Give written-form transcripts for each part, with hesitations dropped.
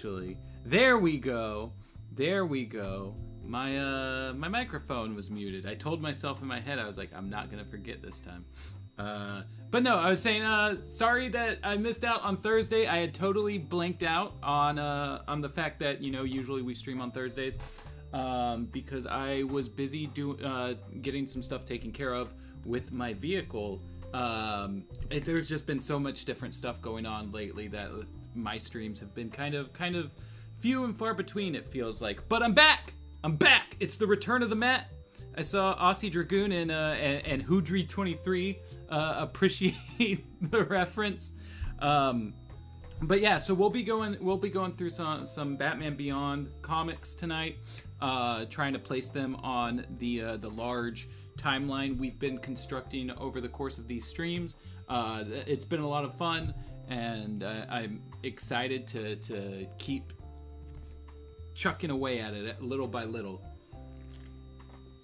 actually. There we go. There we go. My microphone was muted. I told myself in my head, I was like, I'm not gonna forget this time. But no, I was saying, sorry that I missed out on Thursday. I had totally blanked out on the fact that, you know, usually we stream on Thursdays, because I was busy getting some stuff taken care of with my vehicle. There's just been so much different stuff going on lately that my streams have been kind of few and far between, it feels like. But I'm back! It's the return of the Matt. I saw Aussie Dragoon and Hoodry23 appreciate the reference. But yeah, so we'll be going through some Batman Beyond comics tonight, trying to place them on the large timeline we've been constructing over the course of these streams. It's been a lot of fun, and I'm excited to keep chucking away at it little by little.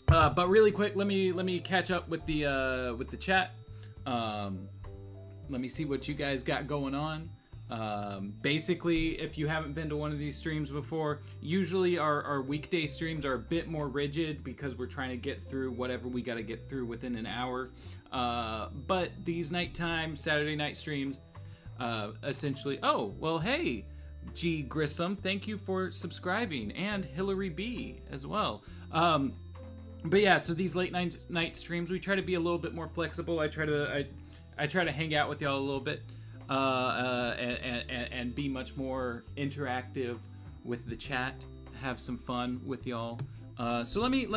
But really quick, let me catch up with the chat. Let me see what you guys got going on. Basically, if you haven't been to one of these streams before, usually our weekday streams are a bit more rigid because we're trying to get through whatever we got to get through within an hour. But these nighttime Saturday night streams, essentially. Oh well, hey, G Grissom, thank you for subscribing, and Hillary B as well. But yeah, so these late night streams, we try to be a little bit more flexible. I try to hang out with y'all a little bit, and be much more interactive with the chat. Have some fun with y'all. So let me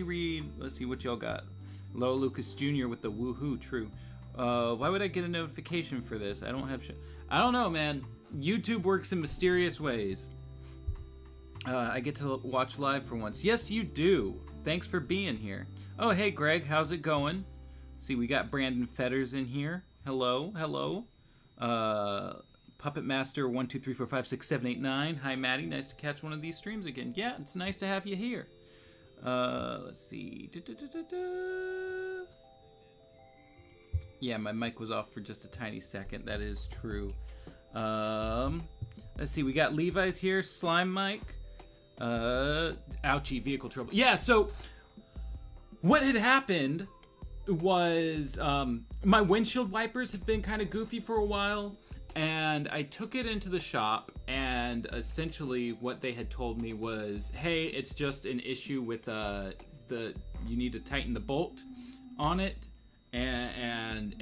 read. Let's see what y'all got. Lo Lucas Jr. with the woohoo. True. Why would I get a notification for this? I don't have. I don't know, man. YouTube works in mysterious ways. I get to watch live for once. Yes, you do. Thanks for being here. Oh, hey, Greg. How's it going? See, we got Brandon Fetters in here. Hello. Puppet Master 1 2 3 4 5 6 7 8 9. Hi, Mattie. Nice to catch one of these streams again. Yeah, it's nice to have you here. Let's see. Yeah, my mic was off for just a tiny second. That is true. Let's see. We got Levi's here. Slime Mike. Ouchie, vehicle trouble. Yeah, so what had happened was my windshield wipers have been kind of goofy for a while, and I took it into the shop, and essentially what they had told me was, hey, it's just an issue with you need to tighten the bolt on it, and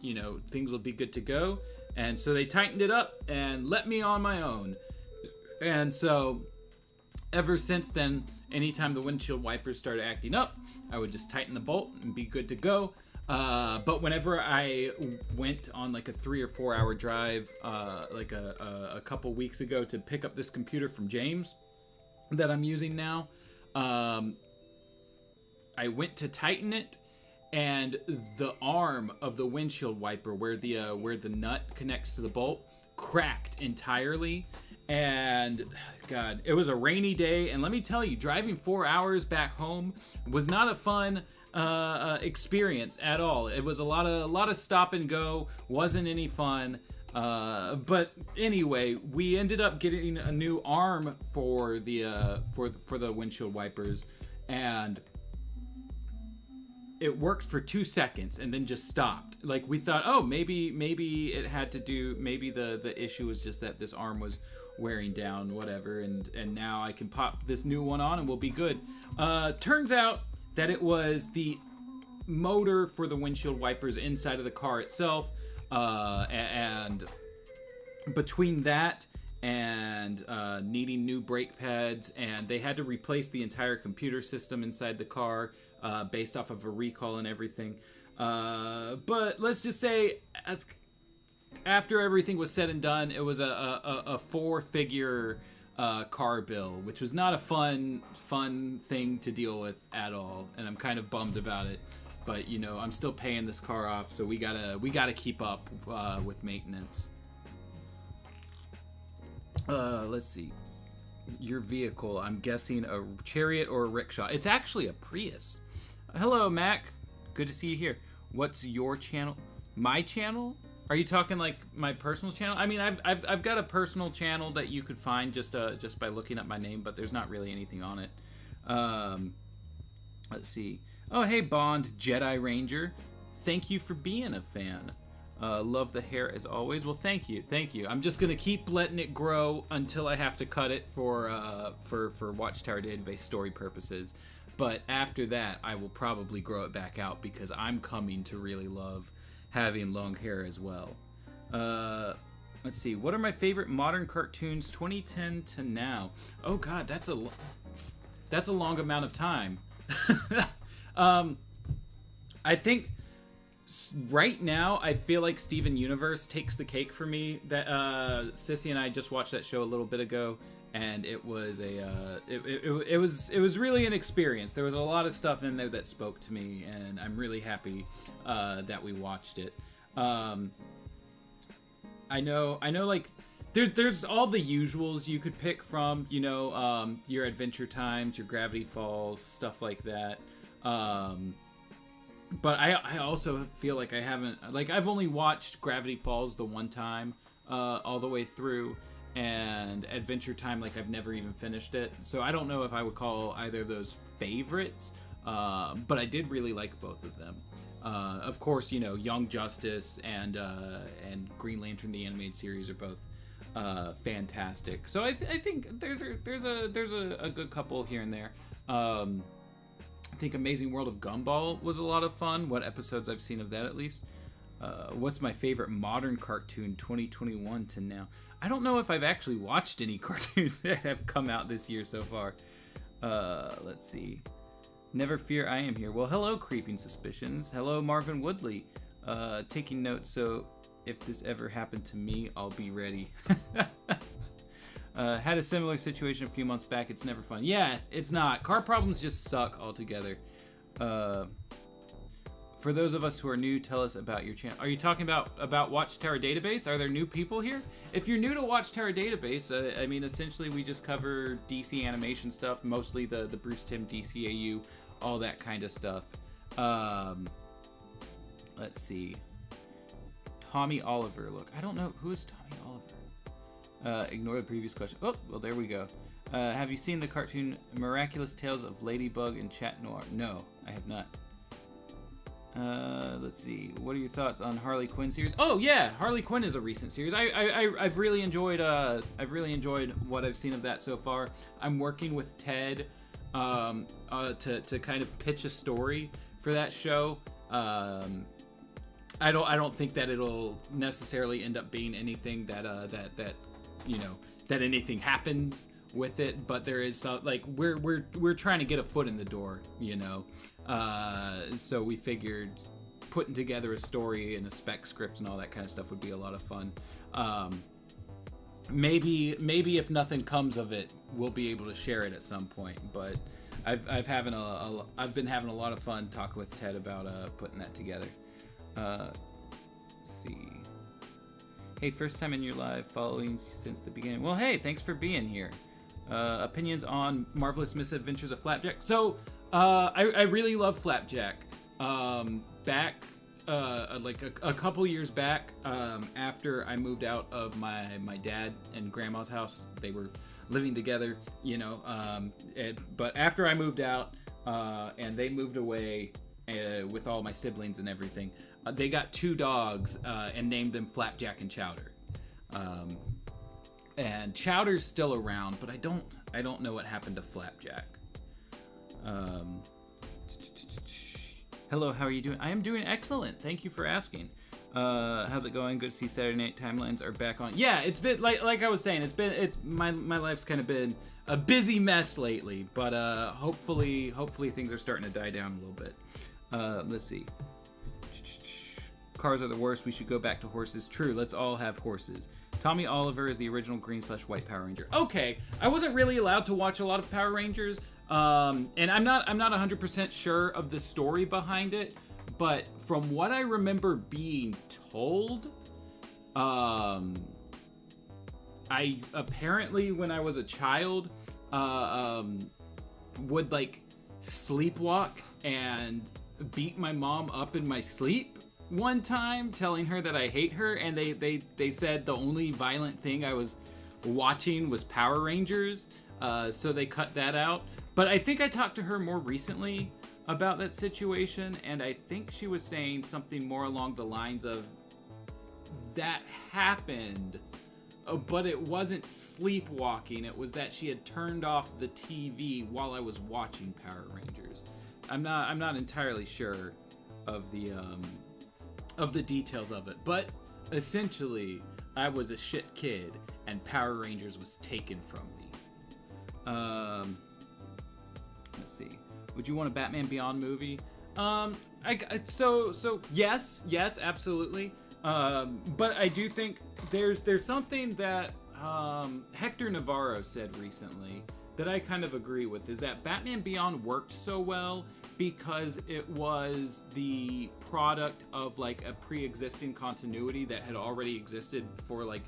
you know, things will be good to go. And so they tightened it up and let me on my own. And so ever since then, anytime the windshield wipers started acting up, I would just tighten the bolt and be good to go. But whenever I went on like a 3 or 4 hour drive, like a couple weeks ago to pick up this computer from James that I'm using now, I went to tighten it, and the arm of the windshield wiper where the nut connects to the bolt cracked entirely. And God, it was a rainy day, and let me tell you, driving 4 hours back home was not a fun experience at all. It was a lot of stop and go, wasn't any fun. But anyway, we ended up getting a new arm for the windshield wipers, and it worked for 2 seconds and then just stopped. Like, we thought, oh, maybe it had to do, maybe the issue was just that this arm was wearing down, whatever, and now I can pop this new one on and we'll be good. Turns out that it was the motor for the windshield wipers inside of the car itself, and between that and needing new brake pads, and they had to replace the entire computer system inside the car, based off of a recall and everything. But let's just say, after everything was said and done, it was a 4-figure car bill, which was not a fun thing to deal with at all, and I'm kind of bummed about it. But you know, I'm still paying this car off, so we gotta keep up with maintenance. Let's see. Your vehicle, I'm guessing a Chariot or a rickshaw. It's actually a Prius. Hello, Mac. Good to see you here. What's your channel? My channel? Are you talking like my personal channel? I mean, I've got a personal channel that you could find just by looking up my name, but there's not really anything on it. Let's see. Oh, hey, Bond Jedi Ranger. Thank you for being a fan. Love the hair as always. Well, thank you. I'm just gonna keep letting it grow until I have to cut it for Watchtower Database story purposes. But after that, I will probably grow it back out because I'm coming to really love having long hair as well. Let's see. What are my favorite modern cartoons 2010 to now? Oh God, that's a long amount of time. I think right now I feel like Steven Universe takes the cake for me. That Sissy and I just watched that show a little bit ago, and it was it was really an experience. There was a lot of stuff in there that spoke to me, and I'm really happy that we watched it. I know like there's all the usuals you could pick from, you know, your Adventure Times, your Gravity Falls, stuff like that. But I also feel like I've only watched Gravity Falls the one time all the way through, and Adventure Time, like, I've never even finished it. So I don't know if I would call either of those favorites, but I did really like both of them. Of course, you know, Young Justice and Green Lantern the animated series are both fantastic. So I think there's a good couple here and there. I think Amazing World of Gumball was a lot of fun. What episodes I've seen of that, at least. What's my favorite modern cartoon 2021 to now? I don't know if I've actually watched any cartoons that have come out this year so far. Let's see. Never fear, I am here. Well, hello, Creeping Suspicions. Hello, Marvin Woodley. Taking notes, so if this ever happened to me, I'll be ready. Had a similar situation a few months back. It's never fun. Yeah, it's not. Car problems just suck altogether. For those of us who are new, tell us about your channel. Are you talking about Watchtower Database? Are there new people here? If you're new to Watchtower Database, I mean, essentially we just cover DC animation stuff, mostly the Bruce Timm DCAU, all that kind of stuff. Let's see. Tommy Oliver. Look, I don't know. Who is Tommy Oliver? Ignore the previous question. Oh, well, there we go. Have you seen the cartoon Miraculous Tales of Ladybug and Chat Noir? No, I have not. Let's see. What are your thoughts on Harley Quinn series? Oh yeah, Harley Quinn is a recent series. I've really enjoyed what I've seen of that so far. I'm working with Ted to kind of pitch a story for that show. I don't think that it'll necessarily end up being anything that you know, that anything happens with it, but there is like we're trying to get a foot in the door, you know. So we figured putting together a story and a spec script and all that kind of stuff would be a lot of fun. Maybe if nothing comes of it, we'll be able to share it at some point. But I've been having a lot of fun talking with Ted about putting that together. Let's see. Hey, first time in your live, following since the beginning. Well, hey, thanks for being here. Opinions on Marvelous Misadventures of Flapjack. So, I really love Flapjack. Back, like a couple years back, after I moved out of my dad and grandma's house, they were living together, you know. But after I moved out, and they moved away with all my siblings and everything, they got 2 dogs and named them Flapjack and Chowder. And Chowder's still around, but I don't know what happened to Flapjack. Hello, how are you doing? I am doing excellent. Thank you for asking. How's it going? Good to see Saturday Night Timelines are back on. Yeah, it's been like I was saying. My life's kind of been a busy mess lately, but hopefully things are starting to die down a little bit. Let's see. Cars are the worst. We should go back to horses. True. Let's all have horses. Tommy Oliver is the original green/white Power Ranger. Okay, I wasn't really allowed to watch a lot of Power Rangers, and I'm not 100% sure of the story behind it, but from what I remember being told, I apparently when I was a child would like sleepwalk and beat my mom up in my sleep. one time telling her that I hate her, and they said the only violent thing I was watching was Power Rangers, so they cut that out. But I think I talked to her more recently about that situation, and I think she was saying something more along the lines of that happened, but it wasn't sleepwalking. It was that she had turned off the TV while I was watching Power Rangers. I'm not entirely sure of the details of it, but essentially I was a shit kid and Power Rangers was taken from me. Let's see. Would you want a Batman Beyond movie? So yes, absolutely. But I do think there's something that Hector Navarro said recently that I kind of agree with, is that Batman Beyond worked so well because it was the product of like a pre-existing continuity that had already existed for like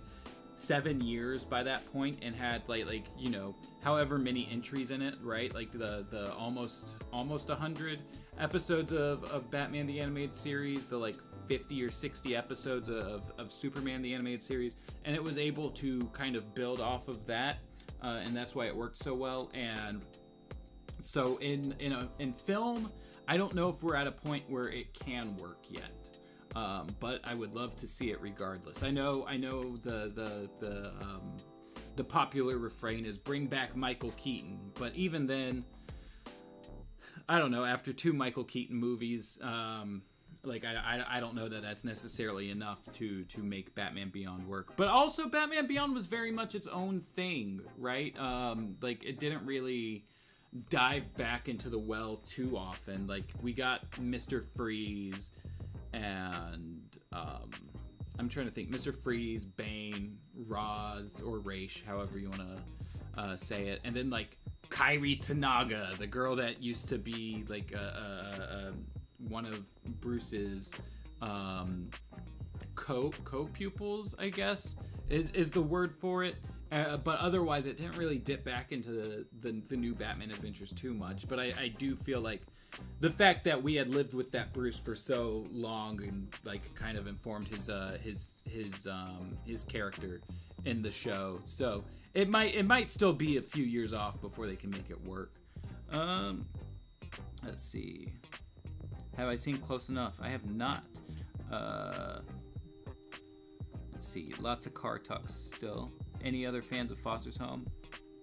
7 years by that point, and had like you know, however many entries in it, right? Like the almost 100 episodes of Batman the Animated Series, the like 50 or 60 episodes of Superman the Animated Series, and it was able to kind of build off of that, and that's why it worked so well. And so in film, I don't know if we're at a point where it can work yet. But I would love to see it regardless. I know the popular refrain is bring back Michael Keaton, but even then, I don't know. After 2 Michael Keaton movies, like I don't know that that's necessarily enough to make Batman Beyond work. But also, Batman Beyond was very much its own thing, right? Like it didn't really dive back into the well too often. Like we got Mr. Freeze. And I'm trying to think. Mr. Freeze, Bane, Roz, or Raish, however you want to say it. And then like Kairi Tanaga, the girl that used to be like one of Bruce's co-pupils, I guess, is the word for it. But otherwise, it didn't really dip back into the new Batman adventures too much. But I do feel like the fact that we had lived with that Bruce for so long and like kind of informed his character in the show. So it might still be a few years off before they can make it work. Let's see. Have I seen Close Enough? I have not. Let's see. Lots of car talks still. Any other fans of Foster's Home?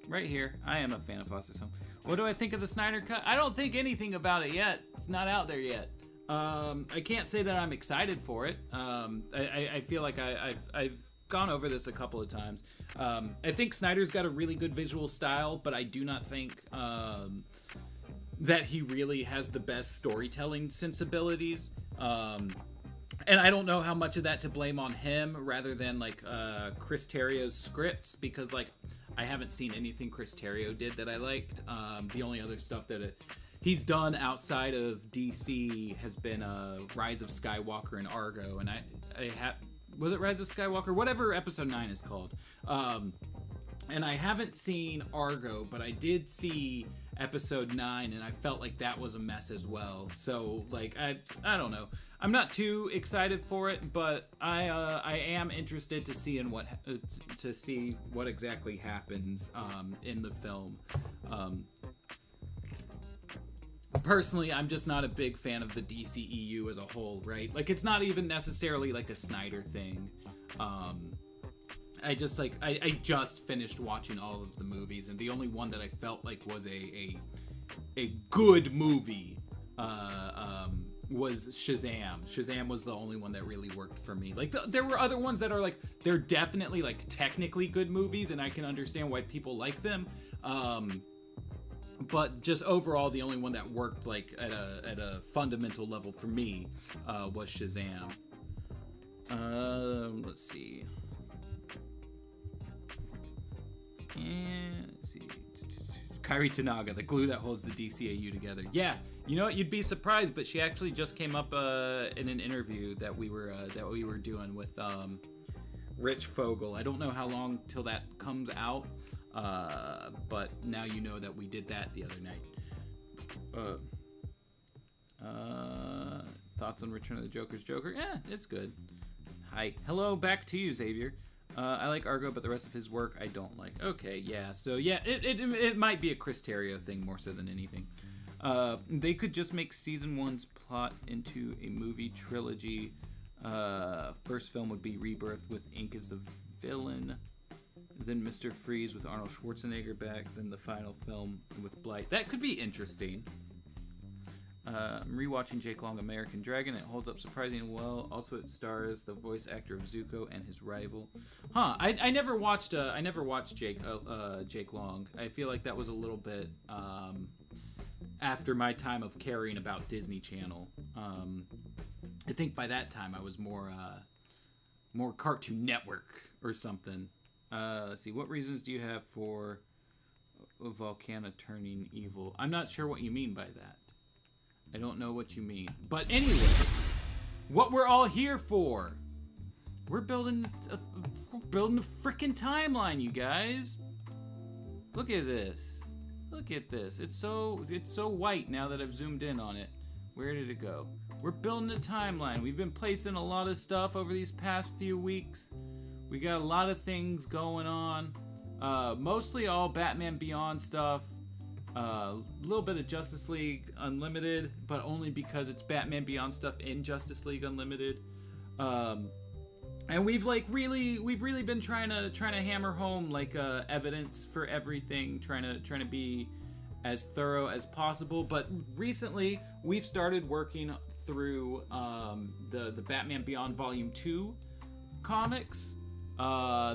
Right here. I am a fan of Foster's Home. What do I think of the Snyder Cut? I don't think anything about it yet. It's not out there yet. I can't say that I'm excited for it. I feel like I've gone over this a couple of times. I think Snyder's got a really good visual style, but I do not think that he really has the best storytelling sensibilities. And I don't know how much of that to blame on him rather than like Chris Terrio's scripts, because like I haven't seen anything Chris Terrio did that I liked. The only other stuff that he's done outside of DC has been Rise of Skywalker and Argo, and was it Rise of Skywalker? Whatever episode 9 is called. And I haven't seen Argo, but I did see episode 9, and I felt like that was a mess as well. So like I don't know. I'm not too excited for it, but I am interested to see what exactly happens in the film. Personally, I'm just not a big fan of the DCEU as a whole, right? Like it's not even necessarily like a Snyder thing. I just finished watching all of the movies, and the only one that I felt like was a good movie was Shazam. Shazam was the only one that really worked for me. Like there were other ones that are like, they're definitely like technically good movies, and I can understand why people like them. But just overall, the only one that worked like at a fundamental level for me was Shazam. Let's see. And let's see. Kairi Tanaga, the glue that holds the DCAU together. Yeah, you know what? You'd be surprised, but she actually just came up in an interview that we were doing with Rich Fogel. I don't know how long till that comes out, but now you know that we did that the other night. Thoughts thoughts on Return of the Joker's Joker? Yeah, it's good. Hi. Hello, back to you, Xavier. I like Argo, but the rest of his work I don't like. Okay, yeah. So, yeah, it might be a Chris Terrio thing more so than anything. They could just make Season 1's plot into a movie trilogy. First film would be Rebirth with Ink as the villain. Then Mr. Freeze with Arnold Schwarzenegger back. Then the final film with Blight. That could be interesting. I'm rewatching Jake Long American Dragon. It holds up surprisingly well. Also, it stars the voice actor of Zuko and his rival. Huh? I never watched Jake Long. I feel like that was a little bit after my time of caring about Disney Channel. I think by that time I was more Cartoon Network or something. Let's see. What reasons do you have for Volcana turning evil? I'm not sure what you mean by that. I don't know what you mean. But anyway, what we're all here for. We're building a freaking timeline, you guys. Look at this. Look at this. It's so white now that I've zoomed in on it. Where did it go? We're building a timeline. We've been placing a lot of stuff over these past few weeks. We got a lot of things going on. Mostly all Batman Beyond stuff. A little bit of Justice League Unlimited, but only because it's Batman Beyond stuff in Justice League Unlimited. And we've really been trying to hammer home like evidence for everything, trying to be as thorough as possible. But recently we've started working through the Batman Beyond Volume 2 comics.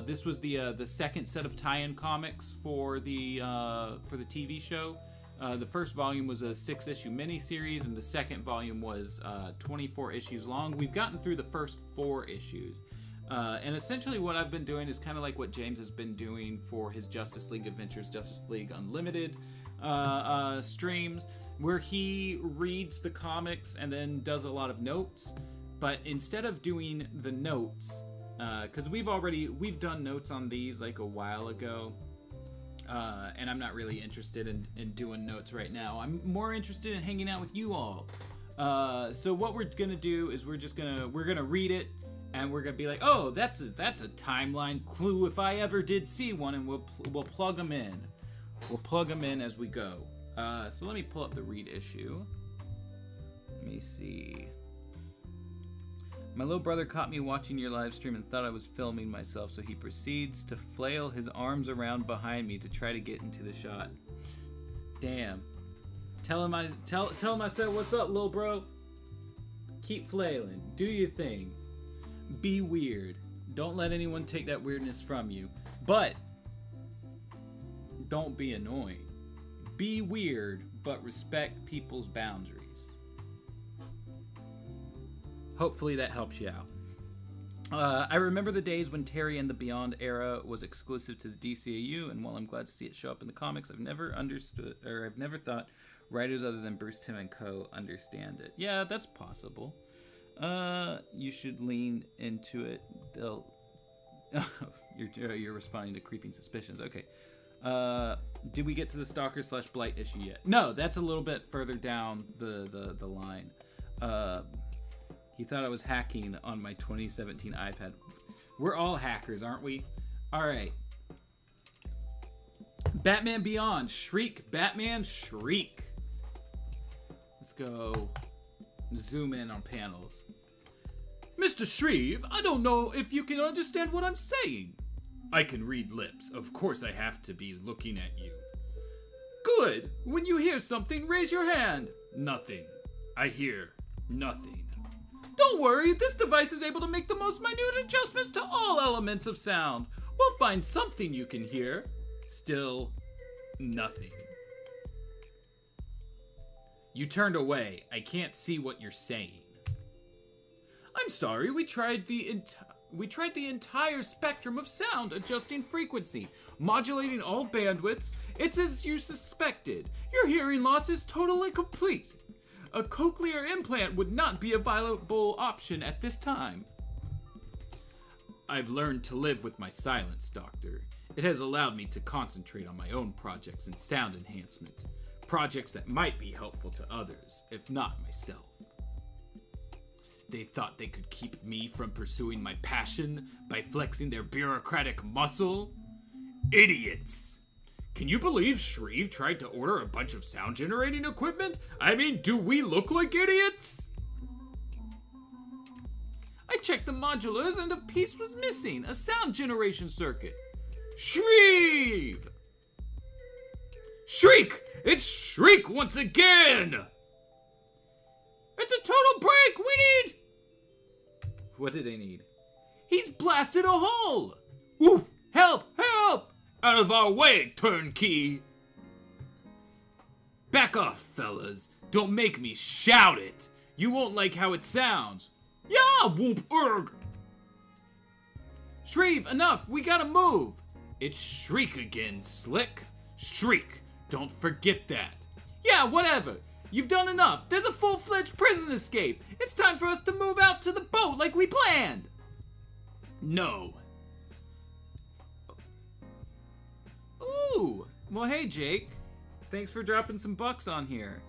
This was the second set of tie-in comics for the TV show. The first volume was a 6-issue miniseries, and the second volume was 24 issues long. We've gotten through the first 4 issues. And essentially what I've been doing is kind of like what James has been doing for his Justice League Adventures, Justice League Unlimited streams, where he reads the comics and then does a lot of notes. But instead of doing the notes, because we've done notes on these like a while ago, and I'm not really interested in doing notes right now. I'm more interested in hanging out with you all. So what we're gonna do is we're gonna read it, and we're gonna be like, oh, that's a timeline clue if I ever did see one, and we'll plug them in. We'll plug them in as we go. So let me pull up the read issue. Let me see. My little brother caught me watching your live stream and thought I was filming myself, so he proceeds to flail his arms around behind me to try to get into the shot. Damn. Tell him I said, what's up, little bro? Keep flailing. Do your thing. Be weird. Don't let anyone take that weirdness from you. But don't be annoying. Be weird, but respect people's boundaries. Hopefully that helps you out. I remember the days when Terry and the Beyond era was exclusive to the DCAU, and while I'm glad to see it show up in the comics, I've never thought writers other than Bruce Timm and co. understand it. Yeah, that's possible. You should lean into it. You're responding to creeping suspicions. Okay. Did we get to the Stalker / Blight issue yet? No, that's a little bit further down the line. He thought I was hacking on my 2017 iPad. We're all hackers, aren't we? All right. Batman Beyond. Shriek. Batman Shriek. Let's go zoom in on panels. Mr. Shreve, I don't know if you can understand what I'm saying. I can read lips. Of course I have to be looking at you. Good. When you hear something, raise your hand. Nothing. I hear nothing. Don't worry, this device is able to make the most minute adjustments to all elements of sound. We'll find something you can hear. Still, nothing. You turned away. I can't see what you're saying. I'm sorry, we tried the entire spectrum of sound, adjusting frequency, modulating all bandwidths. It's as you suspected. Your hearing loss is totally complete. A cochlear implant would not be a viable option at this time. I've learned to live with my silence, Doctor. It has allowed me to concentrate on my own projects and sound enhancement. Projects that might be helpful to others, if not myself. They thought they could keep me from pursuing my passion by flexing their bureaucratic muscle? Idiots! Can you believe Shreve tried to order a bunch of sound generating equipment? I mean, do we look like idiots? I checked the modulars and a piece was missing, a sound generation circuit. Shreve! Shriek! It's Shriek once again! It's a total break! We need... What did they need? He's blasted a hole! Woof! Help! Help! Out of our way, turnkey! Back off, fellas. Don't make me shout it. You won't like how it sounds. Yeah! Whoop! Erg! Shreve, enough! We gotta move! It's Shriek again, Slick. Shriek. Don't forget that. Yeah, whatever. You've done enough. There's a full-fledged prison escape. It's time for us to move out to the boat like we planned. No. Ooh. Well, hey, Jake. Thanks for dropping some bucks on here.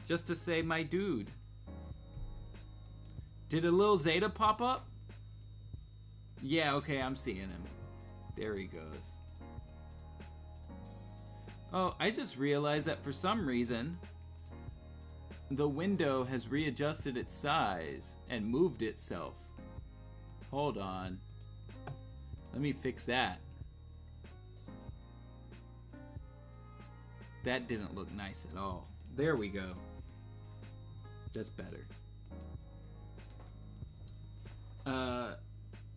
Just to say my dude. Did a little Zeta pop up? Yeah, okay, I'm seeing him. There he goes. Oh, I just realized that for some reason, the window has readjusted its size and moved itself. Hold on. Let me fix that. That didn't look nice at all. There we go. That's better.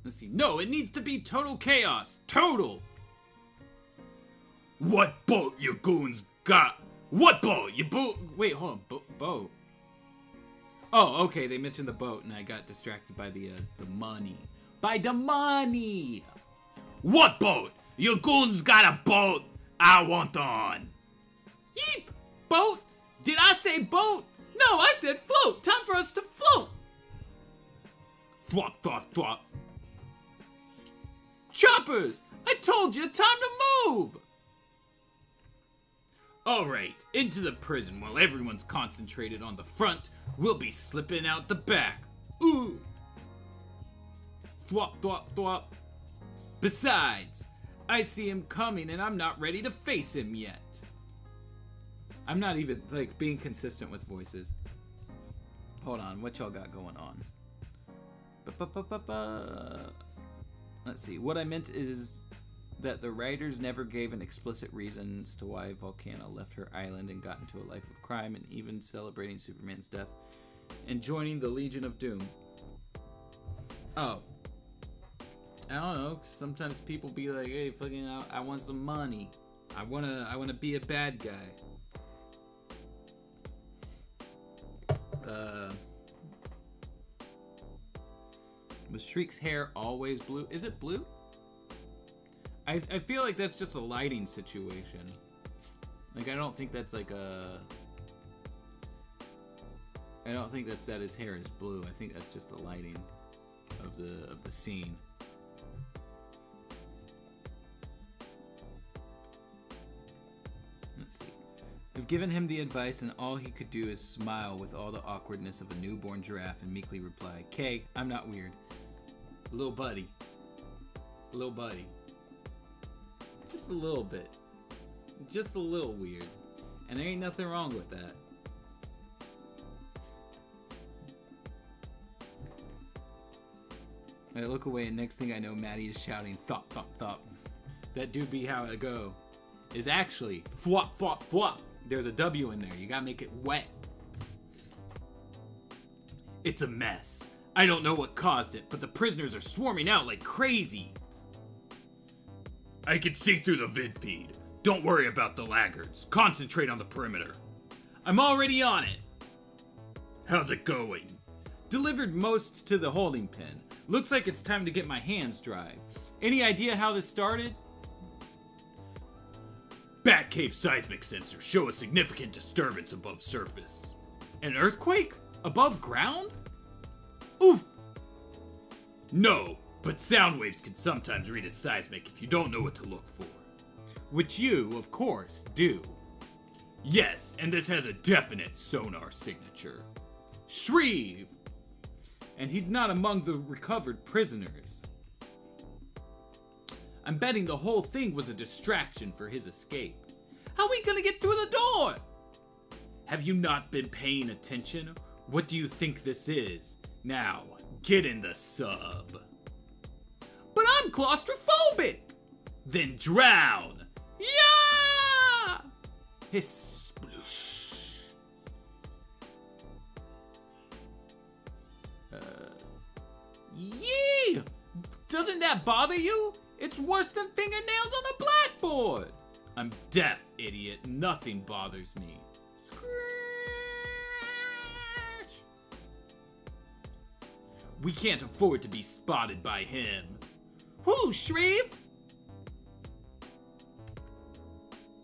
Let's see. No, it needs to be total chaos. Total! What boat you goons got? What boat? You boat? Wait, hold on. Boat? Oh, okay. They mentioned the boat, and I got distracted by the money. By the money! What boat? You goons got a boat? I want on. Yeep! Boat? Did I say boat? No, I said float. Time for us to float. Thwop, thwop, thwop. Choppers! I told you, time to move! Alright, into the prison while everyone's concentrated on the front. We'll be slipping out the back. Ooh! Thwop, thwop, thwop. Besides, I see him coming and I'm not ready to face him yet. I'm not even, like, being consistent with voices. Hold on, what y'all got going on? Let's see, what I meant is that the writers never gave an explicit reason as to why Volcana left her island and got into a life of crime, and even celebrating Superman's death and joining the Legion of Doom. Oh. I don't know, sometimes people be like, hey, fucking, I want some money. I wanna be a bad guy. Was Shriek's hair always blue? Is it blue? I feel like that's just a lighting situation. Like, I don't think that's like a... I don't think that's that his hair is blue. I think that's just the lighting of the scene. Let's see. I've given him the advice and all he could do is smile with all the awkwardness of a newborn giraffe and meekly reply, "Kay, I'm not weird. Little buddy. Little buddy." Just a little bit. Just a little weird. And there ain't nothing wrong with that. I look away and next thing I know, Mattie is shouting, "Thop, thop, thop." That do be how it go. Is actually, "Thwop, thwop, thwop." There's a W in there. You gotta make it wet. It's a mess. I don't know what caused it, but the prisoners are swarming out like crazy. I can see through the vid feed. Don't worry about the laggards. Concentrate on the perimeter. I'm already on it. How's it going? Delivered most to the holding pen. Looks like it's time to get my hands dry. Any idea how this started? Batcave seismic sensors show a significant disturbance above surface. An earthquake? Above ground? Oof! No, but sound waves can sometimes read as seismic if you don't know what to look for. Which you, of course, do. Yes, and this has a definite sonar signature. Shreve! and he's not among the recovered prisoners. I'm betting the whole thing was a distraction for his escape. How are we gonna get through the door? Have you not been paying attention? What do you think this is? Now, get in the sub. But I'm claustrophobic! Then drown! Yeah! Hiss, sploosh. Yee! Doesn't that bother you? It's worse than fingernails on a blackboard! I'm deaf, idiot. Nothing bothers me. Screech! We can't afford to be spotted by him. Who, Shreve?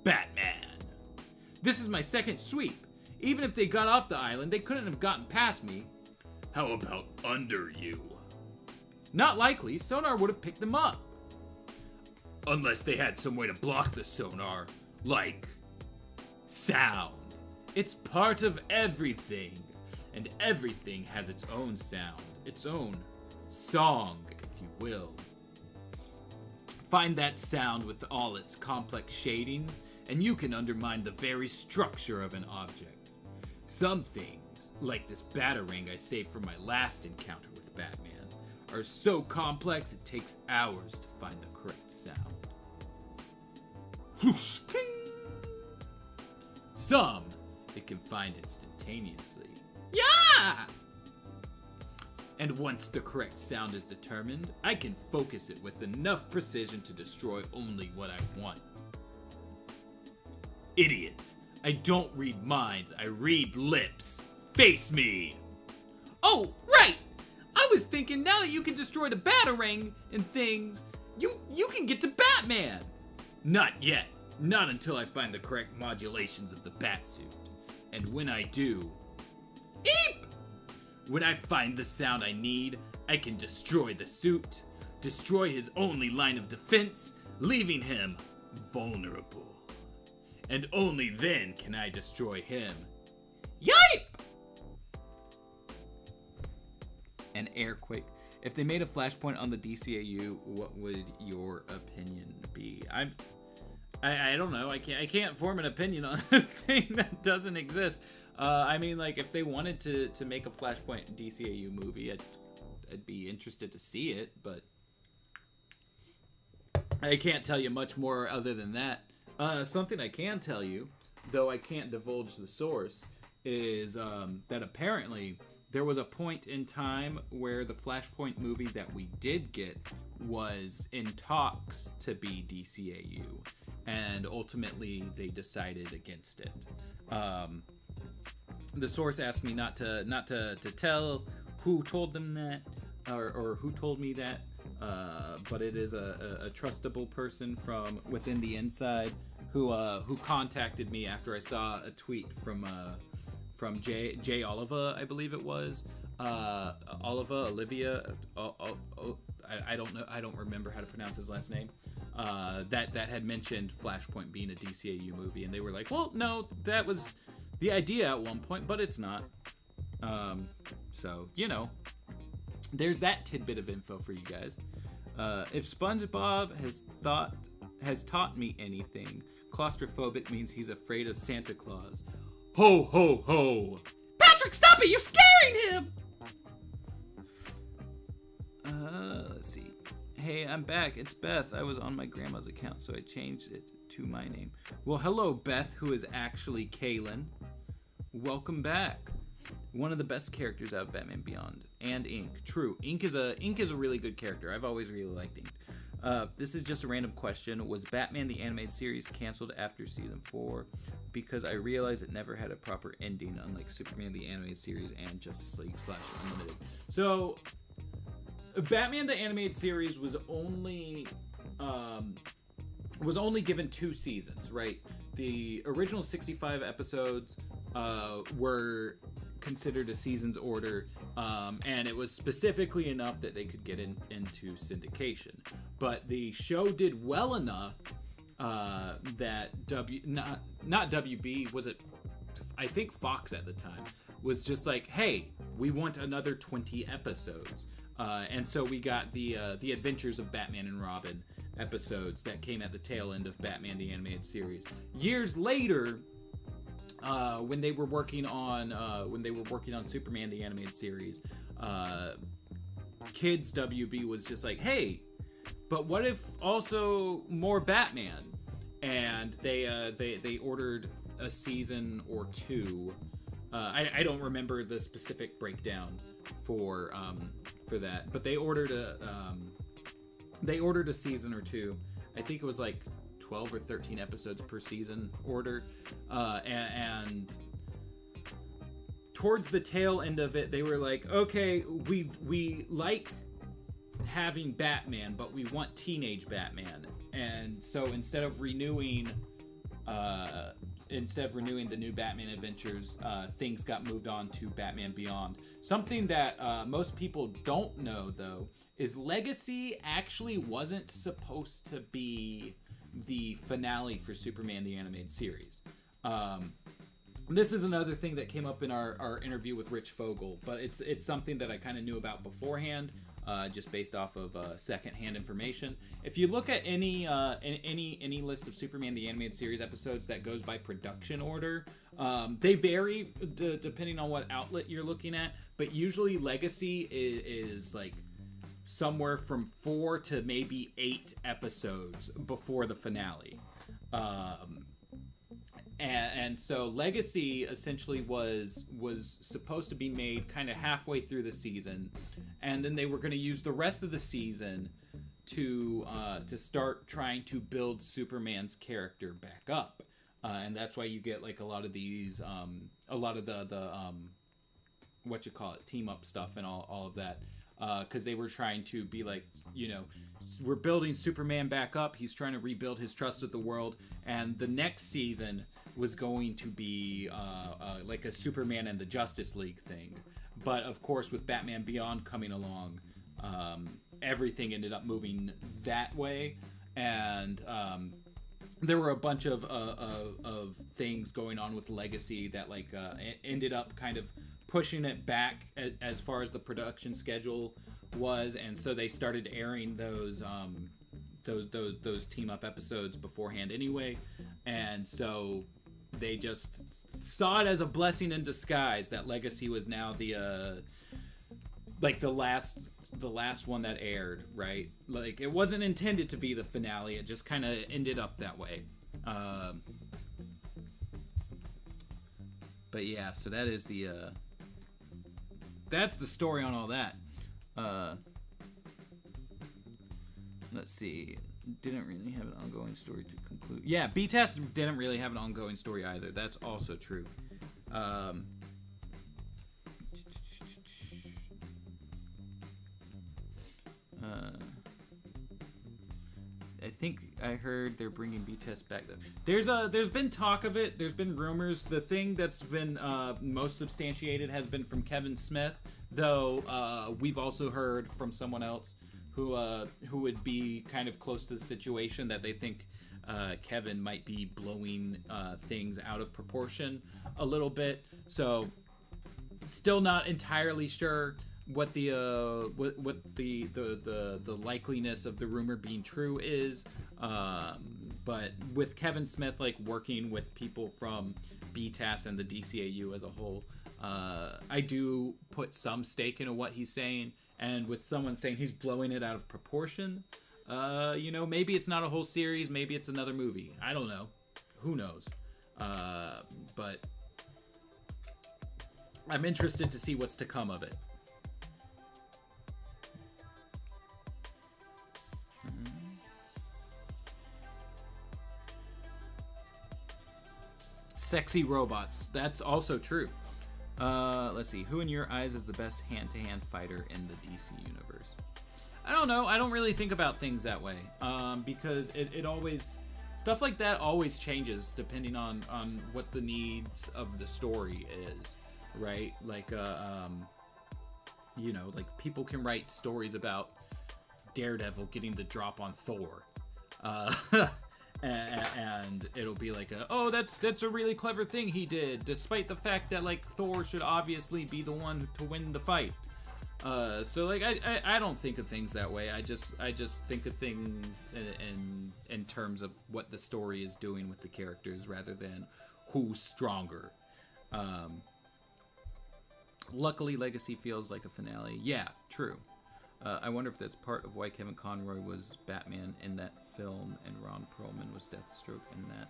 Batman. This is my second sweep. Even if they got off the island, they couldn't have gotten past me. How about under you? Not likely. Sonar would have picked them up. Unless they had some way to block the sonar. Like sound. It's part of everything. And everything has its own sound. Its own song, if you will. Find that sound with all its complex shadings, and you can undermine the very structure of an object. Some things, like this batarang I saved from my last encounter with Batman, are so complex it takes hours to find the correct sound. Whoosh, king. Some it can find instantaneously. Yeah! And once the correct sound is determined, I can focus it with enough precision to destroy only what I want. Idiot. I don't read minds, I read lips. Face me! Oh, right! I was thinking now that you can destroy the batarang and things, you can get to Batman! Not yet. Not until I find the correct modulations of the Batsuit. And when I do... Eep! When I find the sound I need, I can destroy the suit, destroy his only line of defense, leaving him vulnerable. And only then can I destroy him. Yipe! An airquake. If they made a flashpoint on the DCAU, what would your opinion be? I don't know. I can't form an opinion on a thing that doesn't exist. I mean, like, if they wanted to make a Flashpoint DCAU movie, I'd be interested to see it, but I can't tell you much more other than that. Something I can tell you, though I can't divulge the source, is that apparently there was a point in time where the Flashpoint movie that we did get was in talks to be DCAU, and ultimately they decided against it. The source asked me not to tell who told them that, or who told me that, but it is a trustable person from within the inside who contacted me after I saw a tweet from Jay Oliva, I believe it was, Olivia. I don't know. I don't remember how to pronounce his last name. That had mentioned Flashpoint being a DCAU movie, and they were like, "Well, no, that was the idea at one point, but it's not." So, you know, there's that tidbit of info for you guys. If SpongeBob has taught me anything, claustrophobic means he's afraid of Santa Claus. Ho, ho, ho! Patrick, stop it! You're scaring him! Let's see. Hey, I'm back. It's Beth. I was on my grandma's account, so I changed it to my name. Well, hello, Beth, who is actually Kaylin. Welcome back. One of the best characters out of Batman Beyond. And Ink. True. Ink is a really good character. I've always really liked Ink. This is just a random question. Was Batman the Animated Series canceled after Season 4? Because I realized it never had a proper ending, unlike Superman the Animated Series and Justice League / Unlimited. So, Batman the Animated Series was only given 2 seasons, right? The original 65 episodes were considered a season's order, and it was specifically enough that they could get into syndication. But the show did well enough that not WB, was it? I think Fox at the time was just like, hey, we want another 20 episodes. And so we got the Adventures of Batman and Robin episodes that came at the tail end of Batman the Animated Series. Years later, when they were working on Superman the Animated Series, Kids WB was just like, hey, but what if also more Batman? And they ordered a season or two. I don't remember the specific breakdown for that, but they ordered a season or two. I think it was like 12 or 13 episodes per season order, and towards the tail end of it, they were like, okay, we like having Batman, but we want teenage Batman. And so instead of renewing the new Batman adventures, things got moved on to Batman Beyond. Something that most people don't know, though, is Legacy actually wasn't supposed to be the finale for Superman the Animated Series. This is another thing that came up in our interview with Rich Fogel, but it's something that I kind of knew about beforehand, just based off of secondhand information. If you look at any list of Superman the Animated Series episodes that goes by production order, they vary depending on what outlet you're looking at, but usually Legacy is like somewhere from 4 to maybe 8 episodes before the finale. And so Legacy essentially was supposed to be made kind of halfway through the season, and then they were going to use the rest of the season to start trying to build Superman's character back up, and that's why you get like a lot of the what you call it, team up stuff and all of that. Because they were trying to be like, we're building Superman back up. He's trying to rebuild his trust of the world. And the next season was going to be like a Superman and the Justice League thing. But, of course, with Batman Beyond coming along, everything ended up moving that way. And there were a bunch of things going on with Legacy that ended up kind of pushing it back as far as the production schedule was, and so they started airing those team up episodes beforehand anyway, and so they just saw it as a blessing in disguise that Legacy was now the last one that aired, right? Like, it wasn't intended to be the finale, it just kind of ended up that way. But yeah, so that is that's the story on all that. Let's see. Didn't really have an ongoing story to conclude. Yeah, BTAS didn't really have an ongoing story either. That's also true. I think I heard they're bringing BTS back. There's been talk of it. There's been rumors. The thing that's been most substantiated has been from Kevin Smith, though we've also heard from someone else who would be kind of close to the situation that they think Kevin might be blowing things out of proportion a little bit. So still not entirely sure what the likeliness of the rumor being true is, but with Kevin Smith working with people from BTAS and the DCAU as a whole, I do put some stake into what he's saying. And with someone saying he's blowing it out of proportion, maybe it's not a whole series, maybe it's another movie. I don't know. Who knows? But I'm interested to see what's to come of it. Sexy robots. That's also true. Let's see. Who in your eyes is the best hand-to-hand fighter in the DC universe? I don't know. I don't really think about things that way. Because it always... Stuff like that always changes depending on what the needs of the story is. Right? People can write stories about Daredevil getting the drop on Thor. and it'll be like oh, that's a really clever thing he did, despite the fact that like Thor should obviously be the one to win the fight. So like I don't think of things that way. I just think of things in terms of what the story is doing with the characters rather than who's stronger. Luckily, Legacy feels like a finale. Yeah, true. I wonder if that's part of why Kevin Conroy was Batman in that film and Ron Perlman was Deathstroke in that.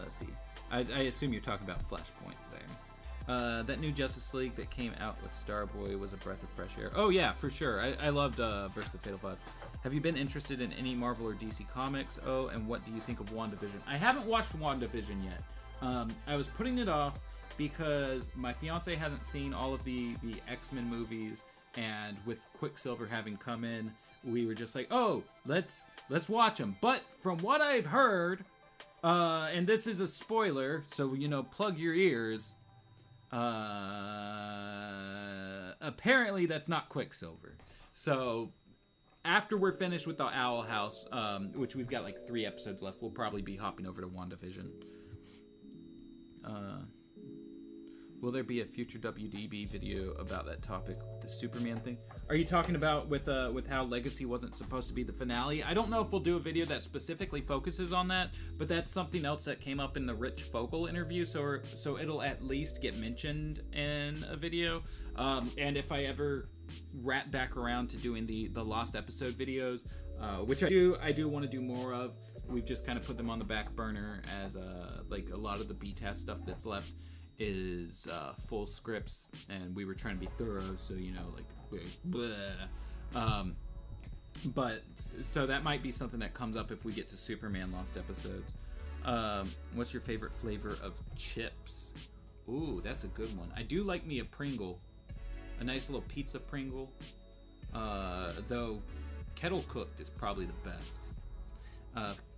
Let's see. I assume you're talking about Flashpoint there. That new Justice League that came out with Starboy was a breath of fresh air. Oh yeah, for sure. I loved Versus the Fatal Five. Have you been interested in any Marvel or DC comics? Oh, and what do you think of WandaVision? I haven't watched WandaVision yet. I was putting it off because my fiance hasn't seen all of the X-Men movies, and with Quicksilver having come in, we were just like, oh, let's watch them. But from what I've heard, and this is a spoiler, so plug your ears. Apparently that's not Quicksilver. So after we're finished with the Owl House, which we've got like 3 episodes left, we'll probably be hopping over to WandaVision. Will there be a future WDB video about that topic, the Superman thing? Are you talking about with how Legacy wasn't supposed to be the finale? I don't know if we'll do a video that specifically focuses on that, but that's something else that came up in the Rich Fogel interview, so it'll at least get mentioned in a video. And if I ever wrap back around to doing the Lost Episode videos, which I do want to do more of. We've just kind of put them on the back burner as like a lot of the B-Test stuff that's left is full scripts, and we were trying to be thorough, so like bleh. But so that might be something that comes up if we get to Superman Lost Episodes. What's your favorite flavor of chips? Ooh, that's a good one. I do like me a Pringle, a nice little pizza Pringle, though kettle cooked is probably the best.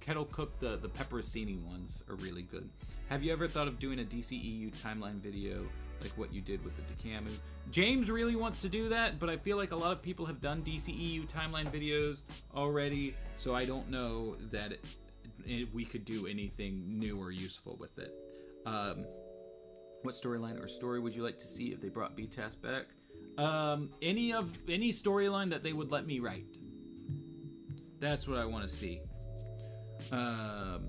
Kettle cooked, the pepperoncini ones are really good. Have you ever thought of doing a DCEU timeline video like what you did with the Dcau? James really wants to do that, but I feel like a lot of people have done DCEU timeline videos already, so I don't know that we could do anything new or useful with it. What storyline or story would you like to see if they brought B-Task back? Any storyline that they would let me write. That's what I want to see. What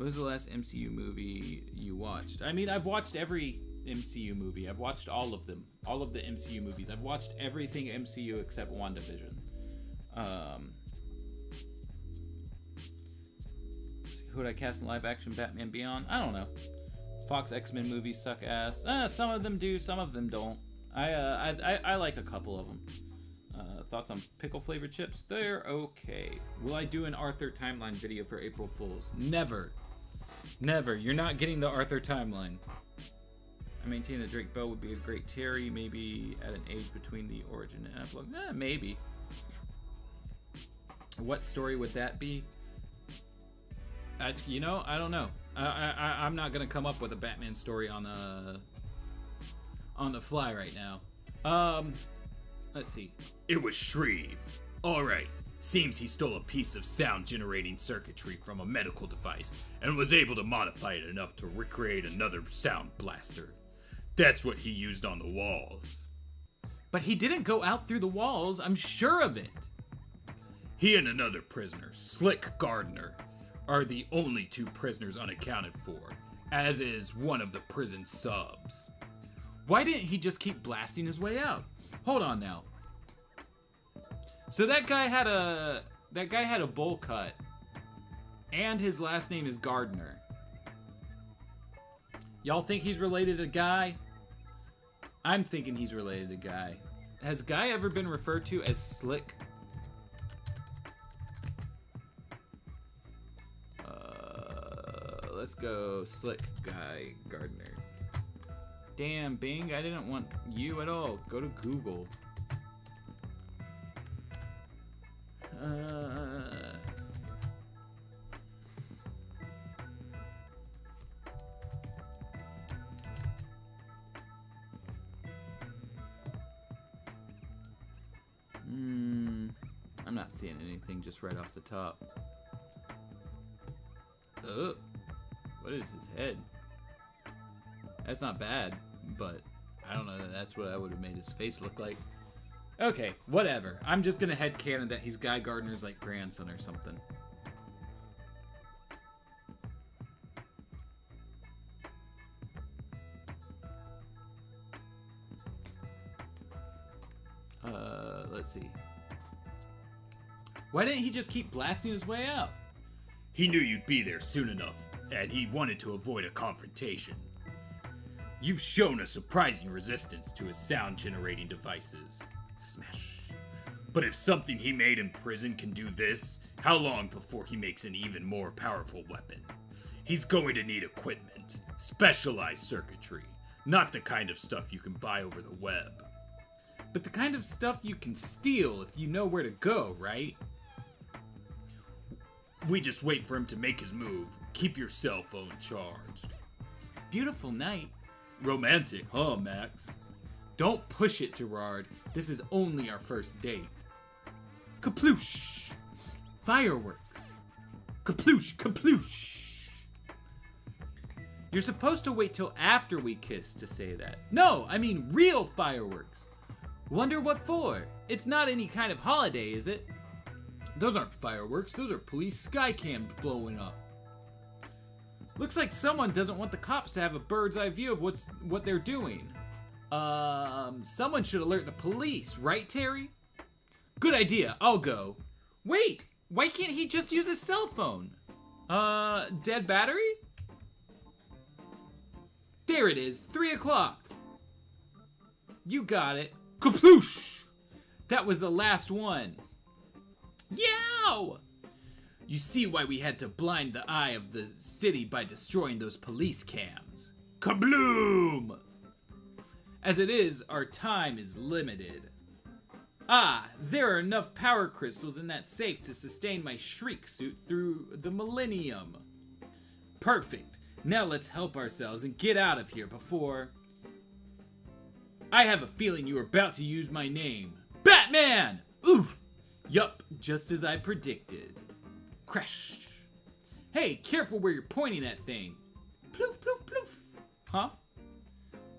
was the last MCU movie you watched? I mean, I've watched every MCU movie. I've watched all of them. All of the MCU movies. I've watched everything MCU except WandaVision. Who would I cast in live action Batman Beyond? I don't know. Fox X-Men movies suck ass. Some of them do, some of them don't. I like a couple of them. Thoughts on pickle flavored chips? They're okay. Will I do an Arthur timeline video for April Fools? Never. Never. You're not getting the Arthur timeline. I maintain that Drake Bell would be a great Terry, maybe at an age between the origin and epilogue. Maybe. What story would that be? I don't know. I'm not gonna come up with a Batman story on the fly right now. Let's see. It was Shreve. Alright. Seems he stole a piece of sound-generating circuitry from a medical device and was able to modify it enough to recreate another sound blaster. That's what he used on the walls. But he didn't go out through the walls, I'm sure of it. He and another prisoner, Slick Gardner, are the only 2 prisoners unaccounted for, as is one of the prison subs. Why didn't he just keep blasting his way out? Hold on now. So that guy had a bowl cut, and his last name is Gardner. Y'all think he's related to Guy? I'm thinking he's related to Guy. Has Guy ever been referred to as Slick? Let's go Slick Guy Gardner. Damn, Bing, I didn't want you at all. Go to Google. not seeing anything just right off the top. Ugh. What is his head? That's not bad, but I don't know that that's what I would have made his face look like. Okay, whatever. I'm just gonna headcanon that he's Guy Gardner's, like, grandson or something. Let's see. Why didn't he just keep blasting his way out? He knew you'd be there soon enough, and he wanted to avoid a confrontation. You've shown a surprising resistance to his sound-generating devices. Smash. But if something he made in prison can do this, how long before he makes an even more powerful weapon? He's going to need equipment, specialized circuitry, not the kind of stuff you can buy over the web. But the kind of stuff you can steal if you know where to go, right? We just wait for him to make his move. Keep your cell phone charged. Beautiful night. Romantic, huh, Max? Don't push it, Gerard. This is only our first date. Kaploosh! Fireworks. Kaploosh, kaploosh! You're supposed to wait till after we kiss to say that. No, I mean real fireworks. Wonder what for? It's not any kind of holiday, is it? Those aren't fireworks. Those are police sky cams blowing up. Looks like someone doesn't want the cops to have a bird's eye view of what they're doing. Someone should alert the police, right, Terry? Good idea. I'll go. Wait, why can't he just use his cell phone? Dead battery? There it is, 3 o'clock. You got it. Kaploosh! That was the last one. Yow! You see why we had to blind the eye of the city by destroying those police cams. Kabloom! As it is, our time is limited. Ah, there are enough power crystals in that safe to sustain my shriek suit through the millennium. Perfect. Now let's help ourselves and get out of here before... I have a feeling you are about to use my name. Batman! Oof! Yup, just as I predicted. Crash. Hey, careful where you're pointing that thing. Ploof, ploof, ploof. Huh?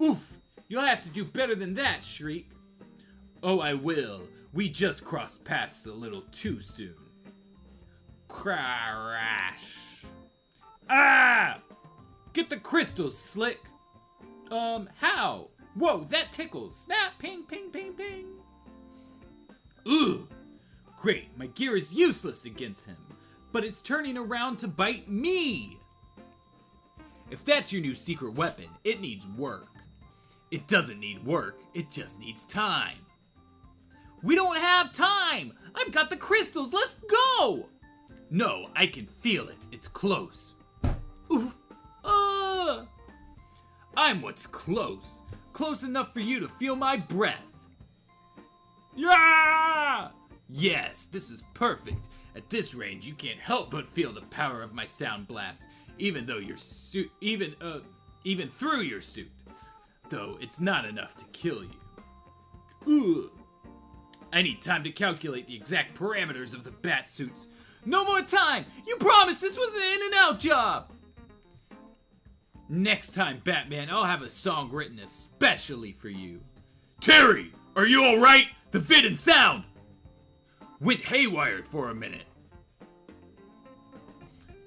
Oof! You'll have to do better than that, Shriek. Oh, I will. We just crossed paths a little too soon. Crash. Ah! Get the crystals, Slick. How? Whoa, that tickles. Snap, ping, ping, ping, ping. Ugh. Great, my gear is useless against him, but it's turning around to bite me. If that's your new secret weapon, it needs work. It doesn't need work, it just needs time. We don't have time! I've got the crystals, let's go! No, I can feel it, it's close. Oof. I'm what's close. Close enough for you to feel my breath. Yeah! Yes, this is perfect. At this range, you can't help but feel the power of my sound blast, even though your suit, even through your suit. Though it's not enough to kill you. Ugh. I need time to calculate the exact parameters of the bat suits. No more time! You promised this was an in and out job! Next time, Batman, I'll have a song written especially for you. Terry, are you alright? The vid and sound went haywire for a minute.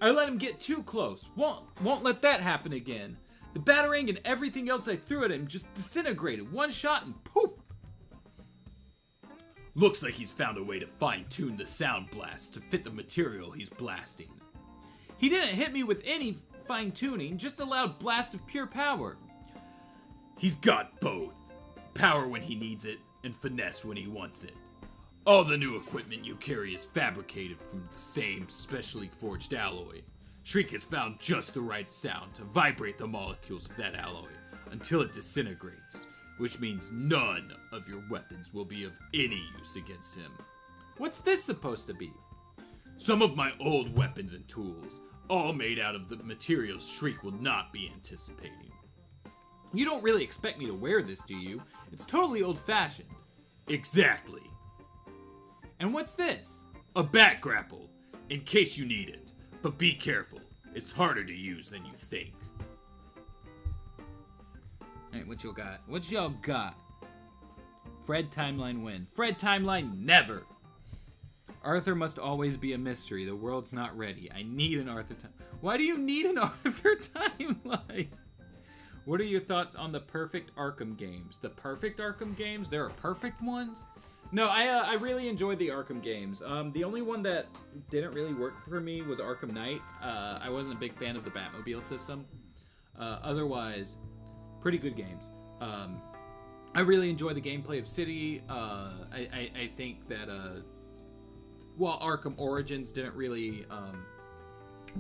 I let him get too close. Won't let that happen again. The batarang and everything else I threw at him just disintegrated. One shot and poof. Looks like he's found a way to fine-tune the sound blast to fit the material he's blasting. He didn't hit me with any fine-tuning, just a loud blast of pure power. He's got both. Power when he needs it, and finesse when he wants it. All the new equipment you carry is fabricated from the same specially forged alloy. Shriek has found just the right sound to vibrate the molecules of that alloy until it disintegrates, which means none of your weapons will be of any use against him. What's this supposed to be? Some of my old weapons and tools, all made out of the materials Shriek will not be anticipating. You don't really expect me to wear this, do you? It's totally old-fashioned. Exactly. And what's this? A bat grapple, in case you need it. But be careful, it's harder to use than you think. Alright, what y'all got? What y'all got? Fred Timeline win. Fred Timeline never! Arthur must always be a mystery. The world's not ready. I need an Arthur time. Why do you need an Arthur timeline? What are your thoughts on the perfect Arkham games? The perfect Arkham games? There are perfect ones? No, I really enjoyed the Arkham games. The only one that didn't really work for me was Arkham Knight. I wasn't a big fan of the Batmobile system. Otherwise, pretty good games. I really enjoy the gameplay of City. I think that while Arkham Origins didn't really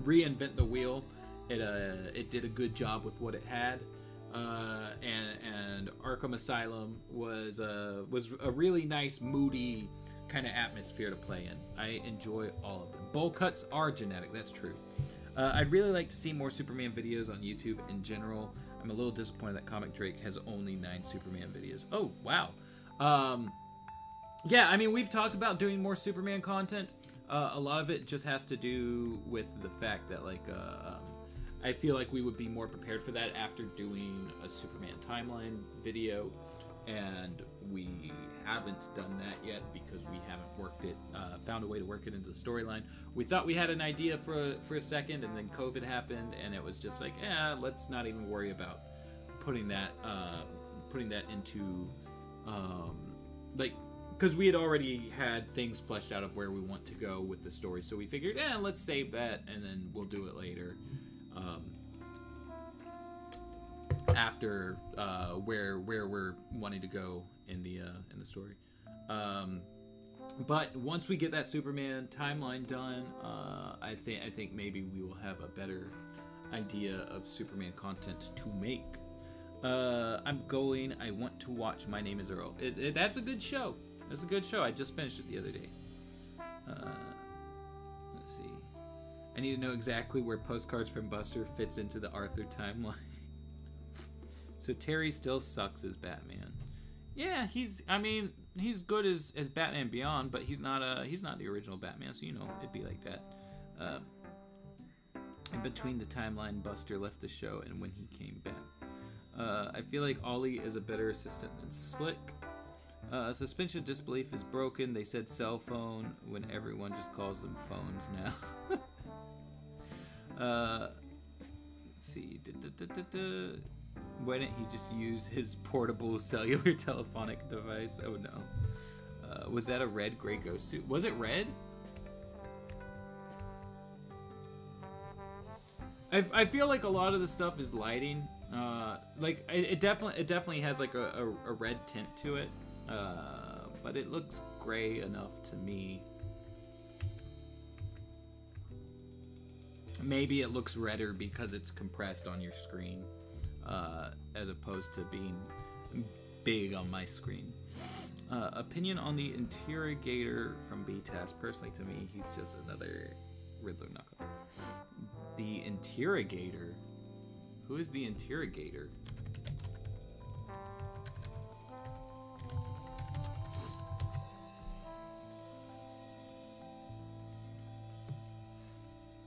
reinvent the wheel, it did a good job with what it had. And Arkham Asylum was a really nice, moody kind of atmosphere to play in. I enjoy all of them. Bowl cuts are genetic, that's true. I'd really like to see more Superman videos on YouTube in general. I'm a little disappointed that Comic Drake has only 9 Superman videos. Oh, wow. Yeah, I mean, we've talked about doing more Superman content. A lot of it just has to do with the fact that, like, I feel like we would be more prepared for that after doing a Superman timeline video, and we haven't done that yet because we haven't found a way to work it into the storyline. We thought we had an idea for a second, and then COVID happened, and it was just like, let's not even worry about putting that into, like, because we had already had things fleshed out of where we want to go with the story, so we figured, let's save that, and then we'll do it later. After where we're wanting to go in the story, but once we get that Superman timeline done, I think maybe we will have a better idea of Superman content to make. I want to watch My Name Is Earl. That's a good show. That's a good show. I just finished it the other day. Let's see. I need to know exactly where Postcards from Buster fits into the Arthur timeline. So Terry still sucks as Batman. Yeah, he's good as Batman Beyond, but he's not the original Batman, so it'd be like that. In between the timeline, Buster left the show and when he came back. I feel like Ollie is a better assistant than Slick. Suspension of disbelief is broken. They said cell phone when everyone just calls them phones now. Let's see. Why didn't he just use his portable cellular telephonic device? Oh no. Was that a red gray ghost suit? Was it red? I feel like a lot of the stuff is lighting. Like it definitely has like a red tint to it. But it looks gray enough to me. Maybe it looks redder because it's compressed on your screen, as opposed to being big on my screen. Opinion on the interrogator from B-Task. Personally, to me, he's just another Riddler knockoff. The interrogator? Who is the interrogator?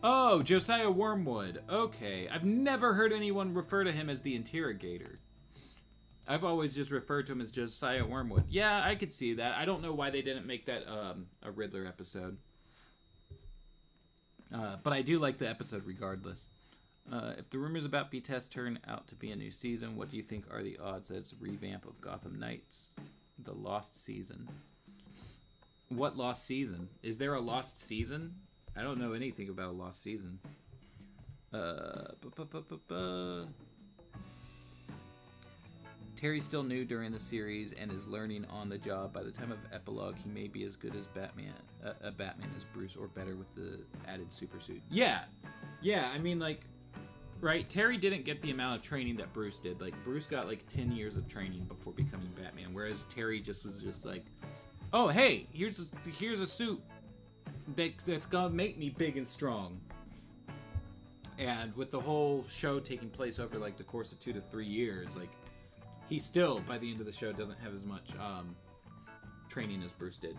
Oh, Josiah Wormwood. Okay. I've never heard anyone refer to him as the interrogator. I've always just referred to him as Josiah Wormwood. Yeah, I could see that. I don't know why they didn't make that a Riddler episode. But I do like the episode regardless. If the rumors about B-Test turn out to be a new season, what do you think are the odds that it's a revamp of Gotham Knights? The Lost Season. What Lost Season? Is there a Lost Season? I don't know anything about a Lost Season. Terry's still new during the series and is learning on the job. By the time of epilogue, he may be as good as Batman as Bruce, or better with the added supersuit. Yeah. I mean, like, right? Terry didn't get the amount of training that Bruce did. Like, Bruce got like 10 years of training before becoming Batman, whereas Terry was just like, oh, hey, here's a suit that's gonna make me big and strong. And with the whole show taking place over like the course of 2 to 3 years, like, he still, by the end of the show, doesn't have as much training as Bruce did.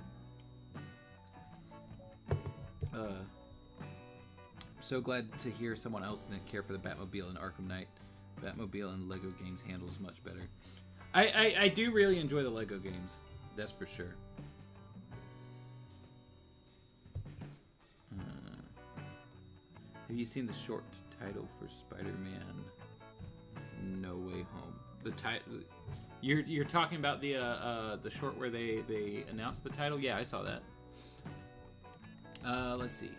So glad to hear someone else didn't care for the Batmobile in Arkham Knight. Batmobile and Lego games handles much better. I do really enjoy the Lego games. That's for sure. Have you seen the short title for Spider-Man No Way Home? The title. You're talking about the short where they announced the title? Yeah, I saw that. Let's see.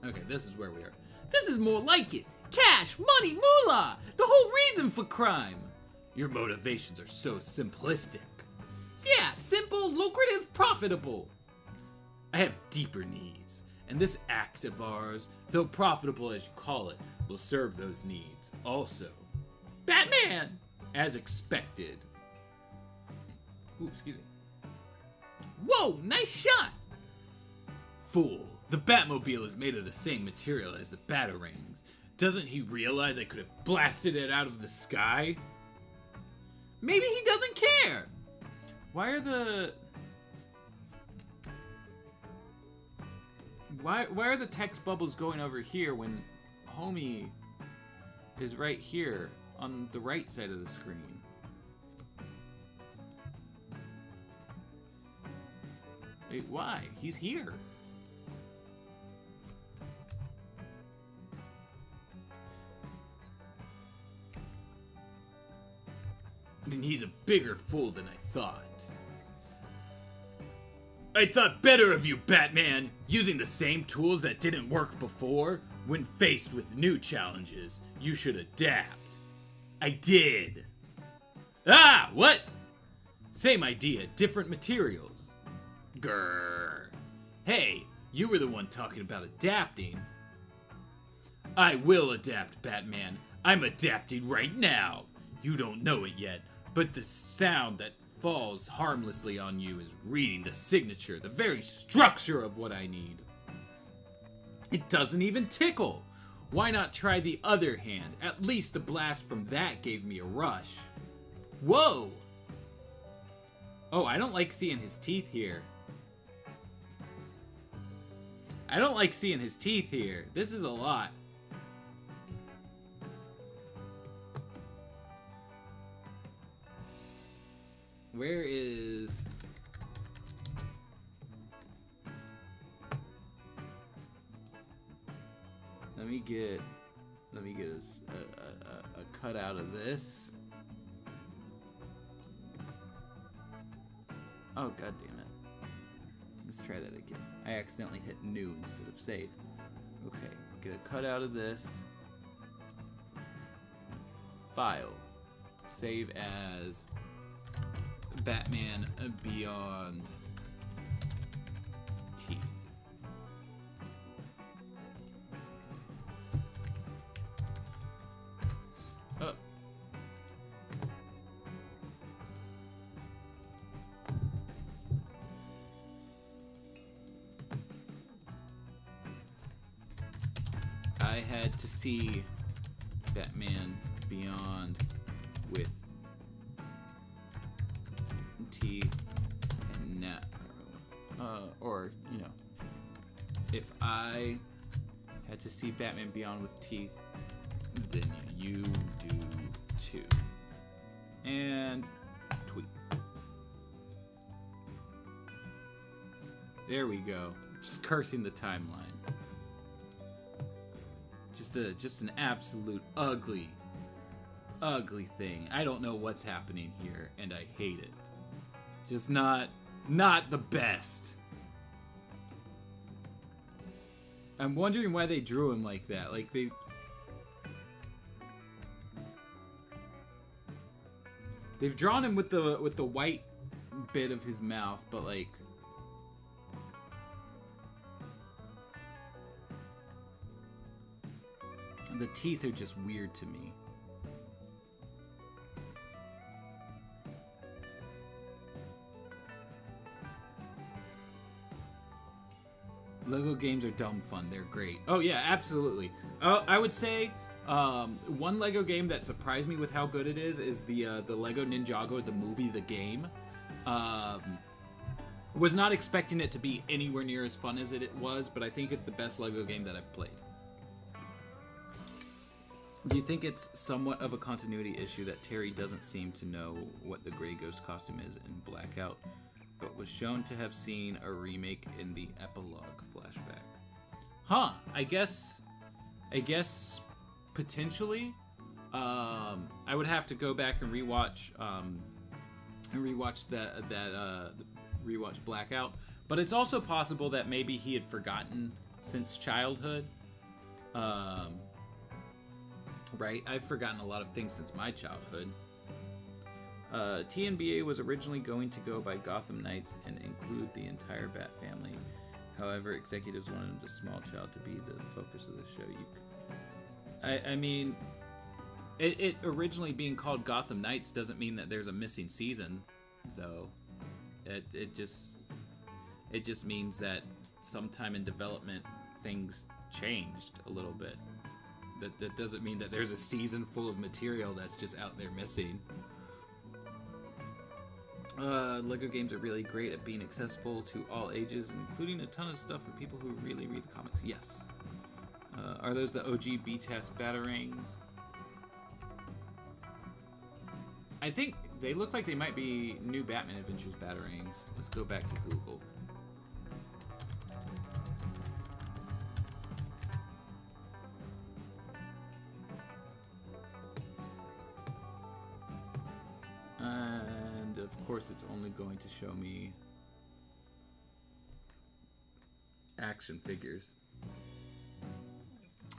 Okay, this is where we are. This is more like it. Cash, money, moolah! The whole reason for crime! Your motivations are so simplistic. Yeah, simple, lucrative, profitable. I have deeper needs, and this act of ours, though profitable as you call it, will serve those needs. Also, Batman! As expected. Ooh, excuse me. Whoa, nice shot! Fool, the Batmobile is made of the same material as the Batarangs. Doesn't he realize I could have blasted it out of the sky? Maybe he doesn't care! Why are the... Why are the text bubbles going over here when homie is right here on the right side of the screen? Wait, why? He's here. And he's a bigger fool than I thought. I thought better of you, Batman! Using the same tools that didn't work before, when faced with new challenges, you should adapt. I did. Ah, what? Same idea, different materials. Grrr. Hey, you were the one talking about adapting. I will adapt, Batman. I'm adapting right now. You don't know it yet, but the sound that falls harmlessly on you is reading the signature, the very structure of what I need. It doesn't even tickle. Why not try the other hand? At least the blast from that gave me a rush. Whoa! Oh, I don't like seeing his teeth here. I don't like seeing his teeth here. This is a lot. Where is... Let me get a cutout of this. Oh, god damn it. Let's try that again. I accidentally hit new instead of save. Okay, get a cutout of this. File. Save as Batman Beyond Teeth. Oh. I had to see Batman Beyond with teeth and now, or you know, if I had to see Batman Beyond with teeth, then you do too. And tweet. There we go. Just cursing the timeline. Just an absolute ugly thing. I don't know what's happening here, and I hate it. Just not the best. I'm wondering why they drew him like that. Like they've drawn him with the white bit of his mouth, but like the teeth are just weird to me. Lego games are dumb fun. They're great. Oh yeah, absolutely. I would say one Lego game that surprised me with how good it is the Lego Ninjago, the movie, the game. Was not expecting it to be anywhere near as fun as it was, but I think it's the best Lego game that I've played. Do you think it's somewhat of a continuity issue that Terry doesn't seem to know what the Grey Ghost costume is in Blackout, but was shown to have seen a remake in the epilogue flashback? Huh, I guess potentially. I would have to go back and rewatch rewatch Blackout, but it's also possible that maybe he had forgotten since childhood. Right, I've forgotten a lot of things since my childhood. TNBA was originally going to go by Gotham Knights and include the entire Bat family. However, executives wanted the small child to be the focus of the show. I mean, it originally being called Gotham Knights doesn't mean that there's a missing season, though. It just means that sometime in development things changed a little bit. That doesn't mean that there's a season full of material that's just out there missing. Lego games are really great at being accessible to all ages, including a ton of stuff for people who really read the comics. Yes. Are those the OG BTAS Batarangs? I think they look like they might be New Batman Adventures Batarangs. Let's go back to Google. And of course it's only going to show me action figures.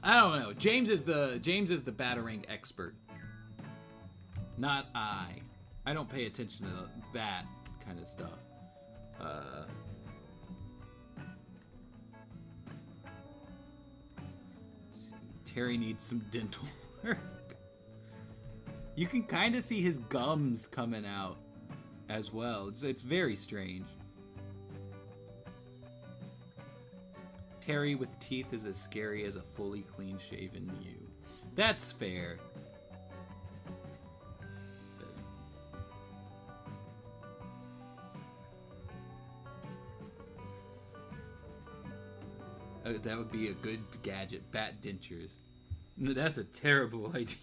I don't know. James is the Batarang expert. Not I. I don't pay attention to that kind of stuff. Terry needs some dental work. You can kind of see his gums coming out as well. It's very strange. Terry with teeth is as scary as a fully clean-shaven you. That's fair. That would be a good gadget. Bat dentures. No, that's a terrible idea.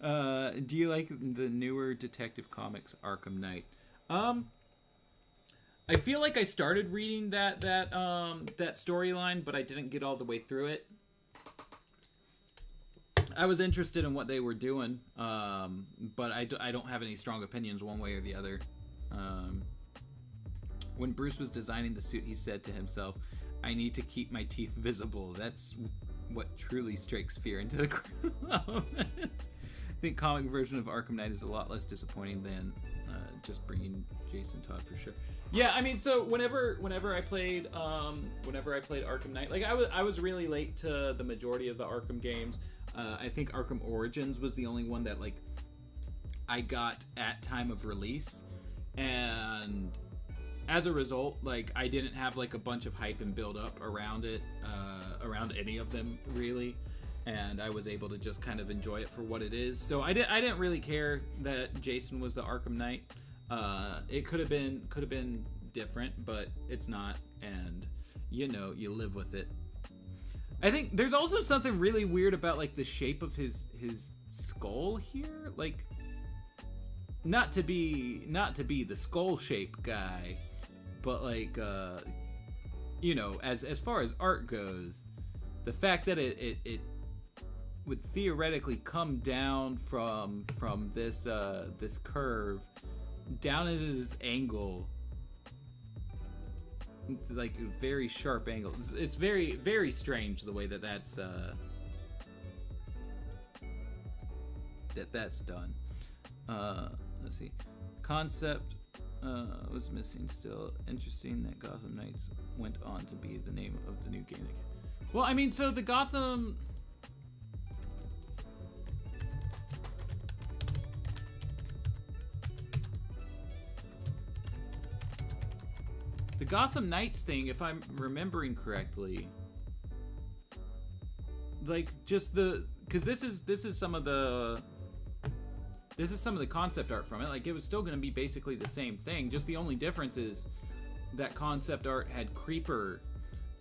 Do you like the newer Detective Comics Arkham Knight? I feel like I started reading that storyline, but I didn't get all the way through it. I was interested in what they were doing, but I don't have any strong opinions one way or the other. When Bruce was designing the suit, he said to himself, "I need to keep my teeth visible. That's what truly strikes fear into the crowd." I think comic version of Arkham Knight is a lot less disappointing than just bringing Jason Todd for sure. Yeah, I mean, so whenever I played Arkham Knight, like I was really late to the majority of the Arkham games. I think Arkham Origins was the only one that like I got at time of release, and as a result, like I didn't have like a bunch of hype and build up around it, around any of them really. And I was able to just kind of enjoy it for what it is. So I didn't really care that Jason was the Arkham Knight. It could have been different, but it's not, and you know, you live with it. I think there's also something really weird about like the shape of his skull here. Like, not to be the skull shape guy, but like you know, as far as art goes, the fact that it would theoretically come down from this this curve down into this angle. It's like a very sharp angle. It's very, very strange the way that's done. Let's see. Concept was missing still. Interesting that Gotham Knights went on to be the name of the new game. Well, I mean, so the Gotham Knights thing, if I'm remembering correctly, like just because this is some of the This is some of the concept art from it. Like, it was still going to be basically the same thing. Just the only difference is that concept art had Creeper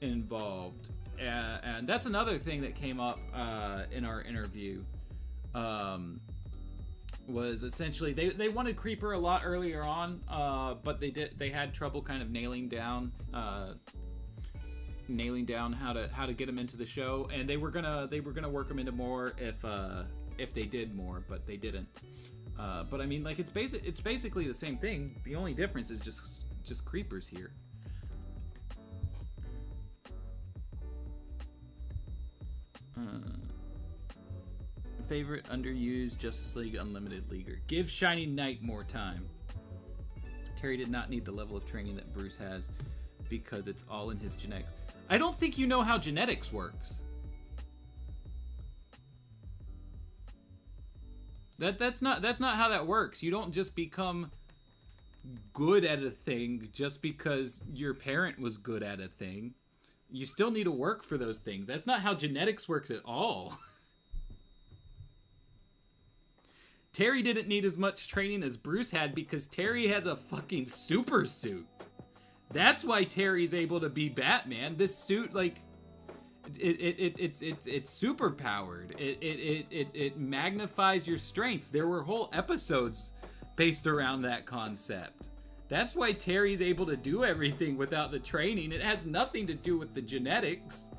involved. And that's another thing that came up in our interview. Was essentially they wanted Creeper a lot earlier on, but they had trouble kind of nailing down how to get him into the show, and they were gonna work him into more if they did more, but they didn't. But I mean, like, it's basically the same thing. The only difference is just Creepers here. Favorite underused Justice League Unlimited Leaguer. Give Shining Knight more time. Terry did not need the level of training that Bruce has because it's all in his genetics. I don't think you know how genetics works. That's not how that works. You don't just become good at a thing just because your parent was good at a thing. You still need to work for those things. That's not how genetics works at all. Terry didn't need as much training as Bruce had because Terry has a fucking super suit. That's why Terry's able to be Batman. This suit, like, it's super powered. It magnifies your strength. There were whole episodes based around that concept. That's why Terry's able to do everything without the training. It has nothing to do with the genetics.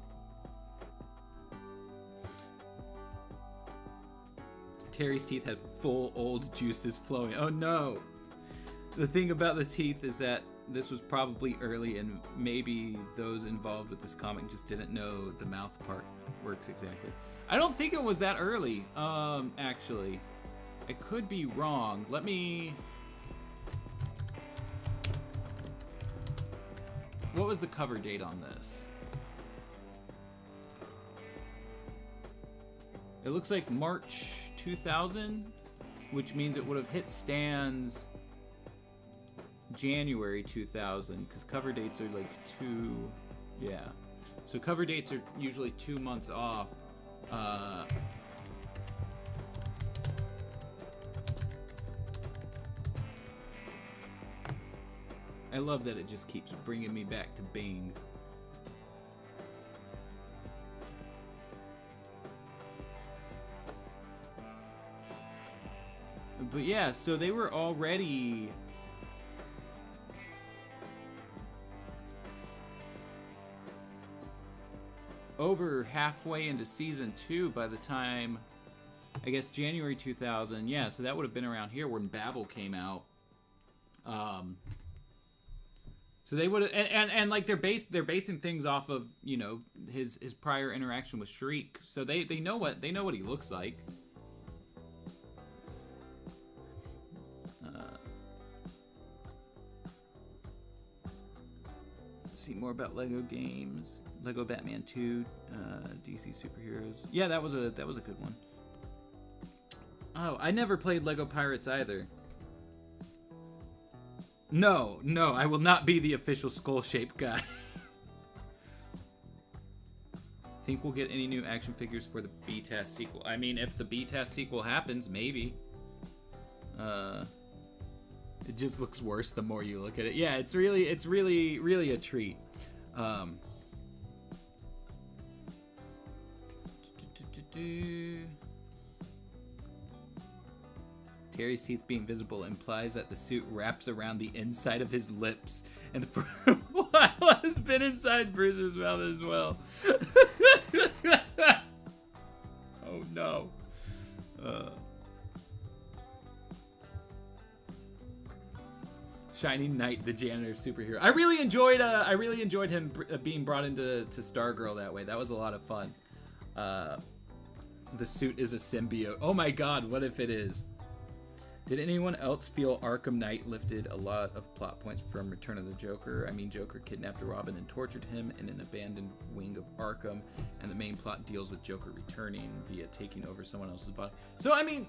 Terry's teeth had full old juices flowing. Oh no! The thing about the teeth is that this was probably early, and maybe those involved with this comic just didn't know the mouth part works exactly. I don't think it was that early, actually. I could be wrong. Let me... What was the cover date on this? It looks like March 2000, which means it would have hit stands January 2000, because cover dates are like yeah. So cover dates are usually 2 months off. I love that it just keeps bringing me back to Bing. But yeah, so they were already... over halfway into season 2 by the time, I guess, January 2000. Yeah, so that would have been around here when Babel came out. So they would have, and like they're basing things off of, you know, his prior interaction with Shriek. So they know what he looks like. See more about Lego games. Lego Batman 2, DC superheroes. Yeah, that was a good one. Oh, I never played Lego Pirates either. No, I will not be the official skull-shaped guy. Think we'll get any new action figures for the BTAS sequel? I mean, if the BTAS sequel happens, maybe. It just looks worse the more you look at it. Yeah, it's really a treat. Terry's teeth being visible implies that the suit wraps around the inside of his lips and for a while has been inside Bruce's mouth as well. Oh no. Shining Knight, the janitor superhero. I really enjoyed him being brought into Stargirl that way. That was a lot of fun. The suit is a symbiote. Oh my god, what if it is? Did anyone else feel Arkham Knight lifted a lot of plot points from Return of the Joker? I mean, Joker kidnapped Robin and tortured him in an abandoned wing of Arkham, and the main plot deals with Joker returning via taking over someone else's body. So, I mean,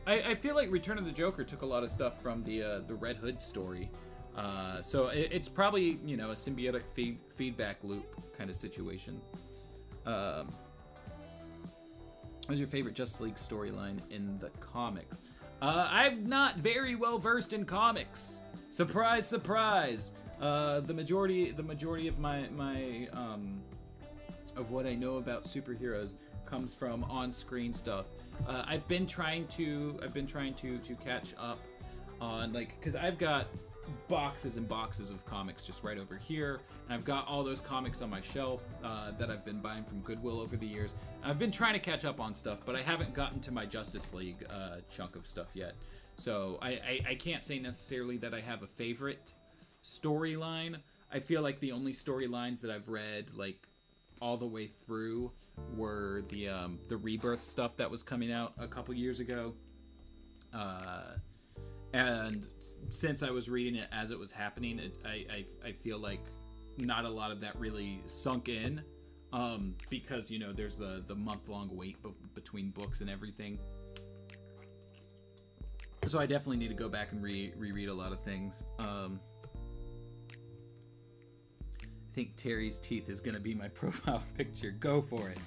I feel like Return of the Joker took a lot of stuff from the Red Hood story. So it's probably, you know, a symbiotic feedback loop kind of situation. What was your favorite Justice League storyline in the comics? I'm not very well versed in comics. Surprise, surprise. The majority of my of what I know about superheroes comes from on-screen stuff. I've been trying to catch up on, like, because I've got boxes and boxes of comics just right over here, and I've got all those comics on my shelf that I've been buying from Goodwill over the years. I've been trying to catch up on stuff, but I haven't gotten to my Justice League chunk of stuff yet. So I can't say necessarily that I have a favorite storyline. I feel like the only storylines that I've read, like, all the way through were the Rebirth stuff that was coming out a couple years ago. And since I was reading it as it was happening, I feel like not a lot of that really sunk in, because, you know, there's the month-long wait between books and everything. So I definitely need to go back and reread a lot of things. I think Terry's teeth is going to be my profile picture. Go for it.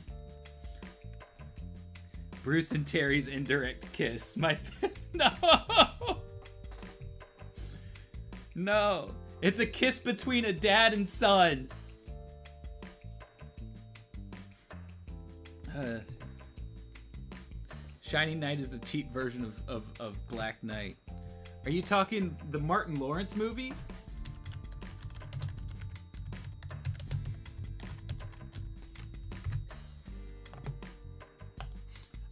Bruce and Terry's indirect kiss. No! No! It's a kiss between a dad and son! Shining Knight is the cheap version of Black Knight. Are you talking the Martin Lawrence movie?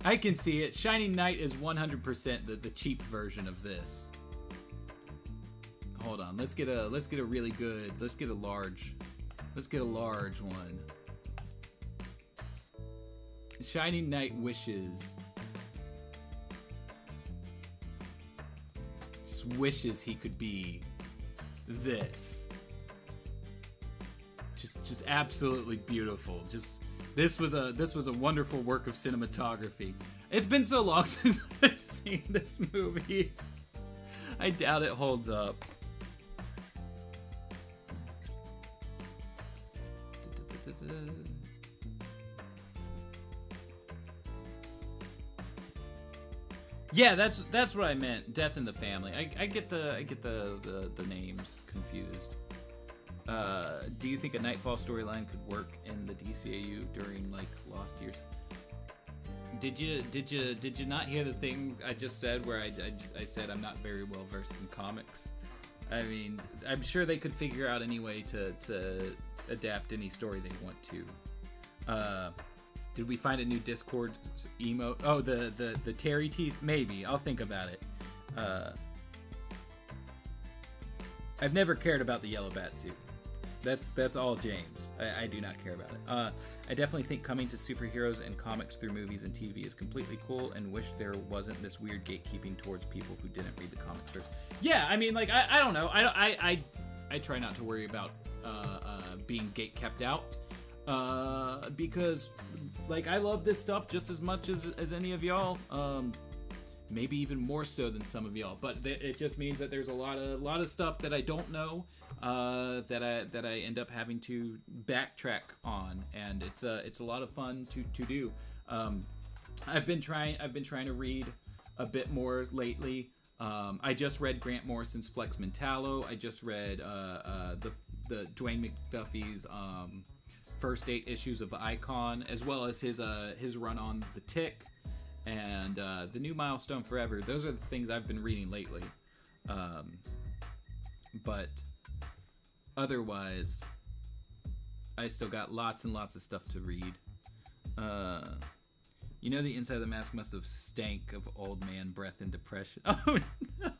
I can see it. Shining Knight is 100% the cheap version of this. Hold on. Let's get a really good. Let's get a large one. Shining Knight wishes. Just wishes he could be this. Just absolutely beautiful. This was a wonderful work of cinematography. It's been so long since I've seen this movie. I doubt it holds up. Yeah, that's what I meant. Death in the Family. I get the names confused. Do you think a Nightfall storyline could work in the DCAU during, like, lost years? Did you not hear the thing I just said where I said I'm not very well versed in comics? I mean, I'm sure they could figure out any way to adapt any story they want to. Did we find a new Discord emote? Oh, the Terry teeth? Maybe. I'll think about it. I've never cared about the yellow bat suit. That's all James. I do not care about it. I definitely think coming to superheroes and comics through movies and TV is completely cool, and wish there wasn't this weird gatekeeping towards people who didn't read the comics first. Yeah, I mean, like, I don't know. I try not to worry about being gate kept out, because, like, I love this stuff just as much as any of y'all. Maybe even more so than some of y'all, but it just means that there's a lot of stuff that I don't know, that I end up having to backtrack on, and it's a lot of fun to do. I've been trying to read a bit more lately. I just read Grant Morrison's Flex Mentallo. I just read the Dwayne McDuffie's first 8 issues of Icon, as well as his run on The Tick. And the new Milestone Forever. Those are the things I've been reading lately. But otherwise, I still got lots and lots of stuff to read. You know, the inside of the mask must have stank of old man breath and depression. Oh, no.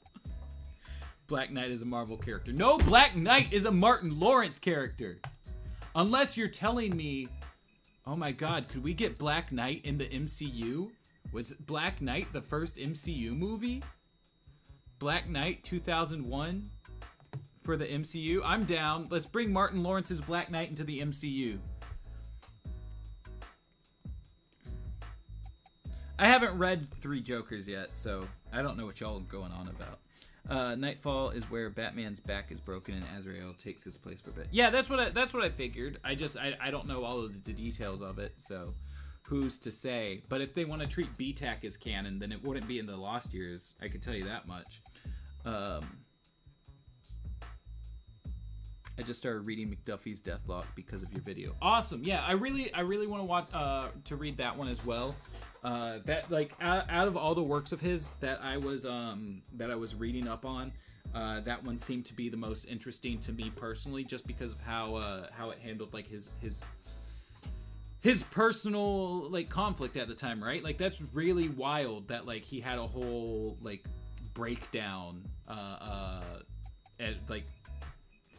Black Knight is a Marvel character. No, Black Knight is a Martin Lawrence character. Unless you're telling me, oh my god, could we get Black Knight in the MCU? Was Black Knight the first MCU movie? Black Knight 2001 for the MCU? I'm down. Let's bring Martin Lawrence's Black Knight into the MCU. I haven't read Three Jokers yet, so I don't know what y'all are going on about. Nightfall is where Batman's back is broken and Azrael takes his place for a bit. Yeah, that's what I figured. I don't know all of the details of it, so who's to say? But if they want to treat BTAC as canon, then it wouldn't be in the Lost Years. I can tell you that much. I just started reading McDuffie's Deathlock because of your video. Awesome. Yeah, I really want to watch to read that one as well. That like out of all the works of his that I was reading up on, that one seemed to be the most interesting to me personally, just because of how it handled like his personal like conflict at the time, right? Like that's really wild that like he had a whole like breakdown at like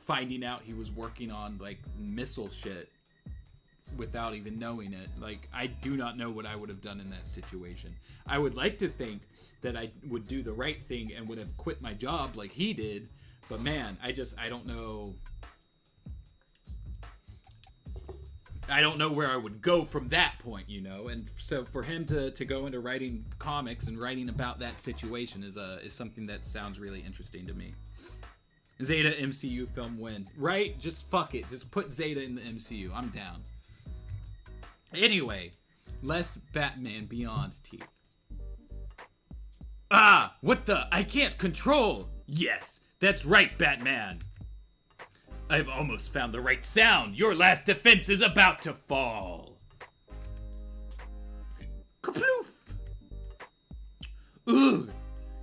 finding out he was working on like missile shit without even knowing it. Like I do not know what I would have done in that situation. I would like to think that I would do the right thing and would have quit my job like he did, but man, I don't know. I don't know where I would go from that point, you know. And so for him to go into writing comics and writing about that situation is something that sounds really interesting to me. Zeta MCU film win, right? Just fuck it. Just put Zeta in the MCU. I'm down. Anyway, less Batman Beyond teeth. Ah, what the? I can't control. Yes, that's right, Batman. I've almost found the right sound. Your last defense is about to fall. Kaploof! Ugh,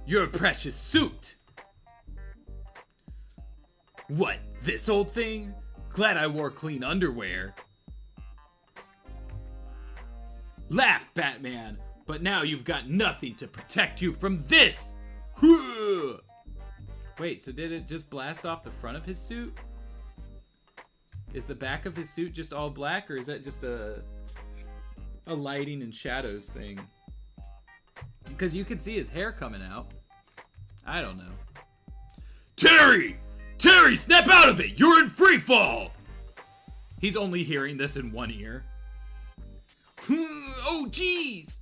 your precious suit. What, this old thing? Glad I wore clean underwear. Laugh, Batman, but now you've got nothing to protect you from this! Wait, so did it just blast off the front of his suit? Is the back of his suit just all black, or is that just a lighting and shadows thing? Because you can see his hair coming out. I don't know. Terry! Terry, snap out of it! You're in free fall! He's only hearing this in one ear. Oh, jeez!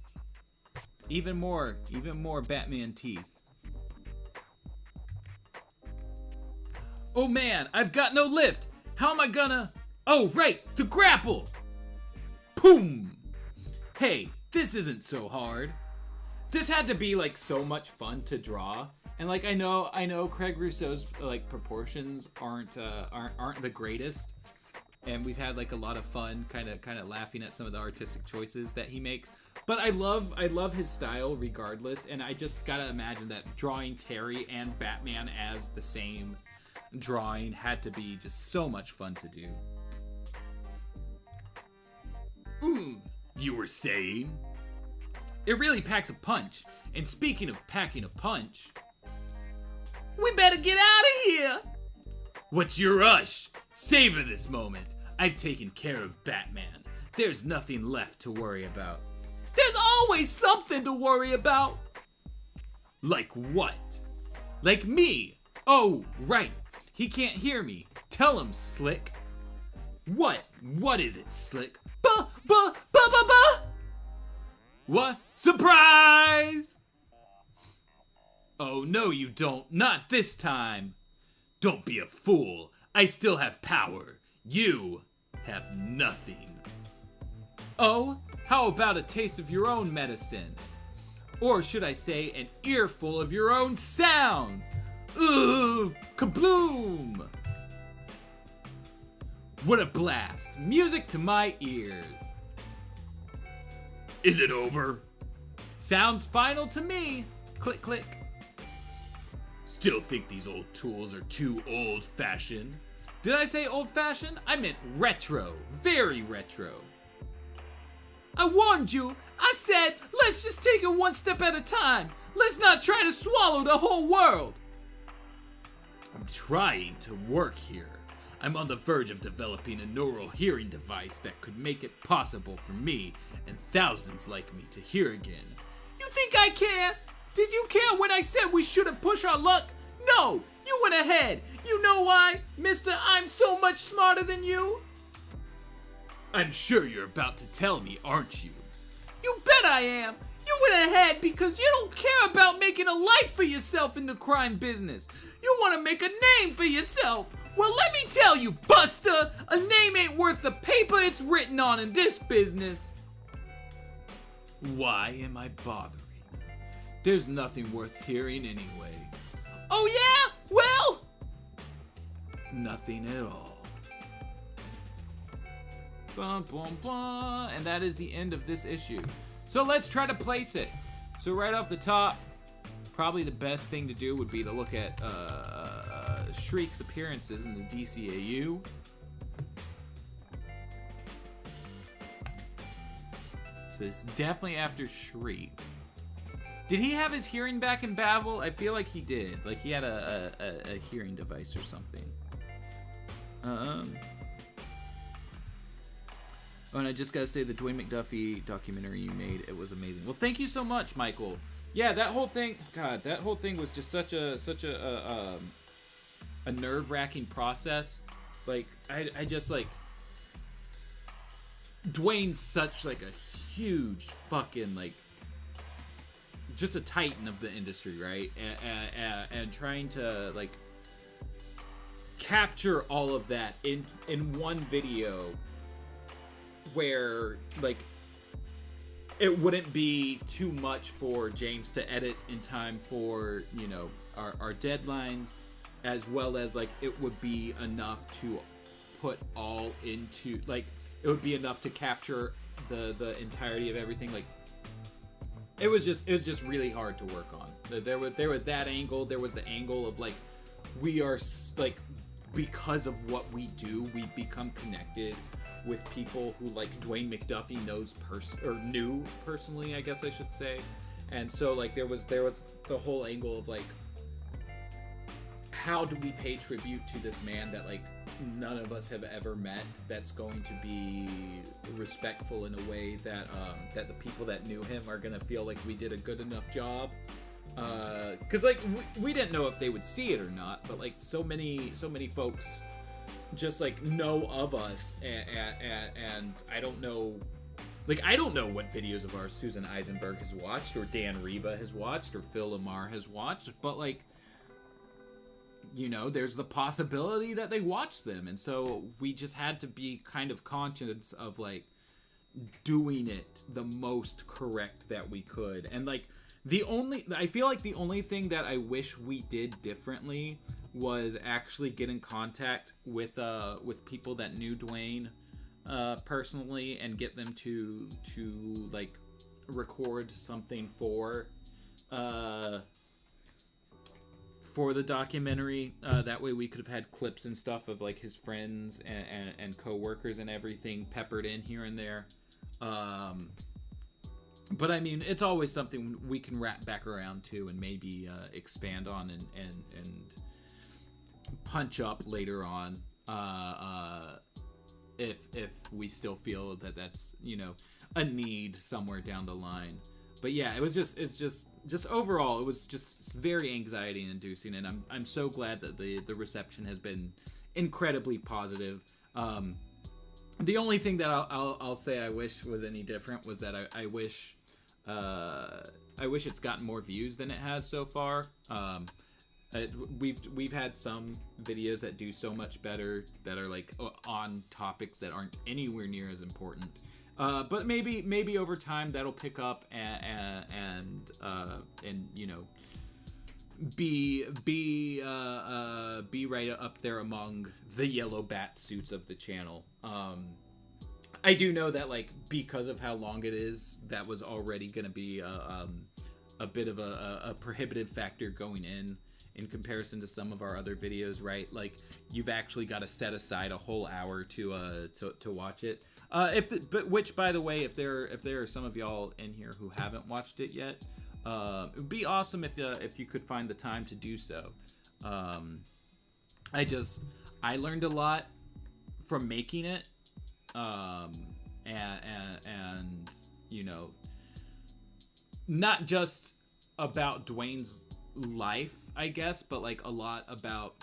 Even more Batman teeth. Oh man, I've got no lift! How am I gonna... Oh, right, the grapple! Boom! Hey, this isn't so hard. This had to be, like, so much fun to draw. And, like, I know Craig Russo's, like, proportions aren't the greatest. And we've had, like, a lot of fun kind of laughing at some of the artistic choices that he makes. But I love his style regardless. And I just gotta imagine that drawing Terry and Batman as the same drawing had to be just so much fun to do. You were saying? It really packs a punch. And speaking of packing a punch, we better get out of here! What's your rush? Savor this moment. I've taken care of Batman. There's nothing left to worry about. There's always something to worry about! Like what? Like me! Oh, right. He can't hear me. Tell him, Slick. What? What is it, Slick? What? Surprise! Oh, no you don't. Not this time. Don't be a fool. I still have power. You have nothing. Oh, how about a taste of your own medicine? Or should I say an earful of your own sounds? Ooh, kabloom! What a blast. Music to my ears. Is it over? Sounds final to me. Click, click. Still think these old tools are too old-fashioned. Did I say old-fashioned? I meant retro. Very retro. I warned you. I said, let's just take it one step at a time. Let's not try to swallow the whole world. I'm trying to work here. I'm on the verge of developing a neural hearing device that could make it possible for me and thousands like me to hear again. You think I care? Did you care when I said we shouldn't push our luck? No, you went ahead. You know why, mister? I'm so much smarter than you. I'm sure you're about to tell me, aren't you? You bet I am. You went ahead because you don't care about making a life for yourself in the crime business. You want to make a name for yourself. Well, let me tell you, Buster, a name ain't worth the paper it's written on in this business. Why am I bothering? There's nothing worth hearing anyway. Oh yeah? Well, nothing at all. Bum, bum, bum. And that is the end of this issue. So let's try to place it. So right off the top, probably the best thing to do would be to look at Shriek's appearances in the DCAU. So it's definitely after Shriek. Did he have his hearing back in Babel? I feel like he did. Like he had a hearing device or something. Oh, and I just gotta say, the Dwayne McDuffie documentary you made, it was amazing. Well, thank you so much, Michael. Yeah, that whole thing, God, that whole thing was just such a nerve-wracking process. Like, I just like, Dwayne's such like a huge fucking like, just a titan of the industry, right? And trying to like capture all of that in one video, where like it wouldn't be too much for James to edit in time for, you know, our deadlines, as well as like it would be enough to put all into, like it would be enough to capture the entirety of everything. Like it was just really hard to work on. There was that angle. There was the angle of like, we are like, because of what we do, we've become connected with people who like Dwayne McDuffie knew personally, I guess I should say. And so like there was the whole angle of like, how do we pay tribute to this man that like none of us have ever met, that's going to be respectful in a way that that the people that knew him are gonna feel like we did a good enough job. Because like we didn't know if they would see it or not, but like so many folks just like know of us, and I don't know, like I don't know what videos of ours Susan Eisenberg has watched, or Dan Reba has watched, or Phil Lamar has watched, but like, you know, there's the possibility that they watch them, and so we just had to be kind of conscious of like doing it the most correct that we could. And like I feel like the only thing that I wish we did differently was actually get in contact with people that knew Dwayne personally, and get them to like record something for the documentary. That way we could have had clips and stuff of like his friends and co-workers and everything peppered in here and there. But I mean, it's always something we can wrap back around to and maybe expand on and punch up later on, if we still feel that that's, you know, a need somewhere down the line. But yeah, it's just overall, it was just very anxiety inducing, and I'm so glad that the reception has been incredibly positive. The only thing that I'll say I wish was any different was that I wish it's gotten more views than it has so far. We've had some videos that do so much better, that are like on topics that aren't anywhere near as important. But maybe over time that'll pick up and you know, be right up there among the yellow bat suits of the channel. I do know that like, because of how long it is, that was already going to be a bit of a prohibitive factor going in comparison to some of our other videos, right? Like, you've actually got to set aside a whole hour to watch it. Which, by the way, if there are some of y'all in here who haven't watched it yet, it would be awesome if you could find the time to do so. I learned a lot from making it, and you know, not just about Dwayne's life, I guess, but like a lot about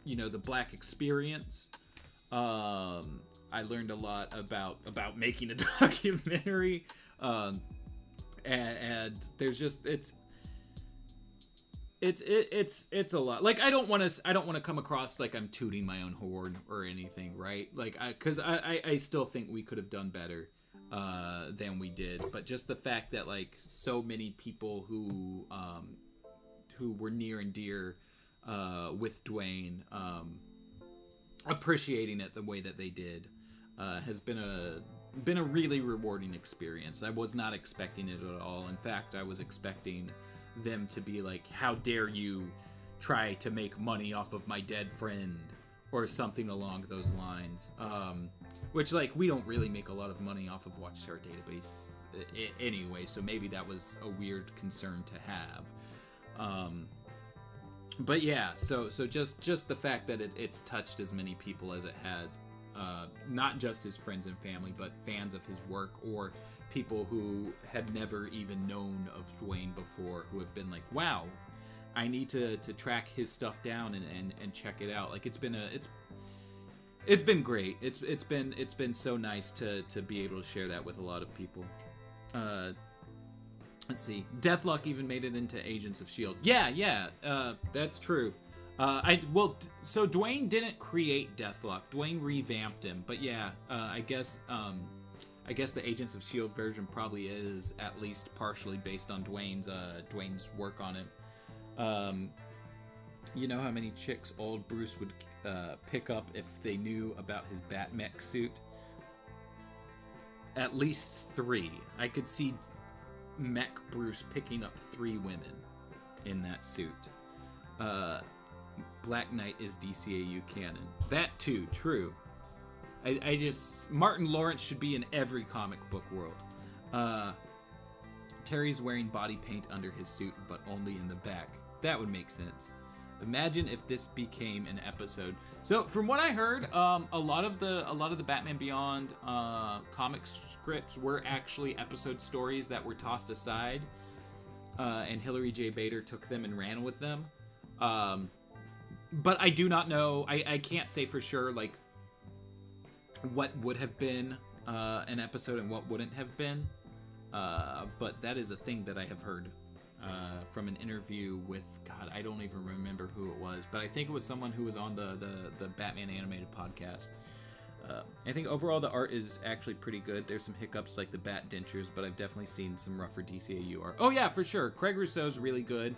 you know, the Black experience. I learned a lot about making a documentary, and there's just, it's a lot. Like I don't want to come across like I'm tooting my own horn or anything, right? Like because I still think we could have done better than we did, but just the fact that like so many people who were near and dear with Dwayne appreciating it the way that they did has been a really rewarding experience. I was not expecting it at all. In fact, I was expecting them to be like, how dare you try to make money off of my dead friend or something along those lines, which like we don't really make a lot of money off of Watchtower Database anyway, so maybe that was a weird concern to have. But yeah, so just the fact that it's touched as many people as it has, not just his friends and family, but fans of his work or people who had never even known of Dwayne before, who have been like, wow, I need to track his stuff down and check it out. Like it's been great. It's been so nice to be able to share that with a lot of people. Let's see. Deathlock even made it into Agents of S.H.I.E.L.D. Yeah, that's true. So Dwayne didn't create Deathlock. Dwayne revamped him, but yeah, I guess the Agents of S.H.I.E.L.D. version probably is at least partially based on Dwayne's work on it. You know how many chicks old Bruce would pick up if they knew about his Bat-Mech suit? At least 3. I could see Mech Bruce picking up 3 women in that suit. Black Knight is DCAU canon. That too, true. I just... Martin Lawrence should be in every comic book world. Terry's wearing body paint under his suit, but only in the back. That would make sense. Imagine if this became an episode. So, from what I heard, a lot of the Batman Beyond comic scripts were actually episode stories that were tossed aside, and Hilary J. Bader took them and ran with them. But I do not know. I can't say for sure, like, what would have been an episode and what wouldn't have been. But that is a thing that I have heard from an interview with, God, I don't even remember who it was, but I think it was someone who was on the Batman animated podcast. I think overall the art is actually pretty good. There's some hiccups like the bat dentures, but I've definitely seen some rougher DCAU art. Oh yeah, for sure. Craig Rousseau's really good.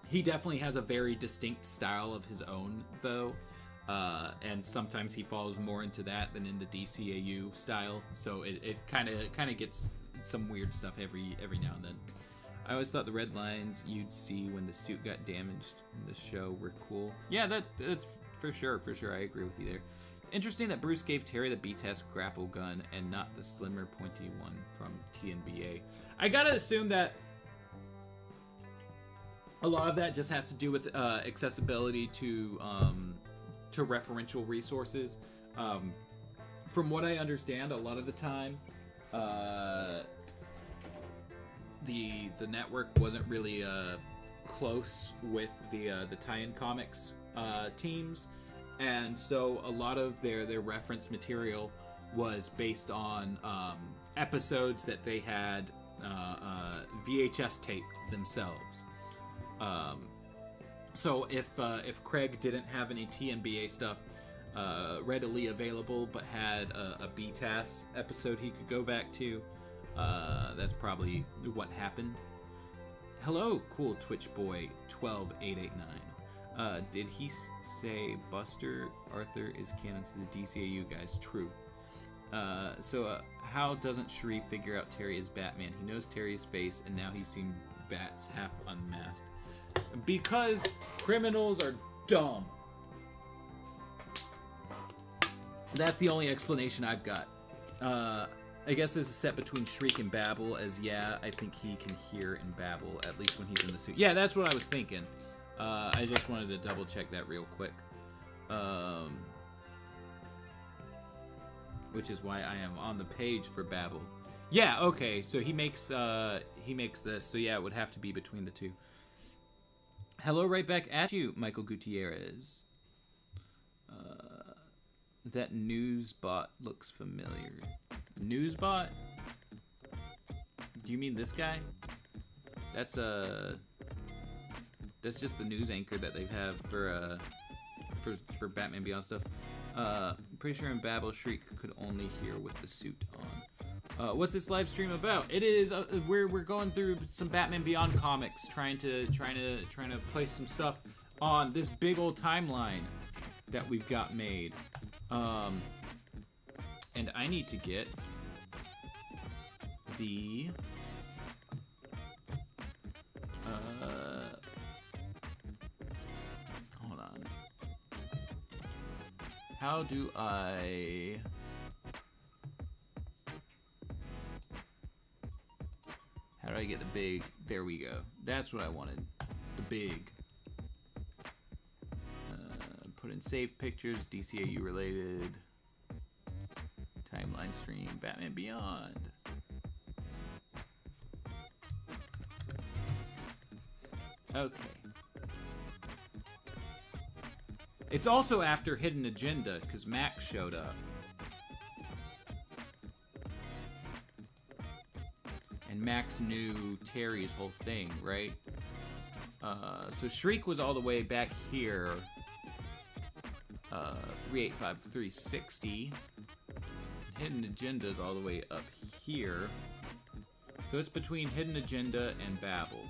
He definitely has a very distinct style of his own, though. And sometimes he falls more into that than in the DCAU style. So it kind of gets some weird stuff every now and then. I always thought the red lines you'd see when the suit got damaged in the show were cool. Yeah, that's for sure. I agree with you there. Interesting that Bruce gave Terry the B-Test grapple gun and not the slimmer, pointy one from TNBA. I gotta assume that a lot of that just has to do with accessibility to referential resources. From what I understand, a lot of the time, the network wasn't really close with the tie-in comics teams, and so a lot of their reference material was based on episodes that they had VHS taped themselves. So if Craig didn't have any TNBA stuff readily available, but had a BTAS episode he could go back to, that's probably what happened. Hello, cool Twitch boy 12889. Did he say Buster Arthur is canon to the DCAU guys? True. So how doesn't Sharif figure out Terry is Batman? He knows Terry's face, and now he's seen bats half unmasked. Because criminals are dumb. That's the only explanation I've got. I guess there's a set between Shriek and Babble, as yeah, I think he can hear and babble, at least when he's in the suit. Yeah, that's what I was thinking. I just wanted to double check that real quick. Which is why I am on the page for Babble. Yeah, okay, so he makes this, so yeah, it would have to be between the two. Hello, right back at you, Michael Gutierrez. That Newsbot looks familiar. Newsbot? Do you mean this guy? That's That's just the news anchor that they have for Batman Beyond stuff. I'm pretty sure in Babel, Shriek could only hear with the suit on. What's this live stream about? It is we're going through some Batman Beyond comics, trying to place some stuff on this big old timeline that we've got made. And I need to get the hold on. How do I get the big? There we go. That's what I wanted. The big. Put in saved pictures, DCAU related. Timeline stream, Batman Beyond. Okay. It's also after Hidden Agenda, because Max showed up. And Max knew Terry's whole thing, right? So Shriek was all the way back here. 385, 360. Hidden Agenda is all the way up here. So it's between Hidden Agenda and Babel.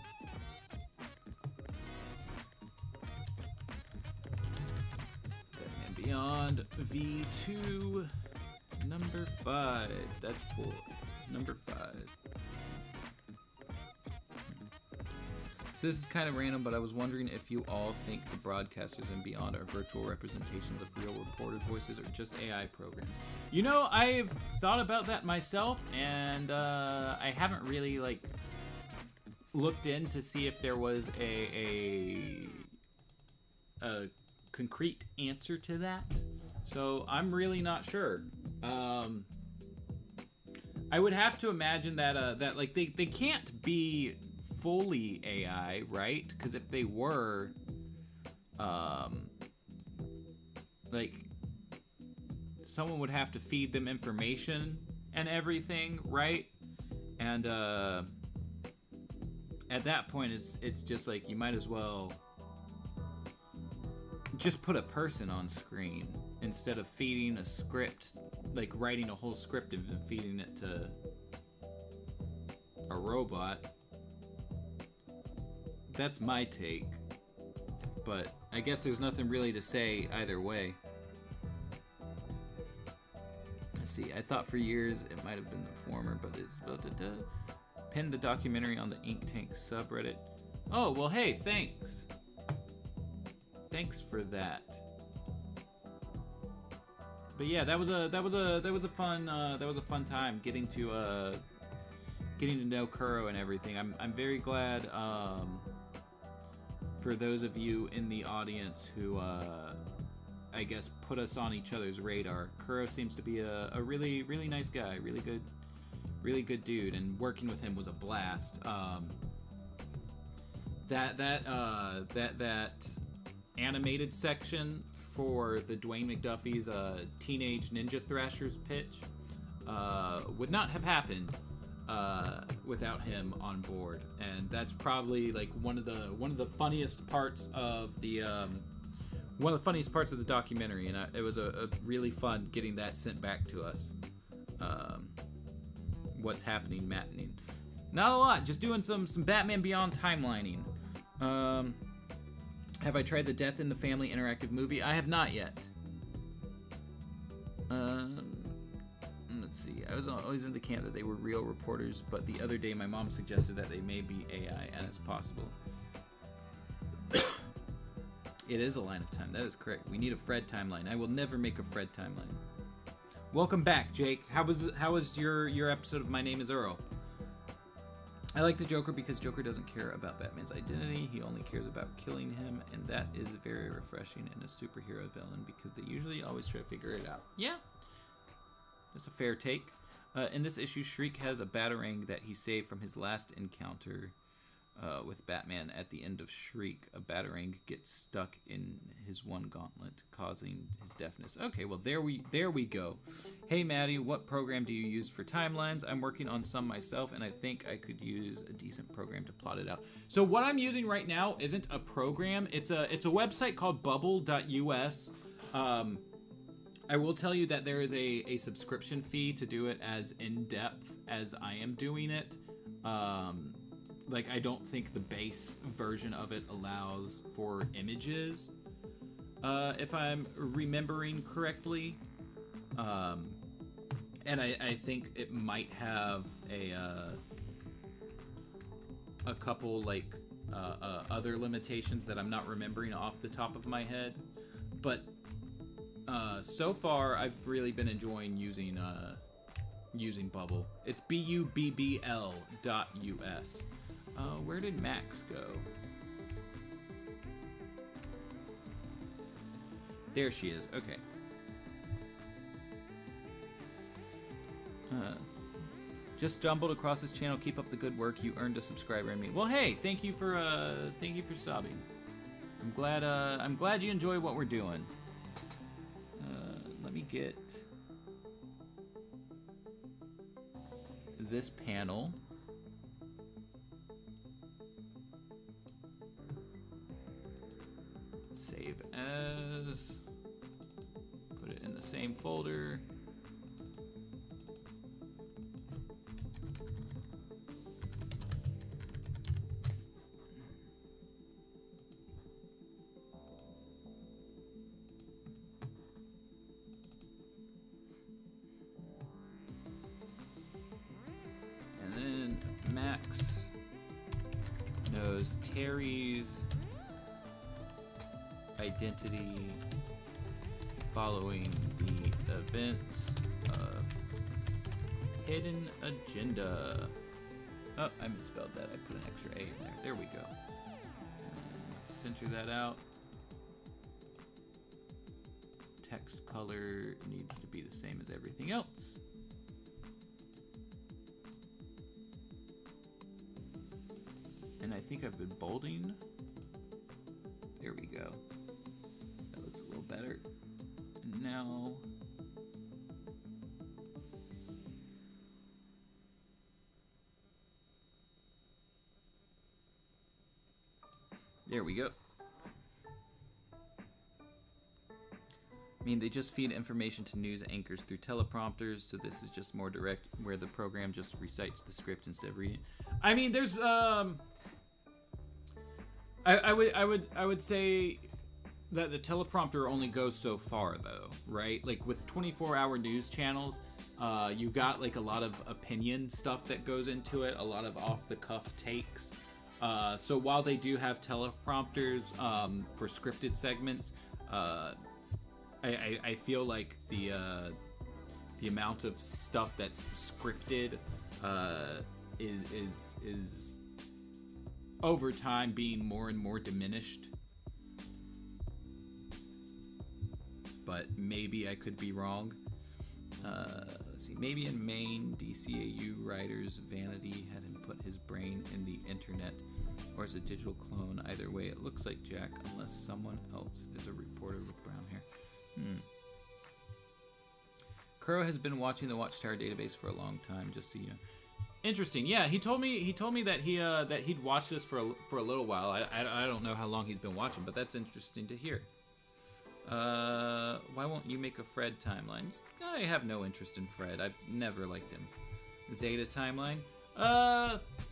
Batman Beyond V2 number 5. That's 4. Number 5. So this is kind of random, but I was wondering if you all think the broadcasters in Beyond are virtual representations of real reported voices or just AI programs. You know, I've thought about that myself, and I haven't really looked in to see if there was a concrete answer to that. So I'm really not sure. I would have to imagine that they can't be fully AI, right? Because if they were, someone would have to feed them information and everything, right? And at that point, it's just like you might as well just put a person on screen instead of feeding a script, like writing a whole script and then feeding it to a robot. That's my take, but I guess there's nothing really to say either way. Let's see, I thought for years it might have been the former, but it's pinned the documentary on the Ink Tank subreddit. Oh, well, hey, thanks. Thanks for that. But yeah, that was a fun time getting to know Kuro and everything. I'm very glad. For those of you in the audience who, I guess, put us on each other's radar, Kuro seems to be a really, really nice guy, really good dude, and working with him was a blast. That animated section for the Dwayne McDuffie's Teenage Ninja Thrashers pitch would not have happened without him on board, and that's probably like one of the funniest parts of the documentary, and it was a really fun getting that sent back to us. What's happening, Mattie? Not a lot, just doing some Batman Beyond timelining. Have I tried the Death in the Family interactive movie? I have not yet. Let's see. I was always in the camp that they were real reporters, but the other day my mom suggested that they may be AI, and it's possible. It is a line of time. That is correct. We need a Fred timeline. I will never make a Fred timeline. Welcome back, Jake. How was your episode of My Name is Earl? I like the Joker because Joker doesn't care about Batman's identity. He only cares about killing him, and that is very refreshing in a superhero villain because they usually always try to figure it out. Yeah. That's a fair take. In this issue, Shriek has a batarang that he saved from his last encounter with Batman at the end of Shriek. A batarang gets stuck in his one gauntlet, causing his deafness. Okay, well, there we go. Hey, Mattie, what program do you use for timelines? I'm working on some myself, and I think I could use a decent program to plot it out. So what I'm using right now isn't a program. It's a website called bubble.us. I will tell you that there is a subscription fee to do it as in-depth as I am doing it. Like, I don't think the base version of it allows for images, if I'm remembering correctly. And I think it might have a couple, like, other limitations that I'm not remembering off the top of my head. But so far, I've really been enjoying using Bubble. It's bubbl.us. Where did Max go? There she is. Okay. Just stumbled across this channel. Keep up the good work. You earned a subscriber in me. Well, hey, thank you for subbing. I'm glad you enjoy what we're doing. Let me get this panel. Save as. Put it in the same folder. And then Max knows Terry's identity following the events of Hidden Agenda. Oh, I misspelled that. I put an extra A in there. There we go. Let's center that out. Text color needs to be the same as everything else. And I think I've been bolding. There we go. That looks a little better. And now there we go. I mean, they just feed information to news anchors through teleprompters, so this is just more direct, where the program just recites the script instead of reading. I mean, there's I would say that the teleprompter only goes so far, though, right? Like with 24-hour news channels, you got like a lot of opinion stuff that goes into it, a lot of off-the-cuff takes. So while they do have teleprompters for scripted segments, I feel like the amount of stuff that's scripted is over time being more and more diminished. But maybe I could be wrong. Let's see. Maybe in Maine, DCAU writer's vanity had him put his brain in the internet, or as a digital clone. Either way, it looks like Jack, unless someone else is a reporter with brown hair. Crow has been watching the Watchtower Database for a long time, just so you know. Interesting. Yeah, he told me that he'd watched this for a little while. I don't know how long he's been watching, but that's interesting to hear. Why won't you make a Fred timeline? I have no interest in Fred. I've never liked him. Zeta timeline?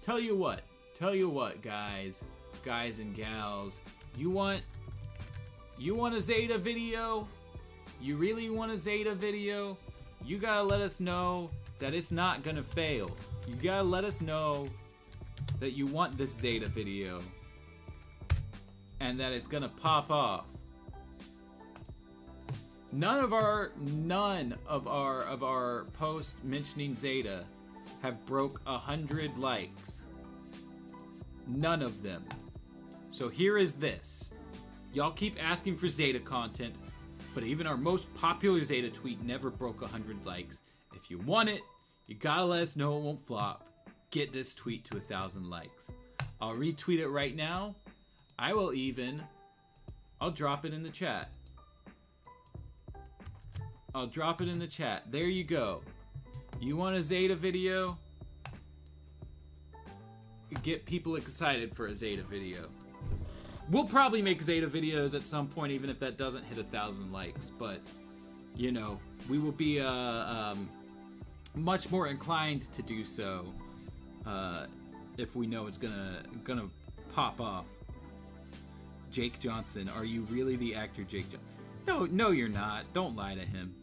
Tell you what, guys and gals. You want a Zeta video? You really want a Zeta video? You gotta let us know that it's not gonna fail. You gotta let us know that you want this Zeta video and that it's gonna pop off. None of our posts mentioning Zeta have broke 100 likes. None of them. So here is this. Y'all keep asking for Zeta content, but even our most popular Zeta tweet never broke 100 likes. If you want it, you gotta let us know it won't flop. Get this tweet to 1,000 likes. I'll retweet it right now. I'll drop it in the chat. I'll drop it in the chat. There you go. You want a Zeta video? Get people excited for a Zeta video. We'll probably make Zeta videos at some point, even if that doesn't hit 1,000 likes. But, you know, we will be much more inclined to do so if we know it's gonna pop off. Jake Johnson, are you really the actor Jake Johnson? No, you're not. Don't lie to him.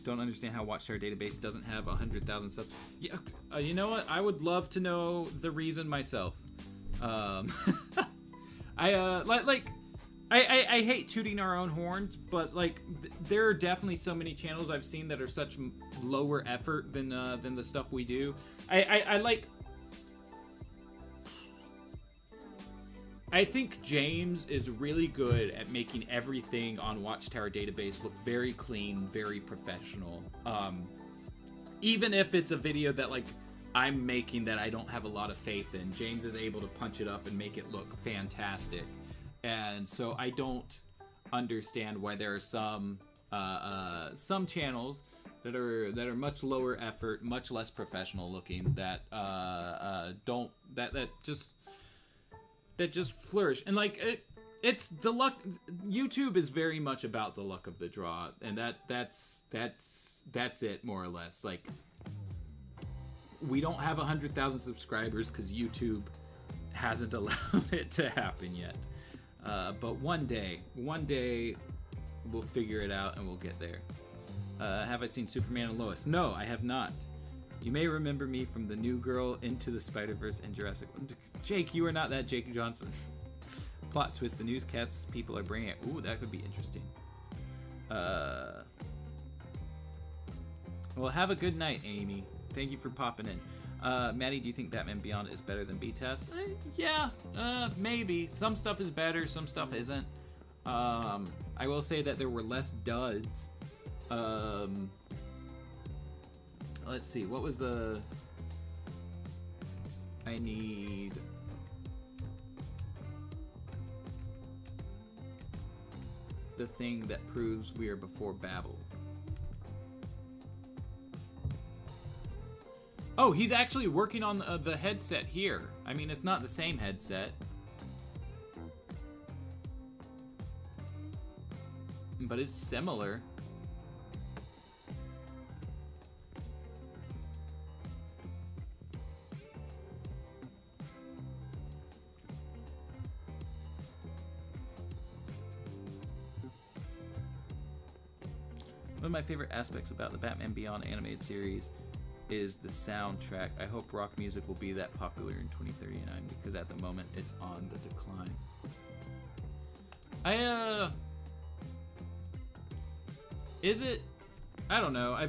Don't understand how Watchtower Database doesn't have 100,000 subs. Yeah, you know what? I would love to know the reason myself. I hate tooting our own horns, but like there are definitely so many channels I've seen that are such lower effort than the stuff we do. I think James is really good at making everything on Watchtower Database look very clean, very professional. Even if it's a video that like I'm making that I don't have a lot of faith in, James is able to punch it up and make it look fantastic. And so I don't understand why there are some channels that are much lower effort, much less professional looking that just flourish. And like it's the luck. YouTube is very much about the luck of the draw, and that's it more or less. Like we don't have 100,000 subscribers because YouTube hasn't allowed it to happen yet. But one day we'll figure it out and we'll get there. Have I seen Superman and Lois? No, I have not. You may remember me from the New Girl, Into the Spider-Verse, and Jurassic. Jake, you are not that Jake Johnson. Plot twist: the newscasts people are bringing it. Ooh, that could be interesting. Well, have a good night, Amy. Thank you for popping in. Mattie, do you think Batman Beyond is better than B-Test? Yeah, maybe. Some stuff is better, some stuff isn't. I will say that there were less duds. Let's see, what was the... I need... the thing that proves we are before Babel. Oh, he's actually working on the headset here. I mean, it's not the same headset. But it's similar. One of my favorite aspects about the Batman Beyond animated series is the soundtrack. I hope rock music will be that popular in 2039 because at the moment it's on the decline. Is it? I don't know. I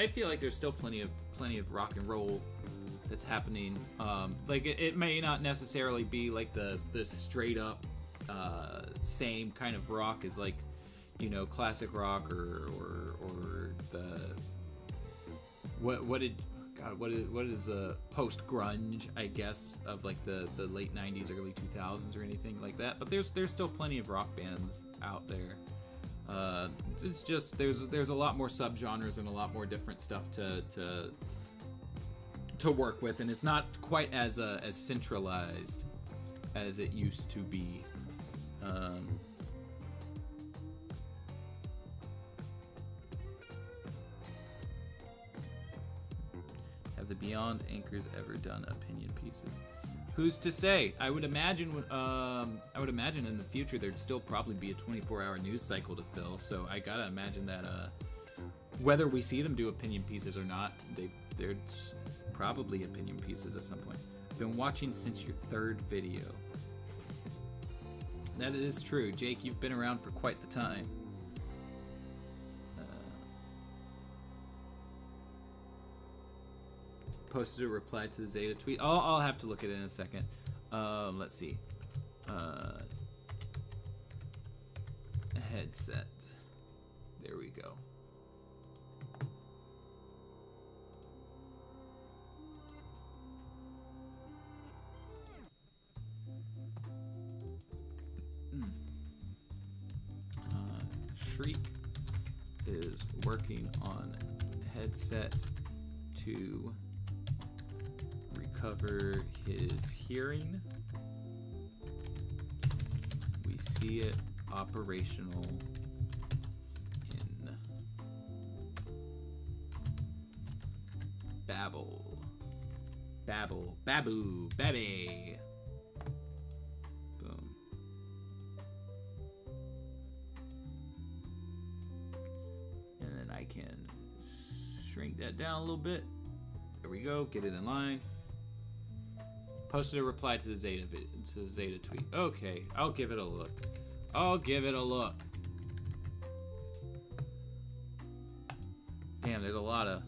feel like there's still plenty of rock and roll that's happening. Like it may not necessarily be like the straight up same kind of rock as like, you know, classic rock or the what is post grunge, I guess, of like the late 90s, early 2000s or anything like that. But there's still plenty of rock bands out there. It's just there's a lot more subgenres and a lot more different stuff to work with, and it's not quite as centralized as it used to be. Have the Beyond anchors ever done opinion pieces? Who's to say? I would imagine in the future there'd still probably be a 24-hour news cycle to fill. So I gotta imagine that whether we see them do opinion pieces or not, there's probably opinion pieces at some point. Been watching since your third video. That is true, Jake. You've been around for quite the time. Posted a reply to the Zeta tweet. I'll have to look at it in a second. Let's see. Headset. There we go. Shriek is working on headset to recover his hearing. We see it operational in Baboo, Babby. Boom. And then I can shrink that down a little bit. There we go. Get it in line. Posted a reply to the Zeta tweet. Okay, I'll give it a look. Damn, there's a lot of...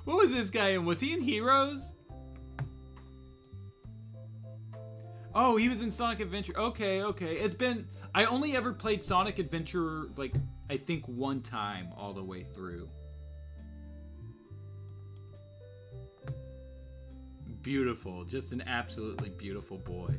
What was this guy in? Was he in Heroes? Oh, he was in Sonic Adventure. Okay. It's been... I only ever played Sonic Adventure, like, I think one time all the way through. Beautiful. Just an absolutely beautiful boy.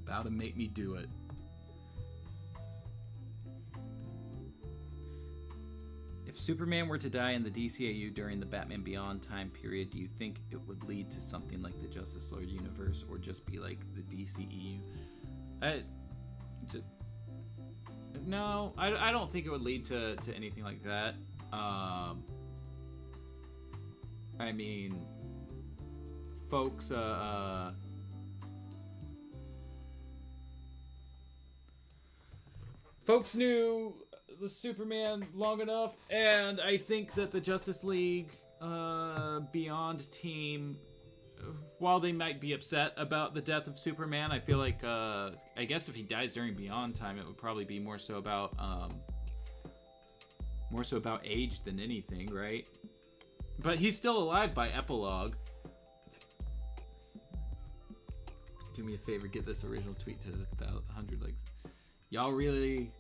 About to make me do it. If Superman were to die in the DCAU during the Batman Beyond time period, do you think it would lead to something like the Justice Lord universe, or just be like the DCEU? No, I don't think it would lead to anything like that. I mean, folks, folks knew the Superman long enough, and I think that the Justice League Beyond team, while they might be upset about the death of Superman, I feel like, I guess if he dies during Beyond time, it would probably be more so about age than anything, right? But he's still alive by epilogue. Do me a favor, get this original tweet to 100 likes. Y'all really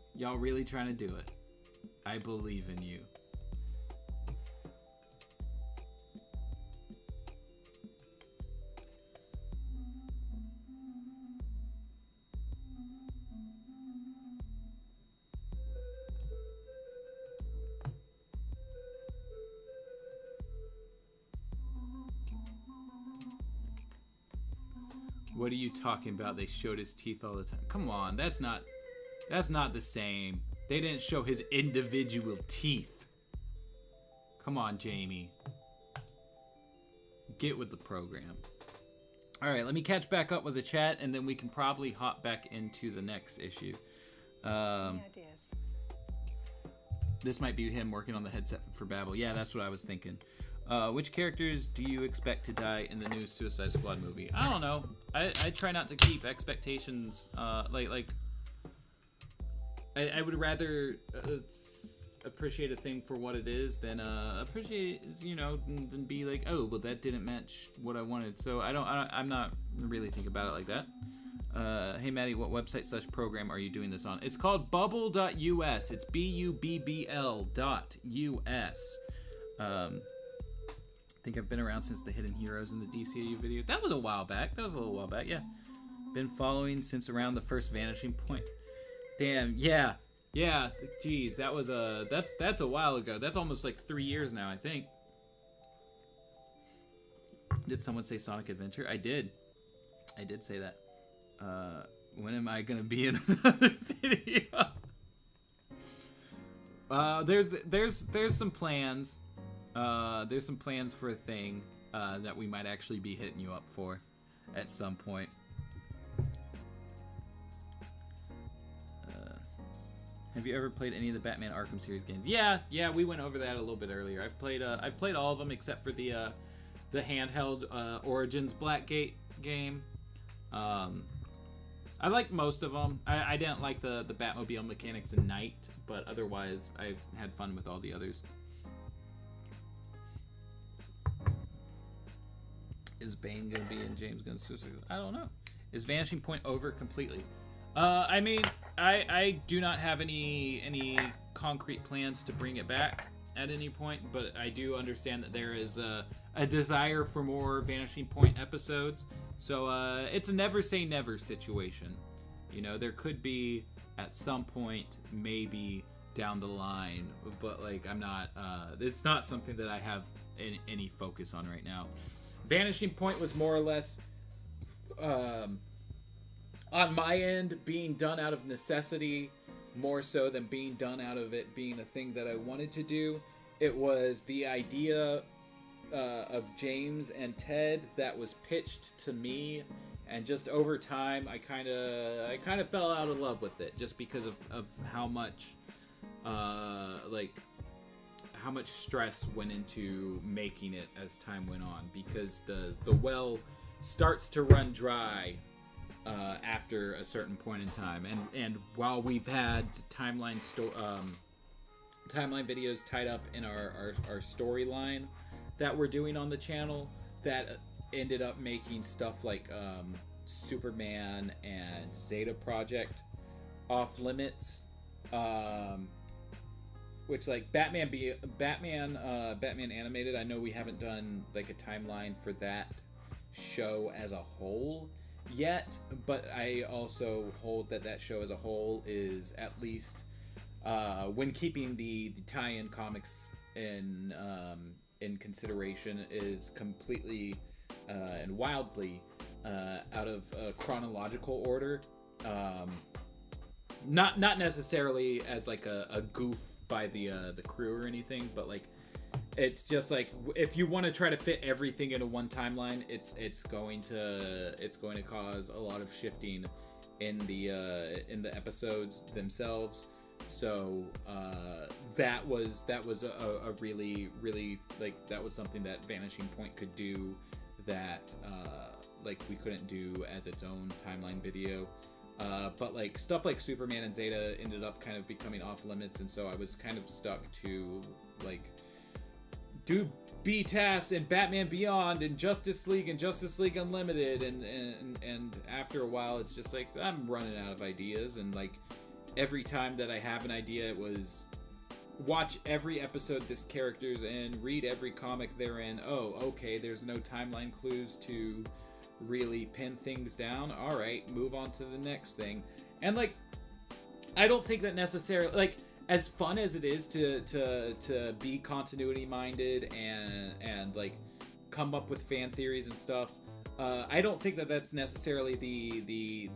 trying to do it. I believe in you. What are you talking about? They showed his teeth all the time. Come on, that's not the same. They didn't show his individual teeth. Come on, Jamie. Get with the program. All right, let me catch back up with the chat, and then we can probably hop back into the next issue. This might be him working on the headset for Babel. Yeah, that's what I was thinking. Which characters do you expect to die in the new Suicide Squad movie? I don't know. I try not to keep expectations, I would rather appreciate a thing for what it is than appreciate, than be like, oh, well, that didn't match what I wanted. So I'm not really thinking about it like that. Hey, Mattie, what website/program are you doing this on? It's called bubble.us. It's BUBBL.US. I think I've been around since the Hidden Heroes in the DCAU video. That was a while back. That was a little while back, yeah. Been following since around the first Vanishing Point. Damn, yeah, geez, that was that's a while ago. That's almost like 3 years now, I think. Did someone say Sonic Adventure? I did say that. When am I gonna be in another video? There's some plans. There's some plans for a thing that we might actually be hitting you up for at some point. Have you ever played any of the Batman Arkham series games? Yeah, we went over that a little bit earlier. I've played all of them except for the handheld Origins Blackgate game. I like most of them. I didn't like the Batmobile mechanics in Night, but otherwise I had fun with all the others. Is Bane gonna be in James Gunn's Suicide Squad? I don't know. Is Vanishing Point over completely? I mean, I do not have any concrete plans to bring it back at any point, but I do understand that there is a desire for more Vanishing Point episodes. So it's a never say never situation. You know, there could be at some point, maybe down the line, but like I'm not. It's not something that I have any focus on right now. Vanishing Point was more or less on my end being done out of necessity more so than being done out of it being a thing that I wanted to do. It was the idea of James and Ted that was pitched to me, and just over time I kind of fell out of love with it just because of how much how much stress went into making it as time went on, because the well starts to run dry after a certain point in time, and while we've had timeline videos tied up in our storyline that we're doing on the channel, that ended up making stuff like Superman and Zeta Project off limits, which like Batman animated, I know we haven't done like a timeline for that show as a whole yet, but I also hold that show as a whole is at least when keeping the tie-in comics in consideration, is completely and wildly out of chronological order. Not necessarily as like a goof by the crew or anything, but like it's just like if you want to try to fit everything into one timeline, it's going to cause a lot of shifting in the episodes themselves. So that was a really like, that was something that Vanishing Point could do that like we couldn't do as its own timeline video. But like stuff like Superman and Zeta ended up kind of becoming off limits, and so I was kind of stuck to like do B-TAS and Batman Beyond and Justice League Unlimited, and after a while it's just like I'm running out of ideas, and like every time that I have an idea, it was watch every episode this character's in, read every comic they're in. Oh, okay, there's no timeline clues to really pin things down. All right, move on to the next thing. And like, I don't think that necessarily, like, as fun as it is to be continuity minded and like come up with fan theories and stuff, I don't think that that's necessarily the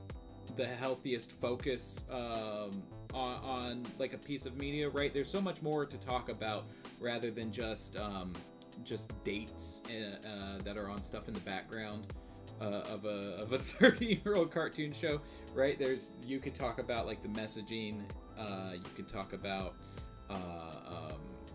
healthiest focus on like a piece of media, right? There's so much more to talk about rather than just dates that are on stuff in the background of a 30-year-old cartoon show, right? You could talk about like the messaging, you could talk about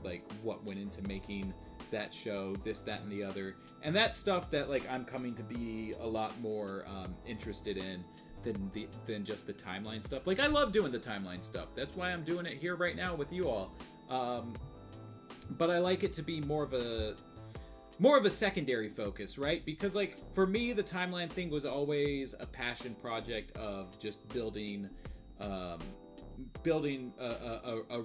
like what went into making that show, this, that, and the other, and that's stuff that like I'm coming to be a lot more interested in than just the timeline stuff. Like, I love doing the timeline stuff. That's why I'm doing it here right now with you all. But I like it to be more of a secondary focus, right? Because like for me, the timeline thing was always a passion project of just building a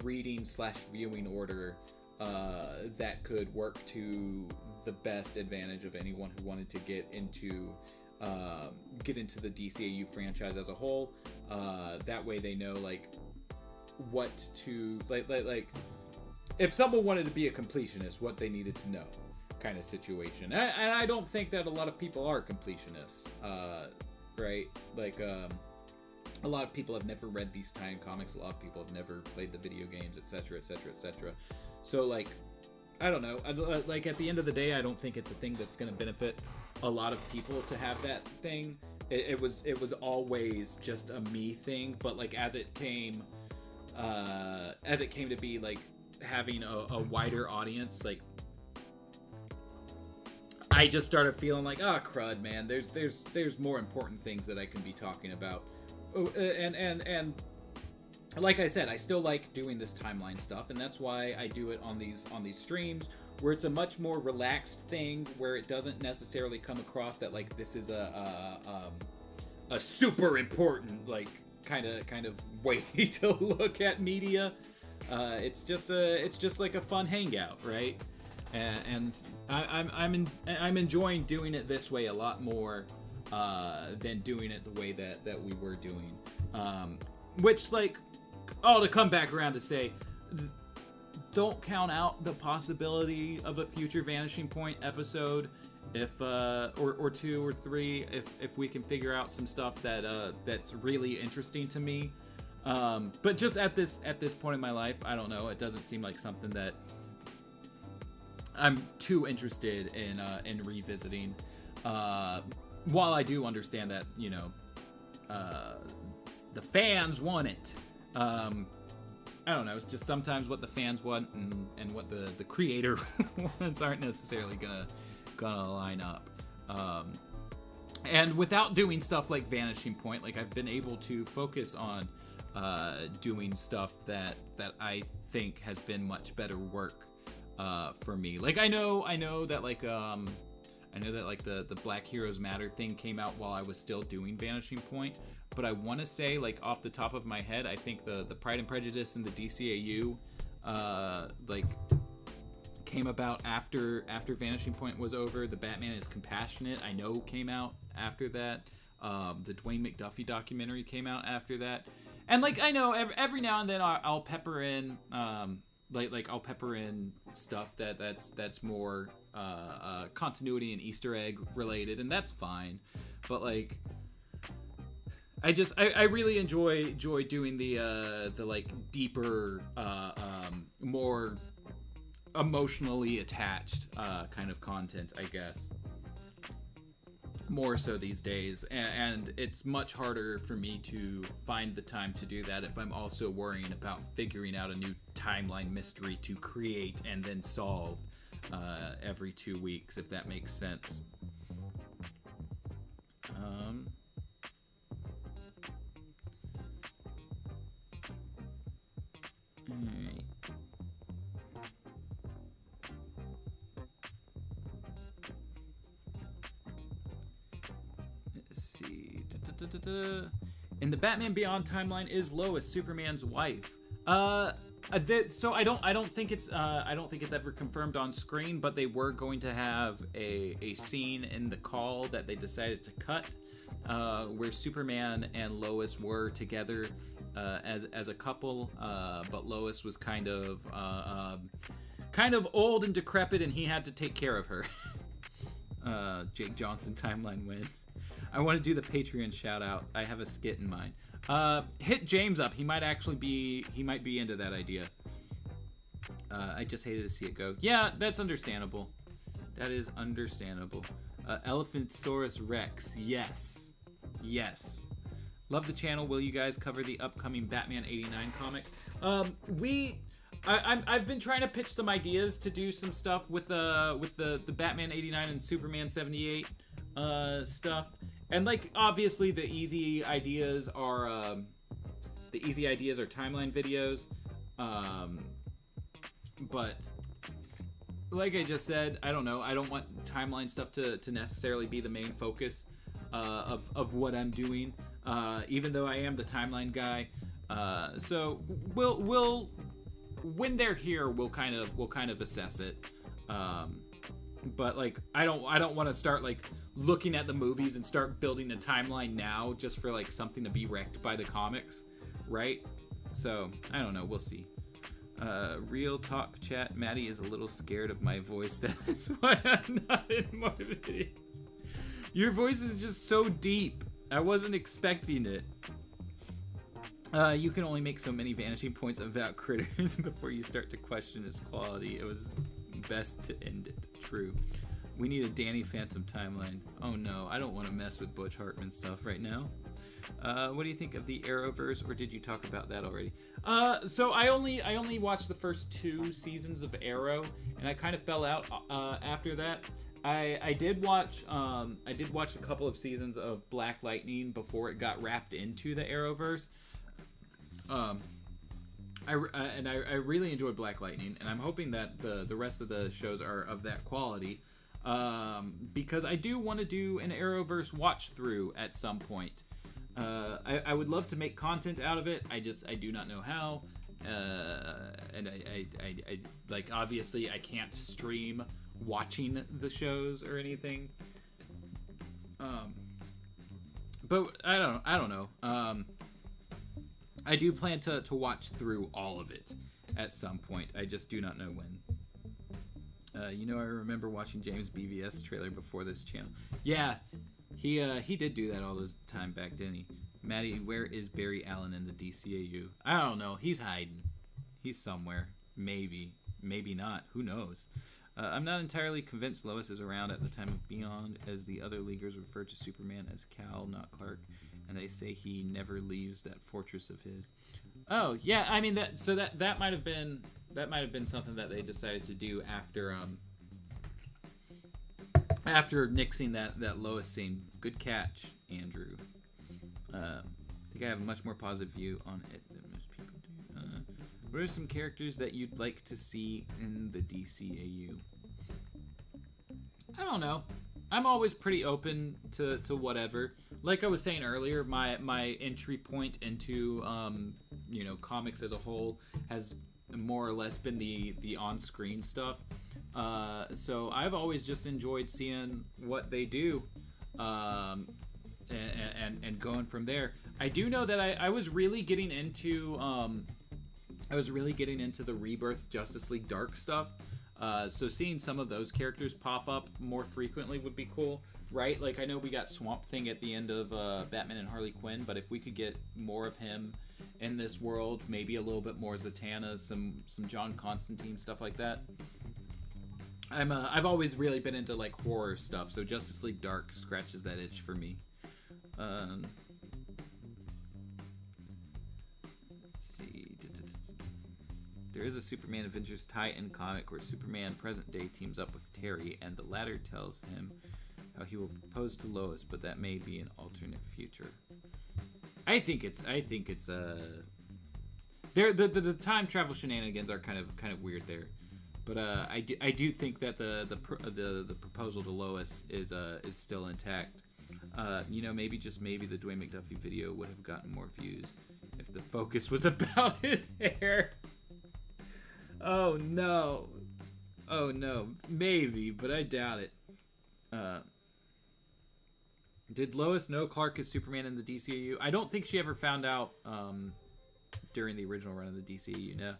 reading / viewing order that could work to the best advantage of anyone who wanted to get into the DCAU franchise as a whole. That way they know like what to like if someone wanted to be a completionist, what they needed to know, kind of situation. And I don't think that a lot of people are completionists, right? Like a lot of people have never read these tie-in comics, a lot of people have never played the video games, etc, etc, etc. So like, I don't know, like at the end of the day, I don't think it's a thing that's going to benefit a lot of people to have that thing. It was always just a me thing, but like as it came to be like having a wider audience, like I just started feeling like, oh crud, man, there's more important things that I can be talking about and like I said, I still like doing this timeline stuff, and that's why I do it on these streams, where it's a much more relaxed thing, where it doesn't necessarily come across that like this is a super important like kind of way to look at media. It's just like a fun hangout, right? And I'm enjoying doing it this way a lot more than doing it the way that we were doing. Which, like, to come back around to say, don't count out the possibility of a future Vanishing Point episode, if or 2 or 3, if we can figure out some stuff that's really interesting to me. But just at this point in my life, I don't know. It doesn't seem like something that I'm too interested in revisiting. While I do understand that, you know, the fans want it. I don't know. It's just sometimes what the fans want and what the creator wants aren't necessarily gonna line up. And without doing stuff like Vanishing Point, like I've been able to focus on doing stuff that I think has been much better work for me. Like I know that like the Black Heroes Matter thing came out while I was still doing Vanishing Point, but I want to say, like off the top of my head, I think the Pride and Prejudice and the DCAU like came about after Vanishing Point was over. The Batman is Compassionate, I know, came out after that. The Dwayne McDuffie documentary came out after that. And like I know every now and then I'll pepper in like I'll pepper in stuff that's more continuity and Easter egg related, and that's fine. But like I really enjoy doing the like deeper more emotionally attached kind of content, I guess. More so these days, and it's much harder for me to find the time to do that if I'm also worrying about figuring out a new timeline mystery to create and then solve every 2 weeks, if that makes sense. Alright. In the Batman Beyond timeline, is Lois Superman's wife? So I don't think it's ever confirmed on screen, but they were going to have a scene in the call that they decided to cut, where Superman and Lois were together as a couple, but Lois was kind of old and decrepit, and he had to take care of her. Jake Johnson timeline win. I want to do the Patreon shout out. I have a skit in mind. Hit James up. He might be into that idea. I just hated to see it go. Yeah, that's understandable. That is understandable. Elephantosaurus Rex. Yes. Love the channel. Will you guys cover the upcoming Batman 89 comic? I've been trying to pitch some ideas to do some stuff with the Batman 89 and Superman 78 stuff. And like obviously the easy ideas are timeline videos, but like I just said, I don't know. I don't want timeline stuff to necessarily be the main focus of what I'm doing, even though I am the timeline guy. So we'll when they're here, we'll kind of assess it. But like I don't want to start like looking at the movies and start building a timeline now just for like something to be wrecked by the comics, right? So I don't know, we'll see. Real talk chat, Mattie is a little scared of my voice. That's why I'm not in more videos. Your voice is just so deep. I wasn't expecting it. You can only make so many vanishing points about critters before you start to question its quality. It was best to end it. True. We need a Danny Phantom timeline. Oh no, I don't want to mess with Butch Hartman stuff right now. What do you think of the Arrowverse, or did you talk about that already? So I only watched the first 2 seasons of Arrow, and I kind of fell out after that. I did watch a couple of seasons of Black Lightning before it got wrapped into the Arrowverse. I really enjoyed Black Lightning, and I'm hoping that the rest of the shows are of that quality, because I do want to do an Arrowverse watch through at some point. I would love to make content out of it. I do not know how, and I like, obviously I can't stream watching the shows or anything. But I don't know. I do plan to watch through all of it at some point. I just do not know when. I remember watching James BVS trailer before this channel. Yeah, he did do that all this time back, didn't he? Mattie, where is Barry Allen in the DCAU? I don't know. He's hiding. He's somewhere. Maybe. Maybe not. Who knows? I'm not entirely convinced Lois is around at the time of Beyond, as the other leaguers refer to Superman as Cal, not Clark, and they say he never leaves that fortress of his. Oh yeah, I mean that might have been something that they decided to do after nixing that Lois scene. Good catch, Andrew. I think I have a much more positive view on it than most people do. What are some characters that you'd like to see in the DCAU? I don't know. I'm always pretty open to whatever. Like I was saying earlier, my entry point into comics as a whole has more or less been the on-screen stuff. So I've always just enjoyed seeing what they do, and going from there. I do know that I was really getting into the Rebirth Justice League Dark stuff. So seeing some of those characters pop up more frequently would be cool, right? Like, I know we got Swamp Thing at the end of Batman and Harley Quinn, but if we could get more of him in this world, maybe a little bit more Zatanna, some John Constantine, stuff like that. I've always really been into like horror stuff, so Justice League Dark scratches that itch for me. Let's see. There is a Superman Adventures tie-in comic where Superman present day teams up with Terry, and the latter tells him how he will propose to Lois, but that may be an alternate future. I think it's the time travel shenanigans are kind of weird there, but I do think that the proposal to Lois is still intact. Maybe the Dwayne McDuffie video would have gotten more views if the focus was about his hair. Oh no, maybe, but I doubt it. Did Lois know Clark is Superman in the DCAU? I don't think she ever found out during the original run of the DCAU. No.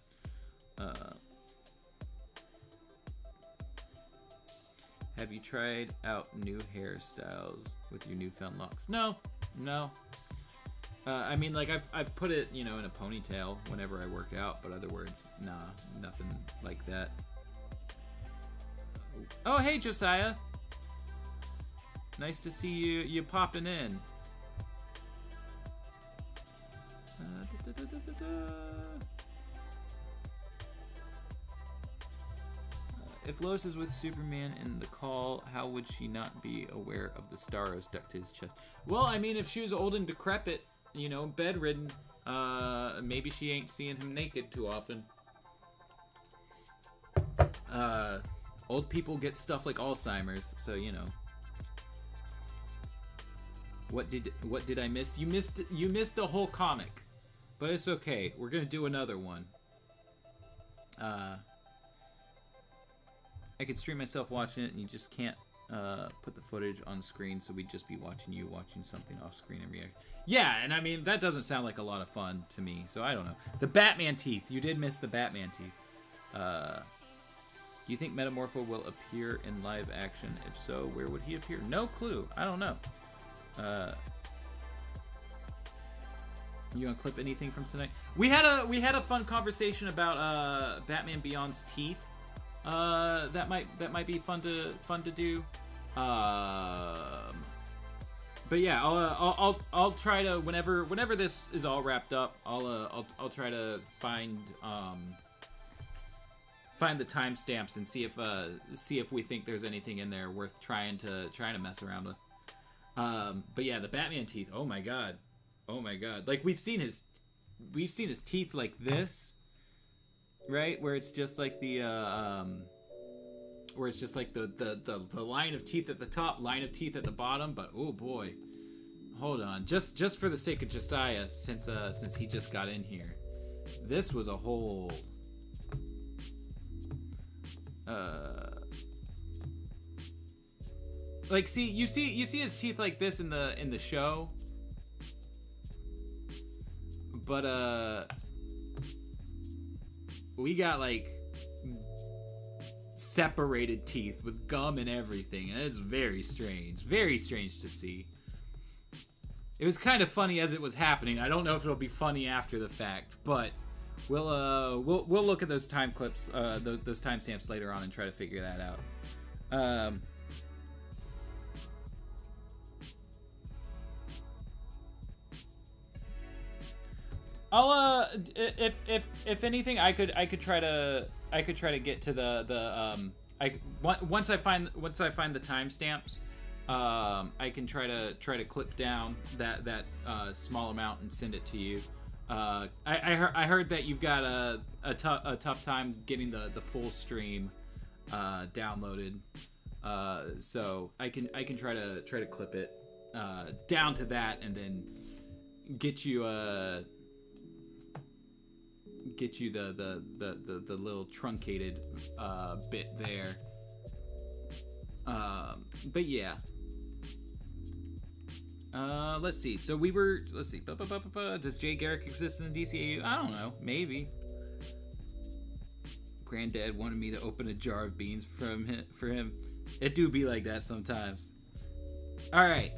Have you tried out new hairstyles with your newfound locks? No. I mean, like, I've put it, in a ponytail whenever I work out, but other words, nah, nothing like that. Oh, hey, Josiah. Nice to see you popping in. If Lois is with Superman in the call, how would she not be aware of the star stuck to his chest? Well, I mean, if she was old and decrepit, bedridden, maybe she ain't seeing him naked too often. Old people get stuff like Alzheimer's, so What did I miss? You missed the whole comic, but it's okay. We're gonna do another one. I could stream myself watching it, and you just can't put the footage on screen, so we'd just be watching you watching something off screen and react. Yeah, and I mean, that doesn't sound like a lot of fun to me, so I don't know. The Batman teeth. You did miss the Batman teeth. Do you think Metamorpho will appear in live action? If so, where would he appear? No clue. I don't know. You want to clip anything from tonight? We had a fun conversation about Batman Beyond's teeth. That might be fun to do. But yeah, I'll try to whenever this is all wrapped up, I'll try to find find the timestamps and see if we think there's anything in there worth trying to mess around with. But yeah, the Batman teeth. Oh my god. Like we've seen his teeth like this, right? Where it's just like the line of teeth at the top, line of teeth at the bottom. But oh boy, hold on. Just for the sake of Josiah, since he just got in here, this was a whole. Like, see, you see his teeth like this in the show, but we got like separated teeth with gum and everything, and it's very strange to see. It was kind of funny as it was happening. I don't know if it'll be funny after the fact, but we'll look at those time clips, those timestamps later on and try to figure that out. I'll if anything, I could try to get to the once I find the timestamps, I can try to clip down that small amount and send it to you. I heard that you've got a tough time getting the full stream downloaded, so I can try to clip it down to that and then get you the little truncated bit there. But yeah. Let's see. So let's see. Does Jay Garrick exist in the DCAU? I don't know. Maybe. Granddad wanted me to open a jar of beans for him. It do be like that sometimes. All right.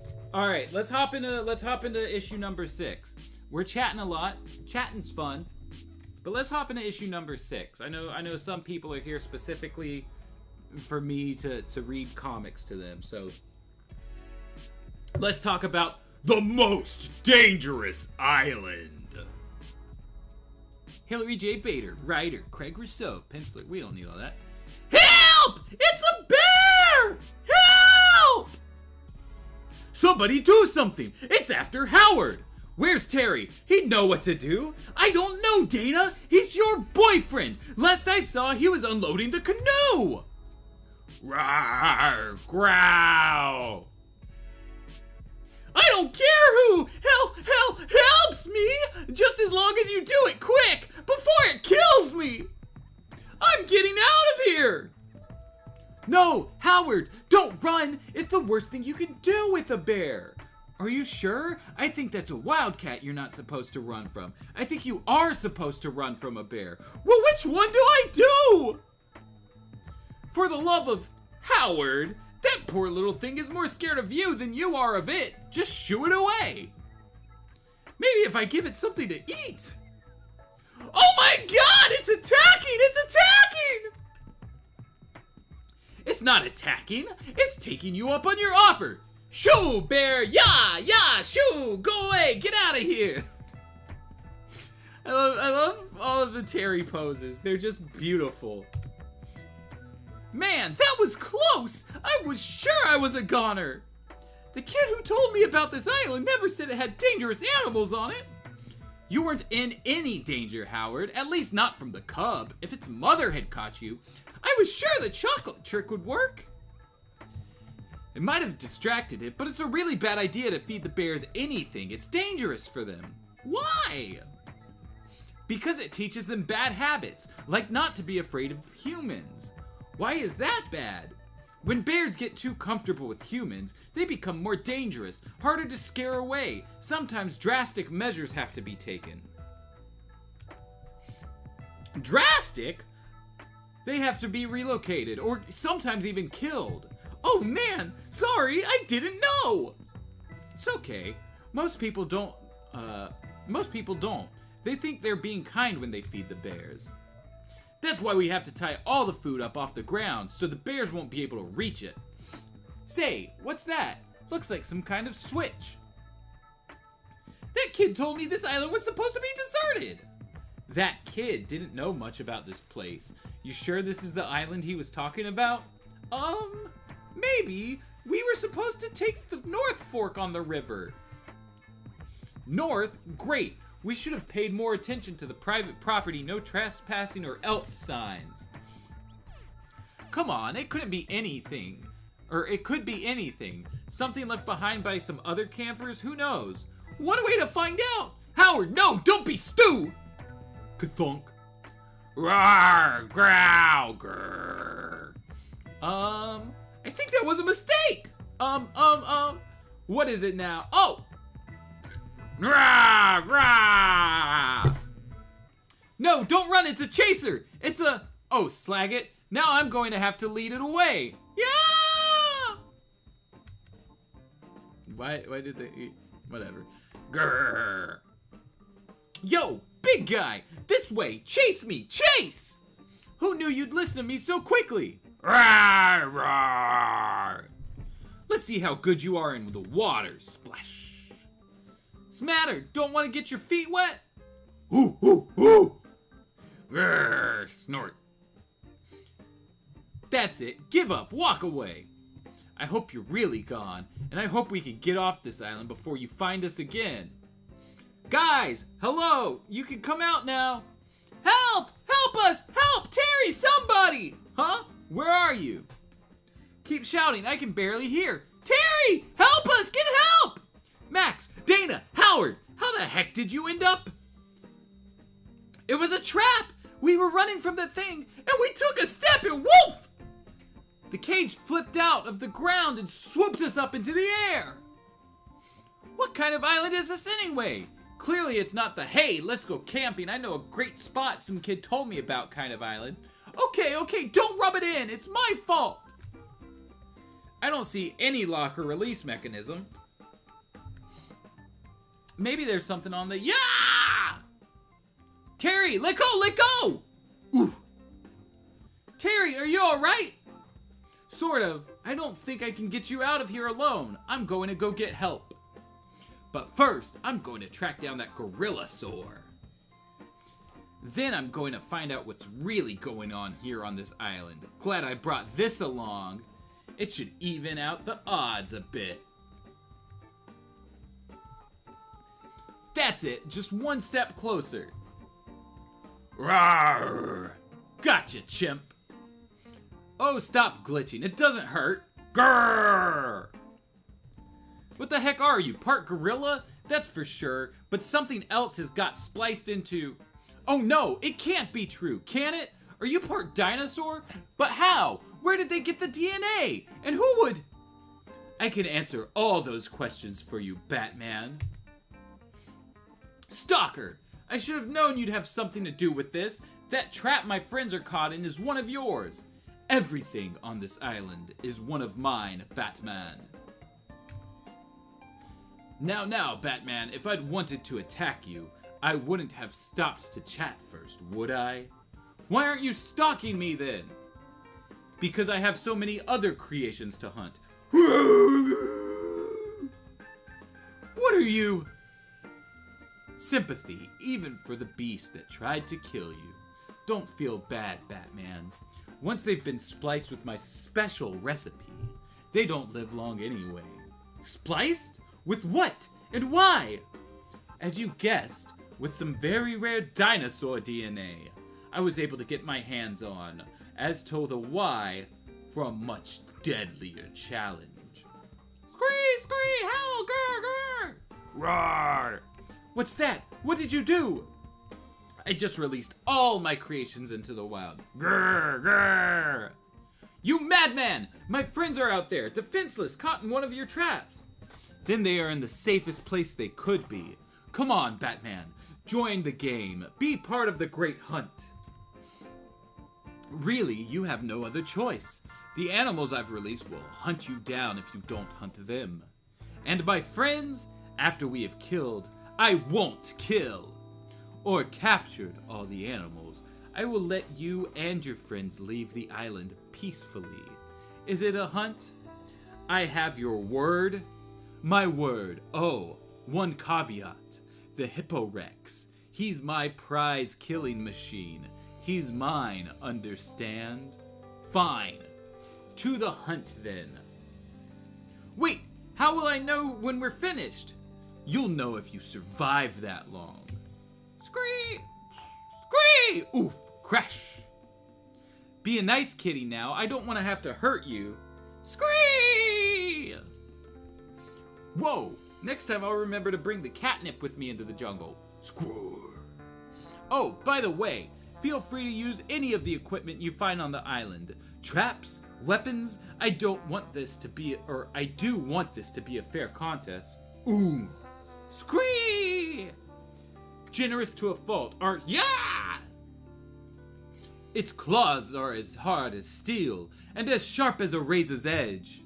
Let's hop into issue number 6. We're chatting a lot. Chatting's fun. But let's hop into issue number 6. I know some people are here specifically for me to read comics to them. So let's talk about the most dangerous island. Hilary J. Bader, writer, Craig Rousseau, penciler. We don't need all that. Help! It's a bear! Help! Somebody do something! It's after Howard! Where's Terry? He'd know what to do. I don't know, Dana. He's your boyfriend. Last I saw, he was unloading the canoe. Rawr, growl. I don't care who helps me, just as long as you do it quick, before it kills me. I'm getting out of here. No, Howard, don't run. It's the worst thing you can do with a bear. Are you sure? I think that's a wildcat you're not supposed to run from. I think you are supposed to run from a bear. Well, which one do I do? For the love of Howard, that poor little thing is more scared of you than you are of it. Just shoo it away. Maybe if I give it something to eat. Oh my god, it's attacking! It's attacking! It's not attacking. It's taking you up on your offer. Shoo, bear! Yeah, shoo! Go away! Get out of here! I love all of the Terry poses. They're just beautiful. Man, that was close! I was sure I was a goner! The kid who told me about this island never said it had dangerous animals on it. You weren't in any danger, Howard. At least not from the cub. If its mother had caught you, I was sure the chocolate trick would work. It might have distracted it, but it's a really bad idea to feed the bears anything. It's dangerous for them. Why? Because it teaches them bad habits, like not to be afraid of humans. Why is that bad? When bears get too comfortable with humans, they become more dangerous, harder to scare away. Sometimes drastic measures have to be taken. Drastic? They have to be relocated, or sometimes even killed. Oh man, sorry, I didn't know. It's okay. Most people don't. They think they're being kind when they feed the bears. That's why we have to tie all the food up off the ground so the bears won't be able to reach it. Say, what's that? Looks like some kind of switch. That kid told me this island was supposed to be deserted. That kid didn't know much about this place. You sure this is the island he was talking about? Maybe. We were supposed to take the North Fork on the river. North? Great. We should have paid more attention to the private property, no trespassing or else signs. Come on, it couldn't be anything. Or it could be anything. Something left behind by some other campers, who knows? One way to find out! Howard, no, don't be stew! Kathunk. Rawr, growl, grrr. I think that was a mistake! What is it now? Oh! Rah, rah. No, don't run, it's a chaser! It's a... Oh, slag it. Now I'm going to have to lead it away. Yeah! Why did they... Whatever. Grrr. Yo, big guy! This way! Chase me! Chase! Who knew you'd listen to me so quickly? Rawr, rawr. Let's see how good you are in the water. Splash. Smatter, don't want to get your feet wet? Ooh, ooh, ooh. Grrr, snort. That's it. Give up. Walk away. I hope you're really gone, and I hope we can get off this island before you find us again. Guys, hello. You can come out now. Help! Help us! Help! Terry, somebody! Huh? Where are you? Keep shouting. I can barely hear. Terry! Help us! Get help! Max, Dana, Howard, how the heck did you end up? It was a trap! We were running from the thing, and we took a step and woof! The cage flipped out of the ground and swooped us up into the air. What kind of island is this anyway? Clearly it's not the, hey, let's go camping, I know a great spot some kid told me about kind of island. Okay, don't rub it in, it's my fault. I don't see any lock or release mechanism. Maybe there's something on the, yeah! Terry, let go! Ooh. Terry, are you alright? Sort of. I don't think I can get you out of here alone. I'm going to go get help. But first, I'm going to track down that gorilla-saur. Then I'm going to find out what's really going on here on this island. Glad I brought this along. It should even out the odds a bit. That's it, just one step closer. Rawr! Gotcha, chimp. Oh, stop glitching, it doesn't hurt. Grrr! What the heck are you, part gorilla? That's for sure, but something else has got spliced into... Oh no, it can't be true, can it? Are you part dinosaur? But how? Where did they get the DNA? And who would... I can answer all those questions for you, Batman. Stalker! I should have known you'd have something to do with this. That trap my friends are caught in is one of yours. Everything on this island is one of mine, Batman. Now, Batman, if I'd wanted to attack you, I wouldn't have stopped to chat first, would I? Why aren't you stalking me then? Because I have so many other creations to hunt. What are you? Sympathy, even for the beast that tried to kill you. Don't feel bad, Batman. Once they've been spliced with my special recipe, they don't live long anyway. Spliced? With what? And why? As you guessed, with some very rare dinosaur DNA. I was able to get my hands on, as to the why, for a much deadlier challenge. Scree, howl, grr, grr! Roar! What's that? What did you do? I just released all my creations into the wild. Grr, grr! You madman! My friends are out there, defenseless, caught in one of your traps. Then they are in the safest place they could be. Come on, Batman. Join the game. Be part of the great hunt. Really, you have no other choice. The animals I've released will hunt you down if you don't hunt them. And my friends, after we have killed, I won't kill, or captured all the animals, I will let you and your friends leave the island peacefully. Is it a hunt? I have your word? My word. Oh, one caveat. The Hippo Rex. He's my prize killing machine. He's mine, understand? Fine. To the hunt, then. Wait, how will I know when we're finished? You'll know if you survive that long. Scree! Scree! Oof, crash. Be a nice kitty now. I don't want to have to hurt you. Scree! Whoa, next time I'll remember to bring the catnip with me into the jungle. Score. Oh, by the way, feel free to use any of the equipment you find on the island. Traps, weapons. I do want this to be a fair contest. Ooh. Scree! Generous to a fault, aren't ya? Its claws are as hard as steel and as sharp as a razor's edge.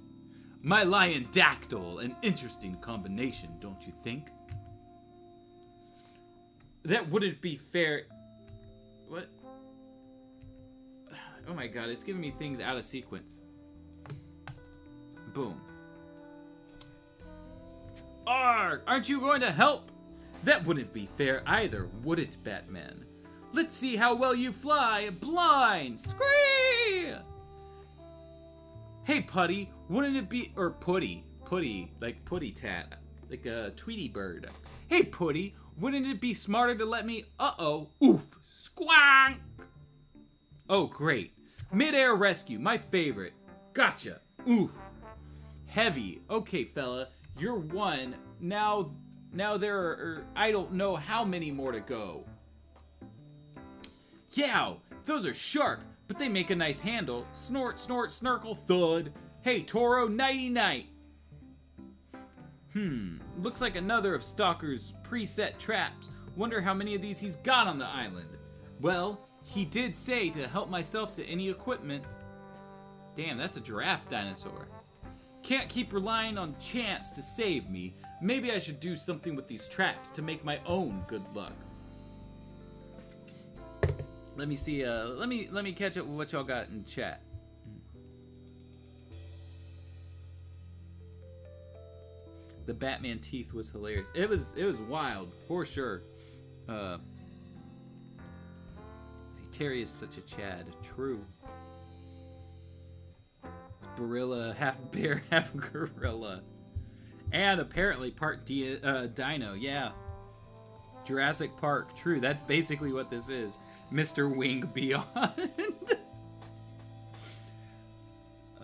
My lion dactyl, an interesting combination, don't you think? That wouldn't be fair. What? Oh my god, it's giving me things out of sequence. Boom. Arr! Aren't you going to help? That wouldn't be fair either, would it, Batman? Let's see how well you fly, blind! Scree! Hey, Putty, wouldn't it be... Or Putty, like Putty Tat, like a Tweety bird. Hey, Putty, wouldn't it be smarter to let me... Uh-oh, oof, squonk! Oh, great. Mid-air rescue, my favorite. Gotcha, oof. Heavy, okay, fella, you're one. Now there are, I don't know how many more to go. Yow, those are sharp, but they make a nice handle. Snort, snort, snarkle, thud. Hey, Toro, nighty-night. Looks like another of Stalker's preset traps. Wonder how many of these he's got on the island. Well, he did say to help myself to any equipment. Damn, that's a giraffe dinosaur. Can't keep relying on chance to save me. Maybe I should do something with these traps to make my own good luck. Let me see, let me catch up with what y'all got in chat. The Batman teeth was hilarious. It was wild, for sure. Terry is such a Chad. True. Gorilla, half bear, half gorilla. And apparently part dino, yeah. Jurassic Park, true, that's basically what this is. Mr. Wing Beyond.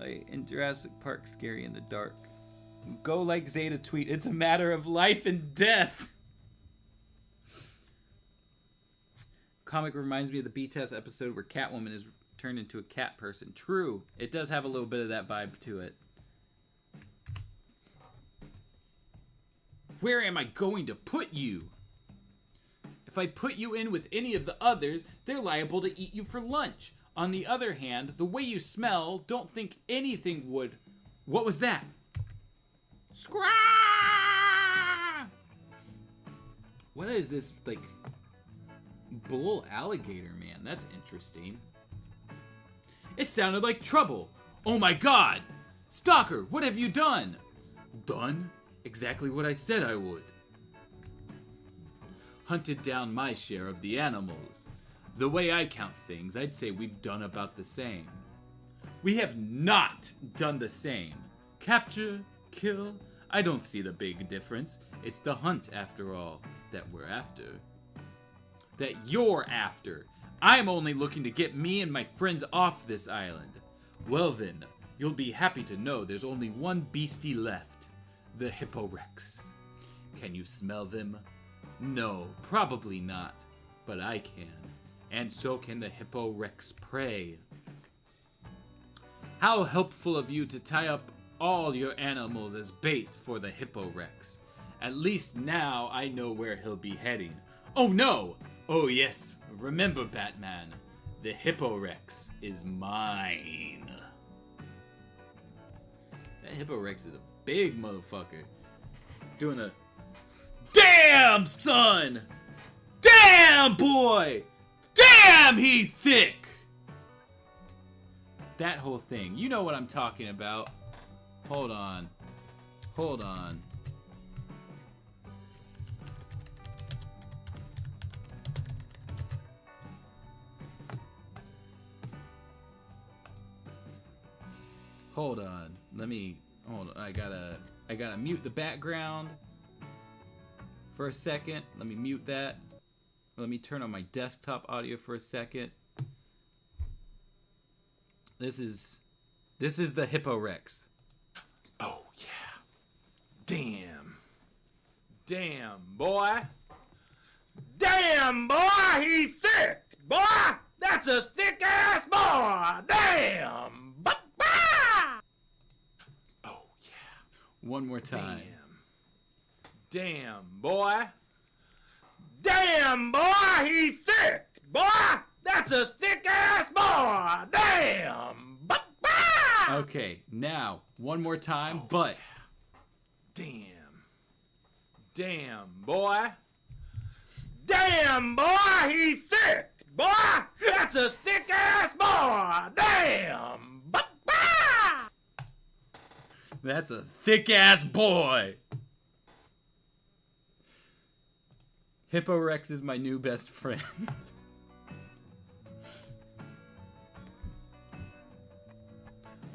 In Jurassic Park, scary in the dark. Go like Zeta tweet, it's a matter of life and death. Comic reminds me of the B-Test episode where Catwoman is turned into a cat person. True, it does have a little bit of that vibe to it. Where am I going to put you? If I put you in with any of the others, they're liable to eat you for lunch. On the other hand, the way you smell, don't think anything would... What was that? Scrah! What is this, like, bull alligator, man? That's interesting. It sounded like trouble. Oh my god! Stalker, what have you done? Done? Exactly what I said I would. Hunted down my share of the animals. The way I count things, I'd say we've done about the same. We have not done the same. Capture, kill, I don't see the big difference. It's the hunt, after all, that we're after. That you're after. I'm only looking to get me and my friends off this island. Well then, you'll be happy to know there's only one beastie left. The Hippo Rex. Can you smell them? No, probably not. But I can. And so can the Hippo Rex prey. How helpful of you to tie up all your animals as bait for the Hippo Rex. At least now I know where he'll be heading. Oh no! Oh yes, remember Batman. The Hippo Rex is mine. That Hippo Rex is a big motherfucker. Doing a... Damn, son! Damn, boy! Damn, he thick! That whole thing. You know what I'm talking about. Hold on. Hold on. Hold on. Hold on. I gotta mute the background for a second. Let me mute that. Let me turn on my desktop audio for a second. This is the Hippo Rex. Oh yeah. Damn, boy. Damn, boy, he's thick. Boy, that's a thick ass boy. Damn. Oh yeah. One more time. Damn, boy. Damn, boy, he's thick. Boy, that's a thick ass boy. Damn. Okay, now one more time, but damn, boy. Damn, boy, he's thick. Boy, that's a thick ass boy. Damn. That's a thick ass boy. Hippo Rex is my new best friend.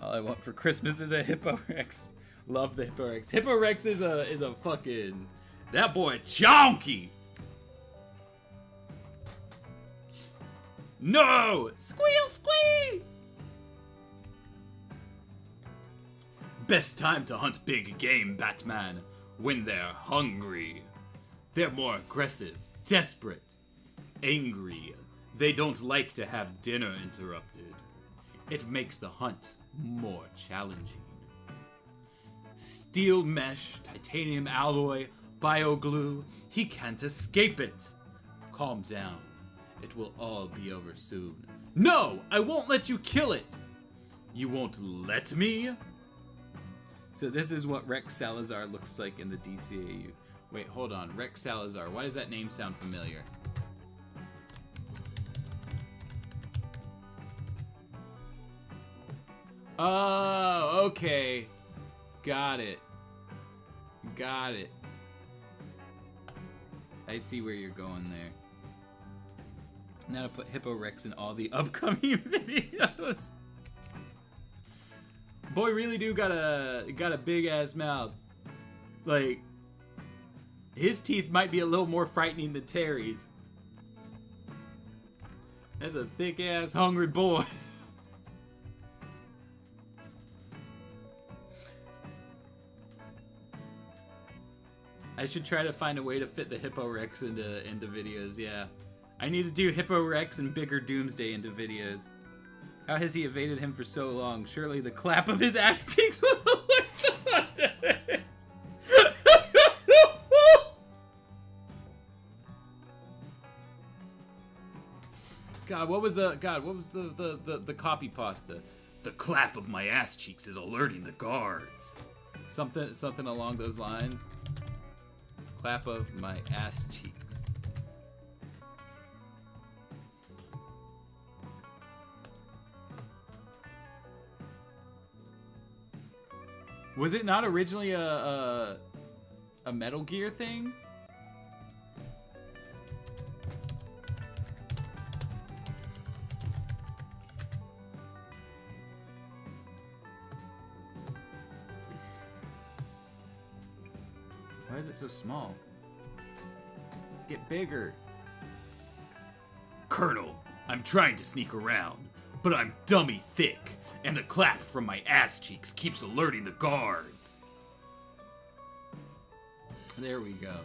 All I want for Christmas is a Hippo Rex. Love the Hippo Rex. Hippo Rex is a fucking, that boy chonky. No! Squeal, squeal! Best time to hunt big game, Batman, when they're hungry. They're more aggressive, desperate, angry. They don't like to have dinner interrupted. It makes the hunt more challenging. Steel mesh, titanium alloy, bioglue, he can't escape it. Calm down. It will all be over soon. No! I won't let you kill it! You won't let me? So this is what Rex Salazar looks like in the DCAU. Wait, hold on. Rex Salazar. Why does that name sound familiar? Oh, okay. Got it. Got it. I see where you're going there. Now to put Hippo Rex in all the upcoming videos. Boy really do got a big ass mouth. Like, his teeth might be a little more frightening than Terry's. That's a thick ass hungry boy. I should try to find a way to fit the Hippo Rex into videos, yeah. I need to do Hippo Rex and bigger Doomsday into videos. How has he evaded him for so long? Surely the clap of his ass cheeks will alert the God, what was the copy pasta? The clap of my ass cheeks is alerting the guards. Something along those lines. Clap of my ass cheeks. Was it not originally a Metal Gear thing? Why is it so small? Get bigger. Colonel, I'm trying to sneak around, but I'm dummy thick, and the clap from my ass cheeks keeps alerting the guards. There we go.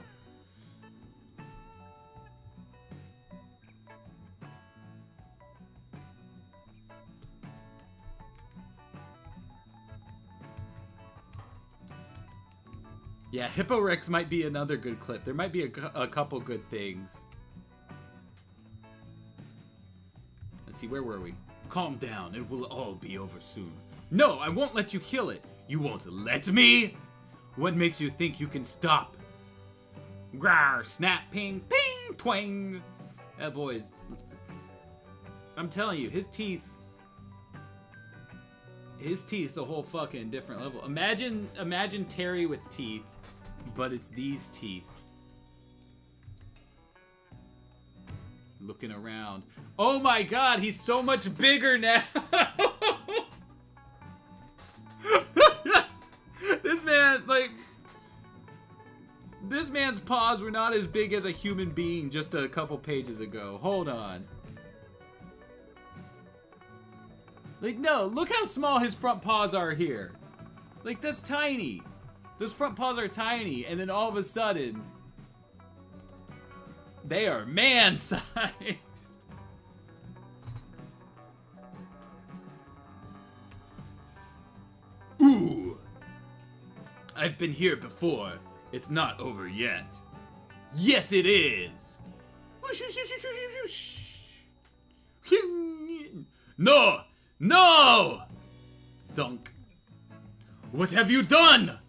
Yeah, Hippo Rex might be another good clip. There might be a couple good things. Let's see, where were we? Calm down, it will all be over soon. No, I won't let you kill it. You won't let me? What makes you think you can stop? Grar, snap, ping, ping, twang. That boy's... I'm telling you, his teeth... His teeth's a whole fucking different level. Imagine Terry with teeth, but it's these teeth. Looking around. Oh my god, he's so much bigger now! Batman's paws were not as big as a human being just a couple pages ago. Hold on. Like, no, look how small his front paws are here. Like, that's tiny. Those front paws are tiny, and then all of a sudden, they are man-sized. Ooh! I've been here before. It's not over yet. Yes, it is! No! No! Thunk. What have you done?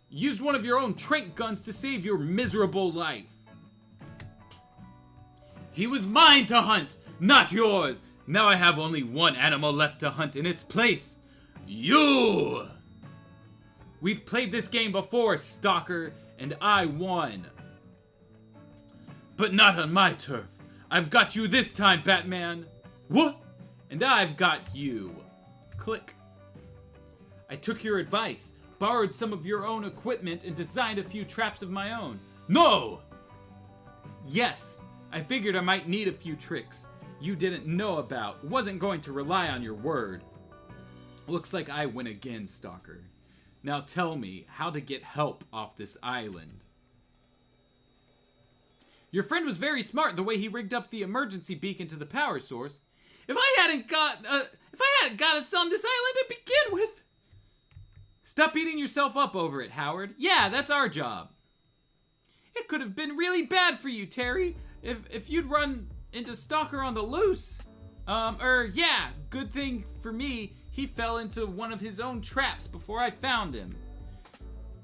Used one of your own trank guns to save your miserable life. He was mine to hunt, not yours. Now I have only one animal left to hunt in its place. You! We've played this game before, Stalker, and I won. But not on my turf. I've got you this time, Batman. What? And I've got you. Click. I took your advice, borrowed some of your own equipment, and designed a few traps of my own. No! Yes, I figured I might need a few tricks you didn't know about. Wasn't going to rely on your word. Looks like I win again, Stalker. Now tell me how to get help off this island. Your friend was very smart the way he rigged up the emergency beacon to the power source. If I hadn't got us on this island to begin with. Stop beating yourself up over it, Howard. Yeah, that's our job. It could have been really bad for you, Terry, if you'd run into Stalker on the loose. Yeah, good thing for me, he fell into one of his own traps before I found him.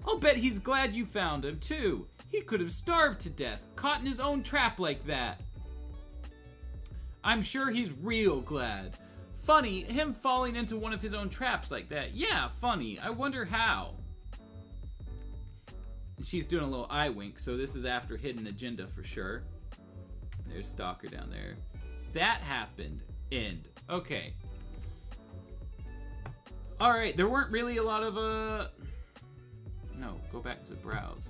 I'll bet he's glad you found him, too. He could have starved to death, caught in his own trap like that. I'm sure he's real glad. Funny, him falling into one of his own traps like that. Yeah, funny. I wonder how. And she's doing a little eye wink, so this is after Hidden Agenda for sure. There's Stalker down there. That happened. End. Okay. Alright, there weren't really a lot of, No, go back to browse.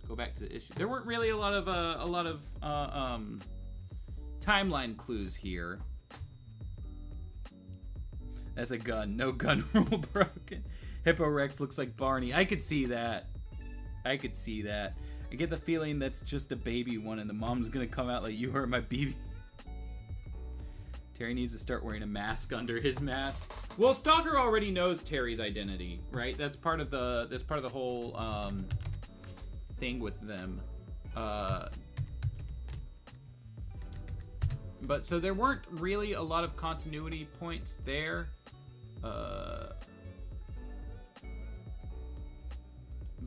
Go back to the issue. There weren't really a lot of timeline clues here. That's a gun. No gun rule broken. Hippo Rex looks like Barney. I could see that. I could see that. I get the feeling that's just a baby one and the mom's gonna come out like, you hurt my baby. Terry needs to start wearing a mask under his mask. Well, Stalker already knows Terry's identity, right? That's part of the whole thing with them. But so there weren't really a lot of continuity points there. But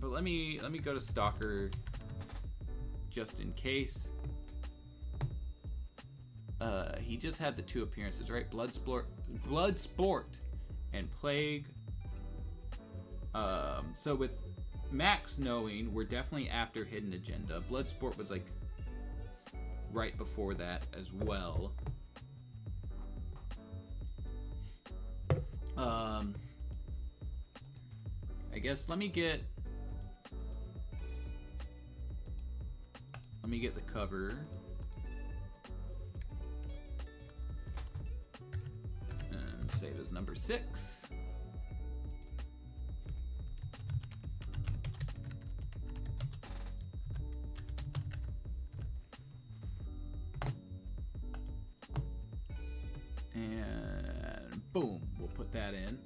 let me go to Stalker just in case. He just had the 2 appearances, right? Bloodsport and Plague. So with Max knowing, we're definitely after Hidden Agenda. Bloodsport was like right before that as well. I guess let me get the cover. And save as number 6. And boom, we'll put that in.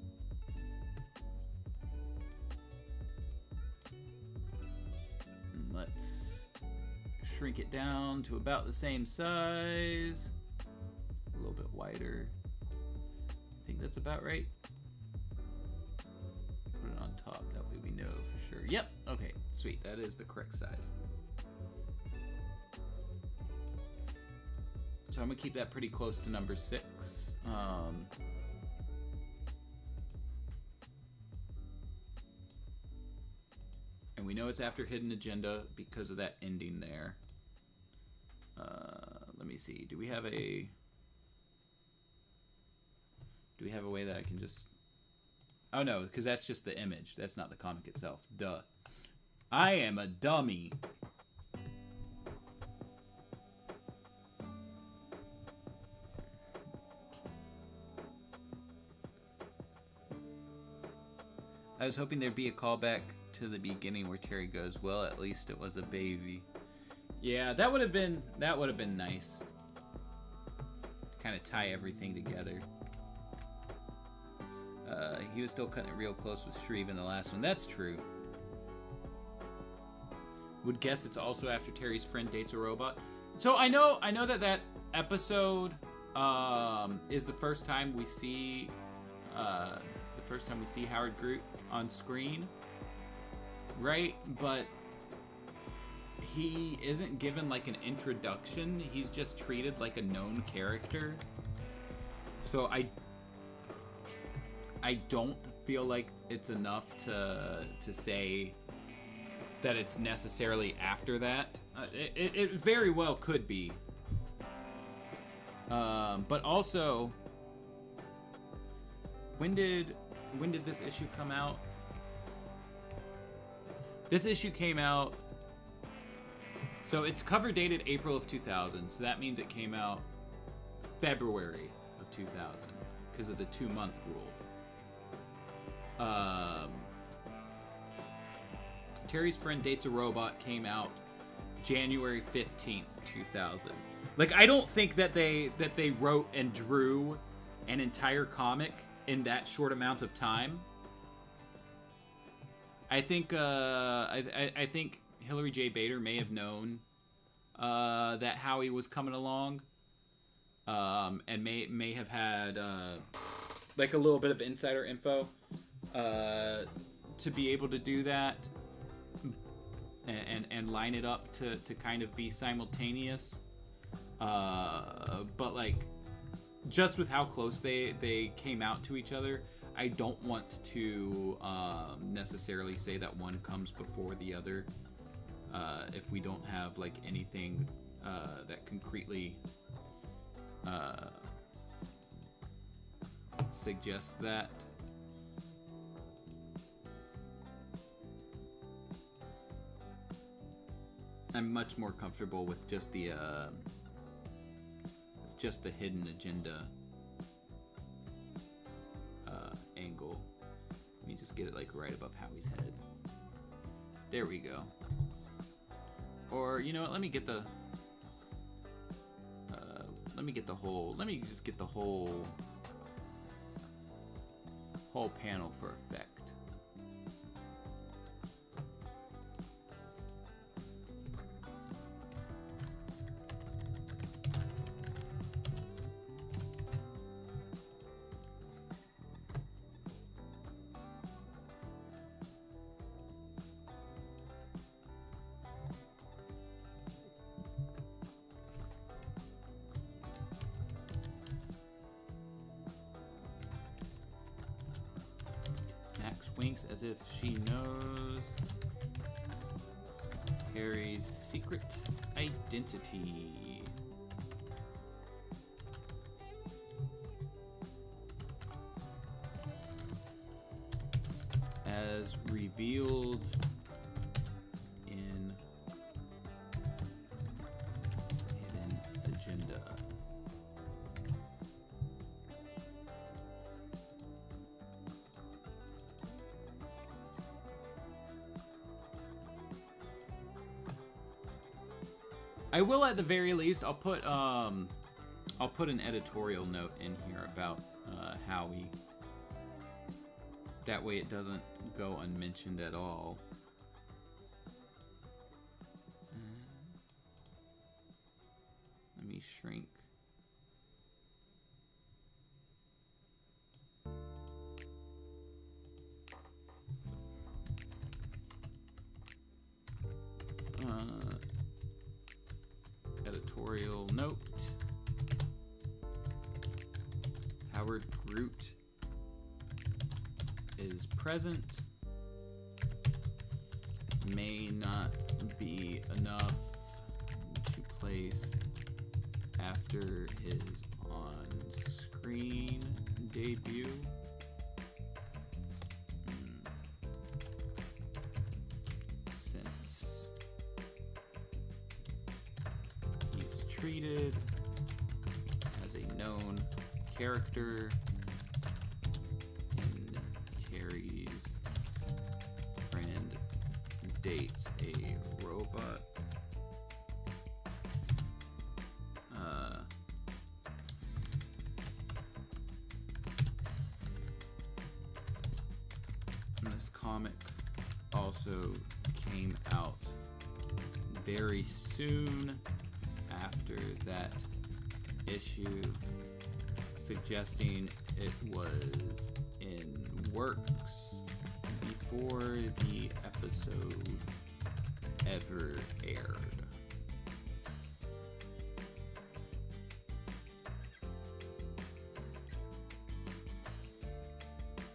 And let's shrink it down to about the same size. A little bit wider. I think that's about right. Put it on top, that way we know for sure. Yep, okay, sweet, that is the correct size. So I'm gonna keep that pretty close to number 6. And we know it's after Hidden Agenda because of that ending there. Let me see. Do we have a way that I can just... Oh no, because that's just the image. That's not the comic itself. Duh. I am a dummy. I was hoping there'd be a callback to the beginning where Terry goes, well, at least it was a baby. Yeah, that would have been nice. Kind of tie everything together. He was still cutting it real close with Shreve in the last one. That's true. Would guess it's also after Terry's friend dates a robot. So I know that episode is the first time we see Howard Groot on screen, right? But he isn't given like an introduction. He's just treated like a known character. So I don't feel like it's enough to say that it's necessarily after that. It very well could be. But also, when did this issue come out? This issue came out, so it's cover dated April of 2000, so that means it came out February of 2000 because of the 2-month rule. Terry's Friend Dates a Robot came out January 15th, 2000. Like, I don't think that they wrote and drew an entire comic in that short amount of time. I think I think Hilary J. Bader may have known that Howie was coming along, and may have had like a little bit of insider info to be able to do that and line it up to kind of be simultaneous. But like, just with how close they came out to each other, I don't want to necessarily say that one comes before the other if we don't have like anything that concretely suggests that. I'm much more comfortable with just the hidden agenda angle. Let me just get it like right above Howie's head. There we go. Or you know what? Let me just get the whole panel for effect. Winks as if she knows Harry's secret identity. As revealed in Hidden Agenda. I will, at the very least, I'll put an editorial note in here about Howie. That way it doesn't go unmentioned at all. Let me shrink. Editorial note. Howard Groot is present. May not be enough to place after his on-screen debut. Since treated as a known character in Terry's friend dates a robot. This comic also came out very soon after that issue, suggesting it was in works before the episode ever aired.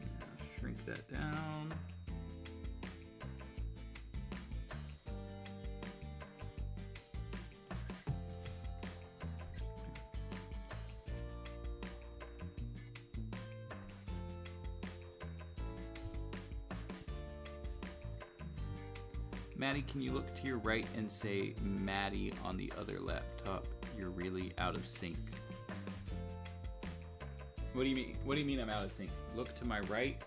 Now shrink that down. Mattie, can you look to your right and say Mattie on the other laptop? You're really out of sync. What do you mean? What do you mean I'm out of sync? Look to my right.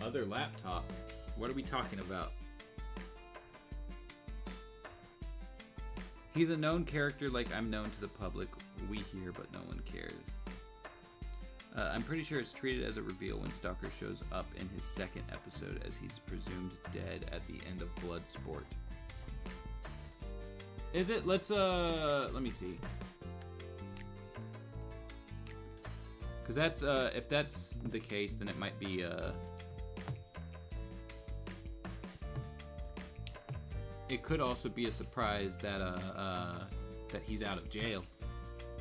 Other laptop? What are we talking about? He's a known character like I'm known to the public. We hear, but no one cares. I'm pretty sure it's treated as a reveal when Stalker shows up in his second episode, as he's presumed dead at the end of Bloodsport. Is it? Let me see. Because that's, if that's the case, then it might be, it could also be a surprise that, that he's out of jail.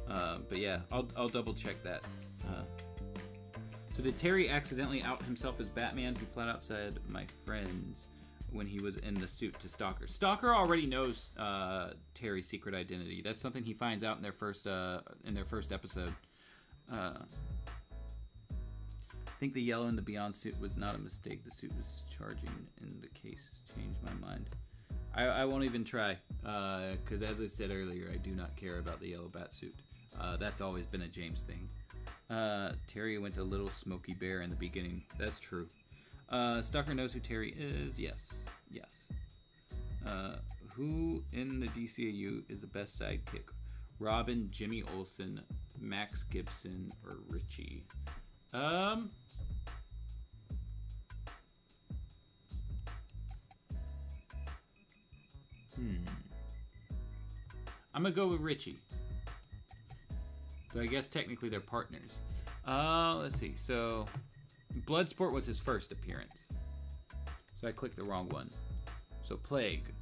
But yeah, I'll double check that. So did Terry accidentally out himself as Batman? He flat out said, "My friends," when he was in the suit to Stalker. Stalker already knows Terry's secret identity. That's something he finds out in their first episode. I think the yellow in the Beyond suit was not a mistake. The suit was charging, and the case changed my mind. I won't even try, because as I said earlier, I do not care about the yellow bat suit. That's always been a James thing. Terry went a little Smokey Bear in the beginning. That's true. Stalker knows who Terry is. Yes. Yes. Who in the DCAU is the best sidekick? Robin, Jimmy Olsen, Max Gibson, or Richie? I'm gonna go with Richie. But I guess technically they're partners. Let's see. So, Bloodsport was his first appearance. So I clicked the wrong one. So, Plague.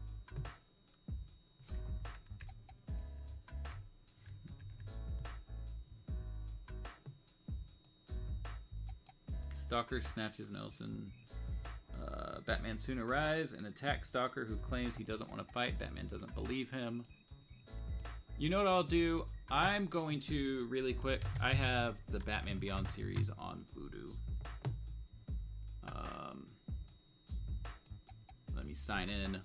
Stalker snatches Nelson. Batman soon arrives and attacks Stalker, who claims he doesn't want to fight. Batman doesn't believe him. You know what I'll do? I'm going to, really quick, I have the Batman Beyond series on Voodoo. Let me sign in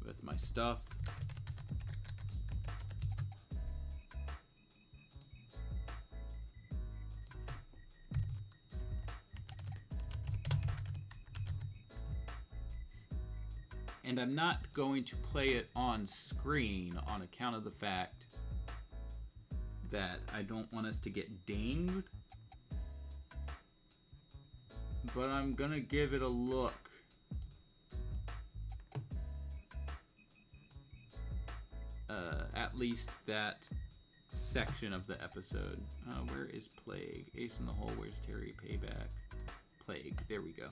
with my stuff. And I'm not going to play it on screen on account of the fact that I don't want us to get dinged. But I'm gonna give it a look. At least that section of the episode. Where is Plague? Ace in the Hole, where's Terry? Payback. Plague, there we go.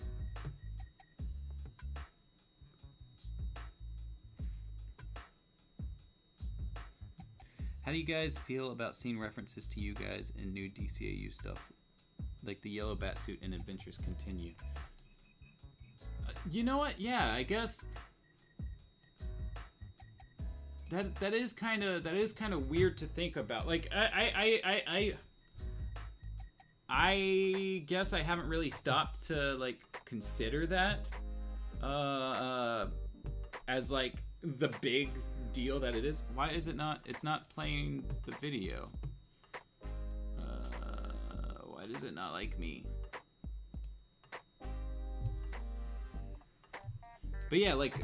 How do you guys feel about seeing references to you guys in new DCAU stuff? Like the yellow batsuit and Adventures Continue. You know what? Yeah, I guess that is kind of weird to think about. Like I guess I haven't really stopped to like consider that as like the big deal that it is. Why is it not? It's not playing the video. Why does it not like me? But yeah, like,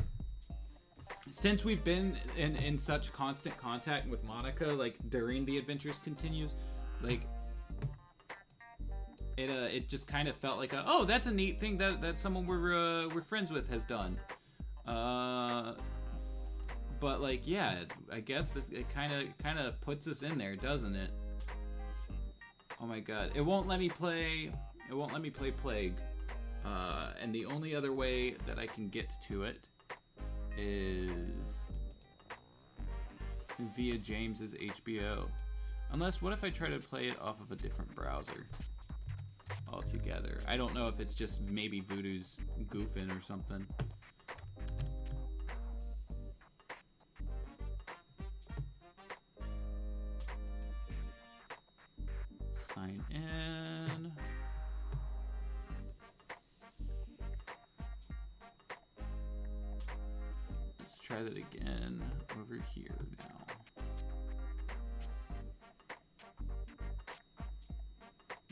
since we've been in such constant contact with Monica, like, during the Adventures Continues, like, it just kind of felt like oh, that's a neat thing that someone we're friends with has done. But like, yeah, I guess it kind of puts us in there, doesn't it? Oh my god, it won't let me play. It won't let me play Plague. And the only other way that I can get to it is via James's HBO. Unless, what if I try to play it off of a different browser altogether? I don't know if it's just maybe Voodoo's goofing or something. Sign in. Let's try that again over here now.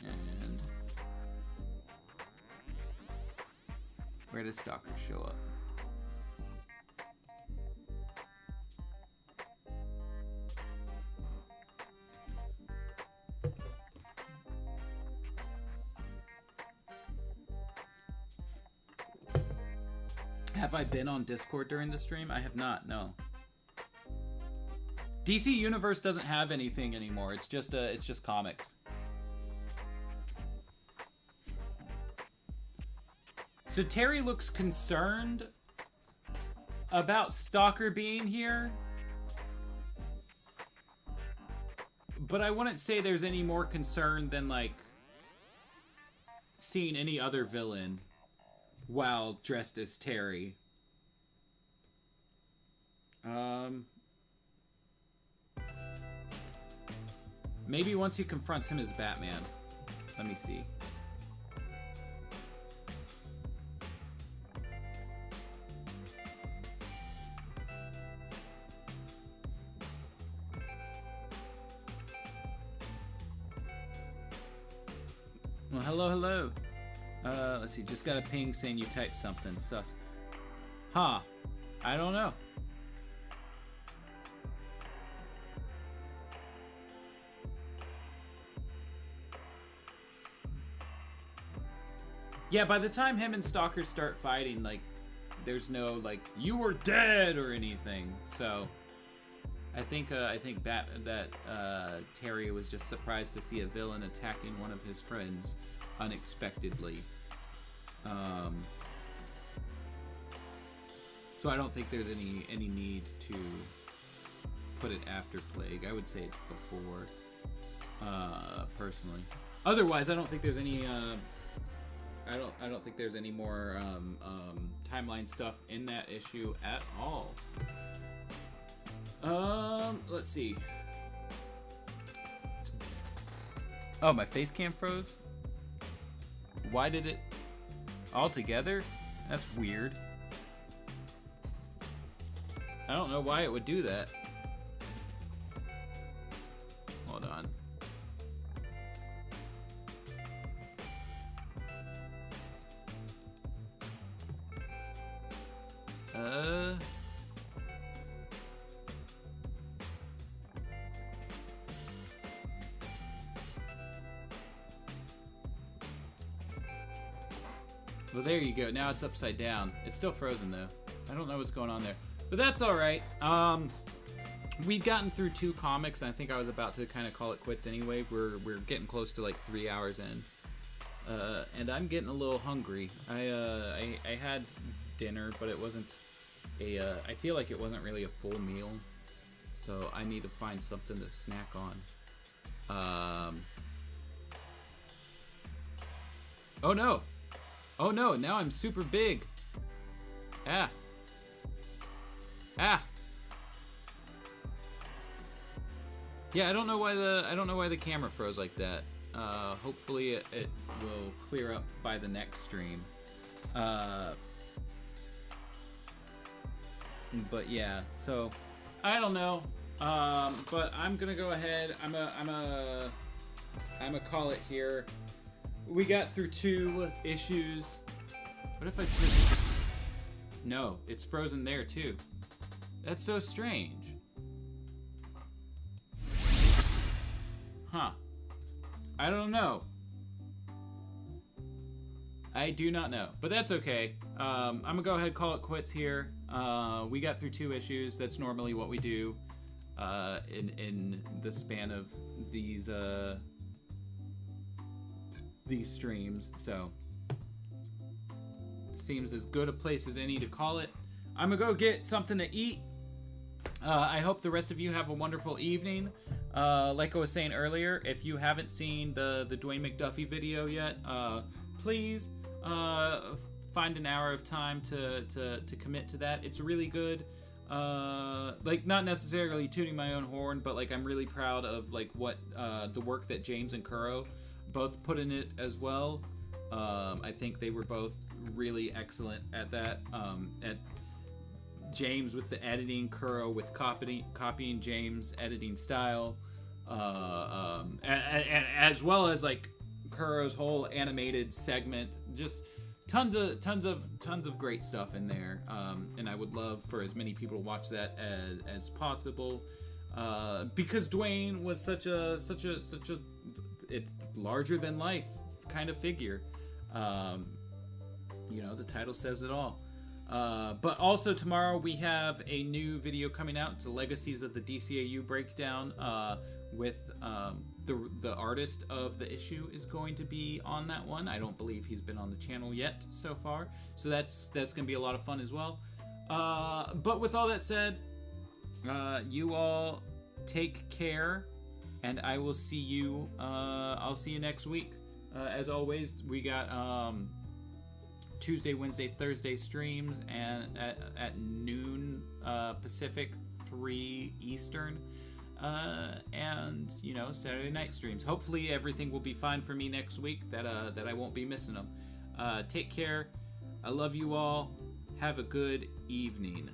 And where does Stalker show up? Have I been on Discord during the stream? I have not, no. DC Universe doesn't have anything anymore. It's just comics. So Terry looks concerned about Stalker being here, but I wouldn't say there's any more concern than like seeing any other villain while dressed as Terry. Maybe once he confronts him as Batman. Let me see. Well, hello. Let's see, just got a ping saying you typed something. Sus. Huh. I don't know. Yeah, by the time him and Stalker start fighting, like, there's no, like, you were dead or anything. So, I think Terry was just surprised to see a villain attacking one of his friends unexpectedly. So I don't think there's any need to put it after Plague. I would say it's before, personally. Otherwise, I don't think there's any. I don't think there's any more timeline stuff in that issue at all. Let's see. Oh, my face cam froze. Why did it all together? That's weird. I don't know why it would do that. Hold on. Well, there you go. Now it's upside down. It's still frozen, though. I don't know what's going on there. But that's all right. We've gotten through 2 comics, and I think I was about to kind of call it quits anyway. We're getting close to like 3 hours in. And I'm getting a little hungry. I had dinner, but it wasn't a... I feel like it wasn't really a full meal. So I need to find something to snack on. Oh no! Oh no, now I'm super big. Ah. Yeah, I don't know why the camera froze like that. Hopefully it will clear up by the next stream. But yeah, so I don't know. But I'm gonna go ahead. I'm a call it here. We got through 2 issues. What if I switch? No, it's frozen there too. That's so strange. Huh. I don't know. I do not know, but that's okay. I'm gonna go ahead and call it quits here. We got through 2 issues. That's normally what we do in the span of these streams. So seems as good a place as any to call it. I'm gonna go get something to eat. I hope the rest of you have a wonderful evening. Like I was saying earlier, if you haven't seen the Dwayne McDuffie video yet, please find an hour of time to commit to that. It's really good. Like, not necessarily tooting my own horn, but like I'm really proud of like what the work that James and Kuro both put in it as well. I think they were both really excellent at that. At James with the editing, Kuro with copying James' editing style, and as well as like Kuro's whole animated segment. Just tons of great stuff in there, and I would love for as many people to watch that as possible, because Dwayne was such a it's larger than life kind of figure. You know, the title says it all. But also tomorrow we have a new video coming out. It's a Legacies of the DCAU breakdown, with the artist of the issue is going to be on that one. I don't believe he's been on the channel yet so far, so that's gonna be a lot of fun as well. But with all that said, you all take care, and I will see you. I'll see you next week. As always, we got Tuesday, Wednesday, Thursday streams, and at noon Pacific, 3 Eastern, and you know, Saturday night streams. Hopefully everything will be fine for me next week, that I won't be missing them. Take care. I love you all. Have a good evening.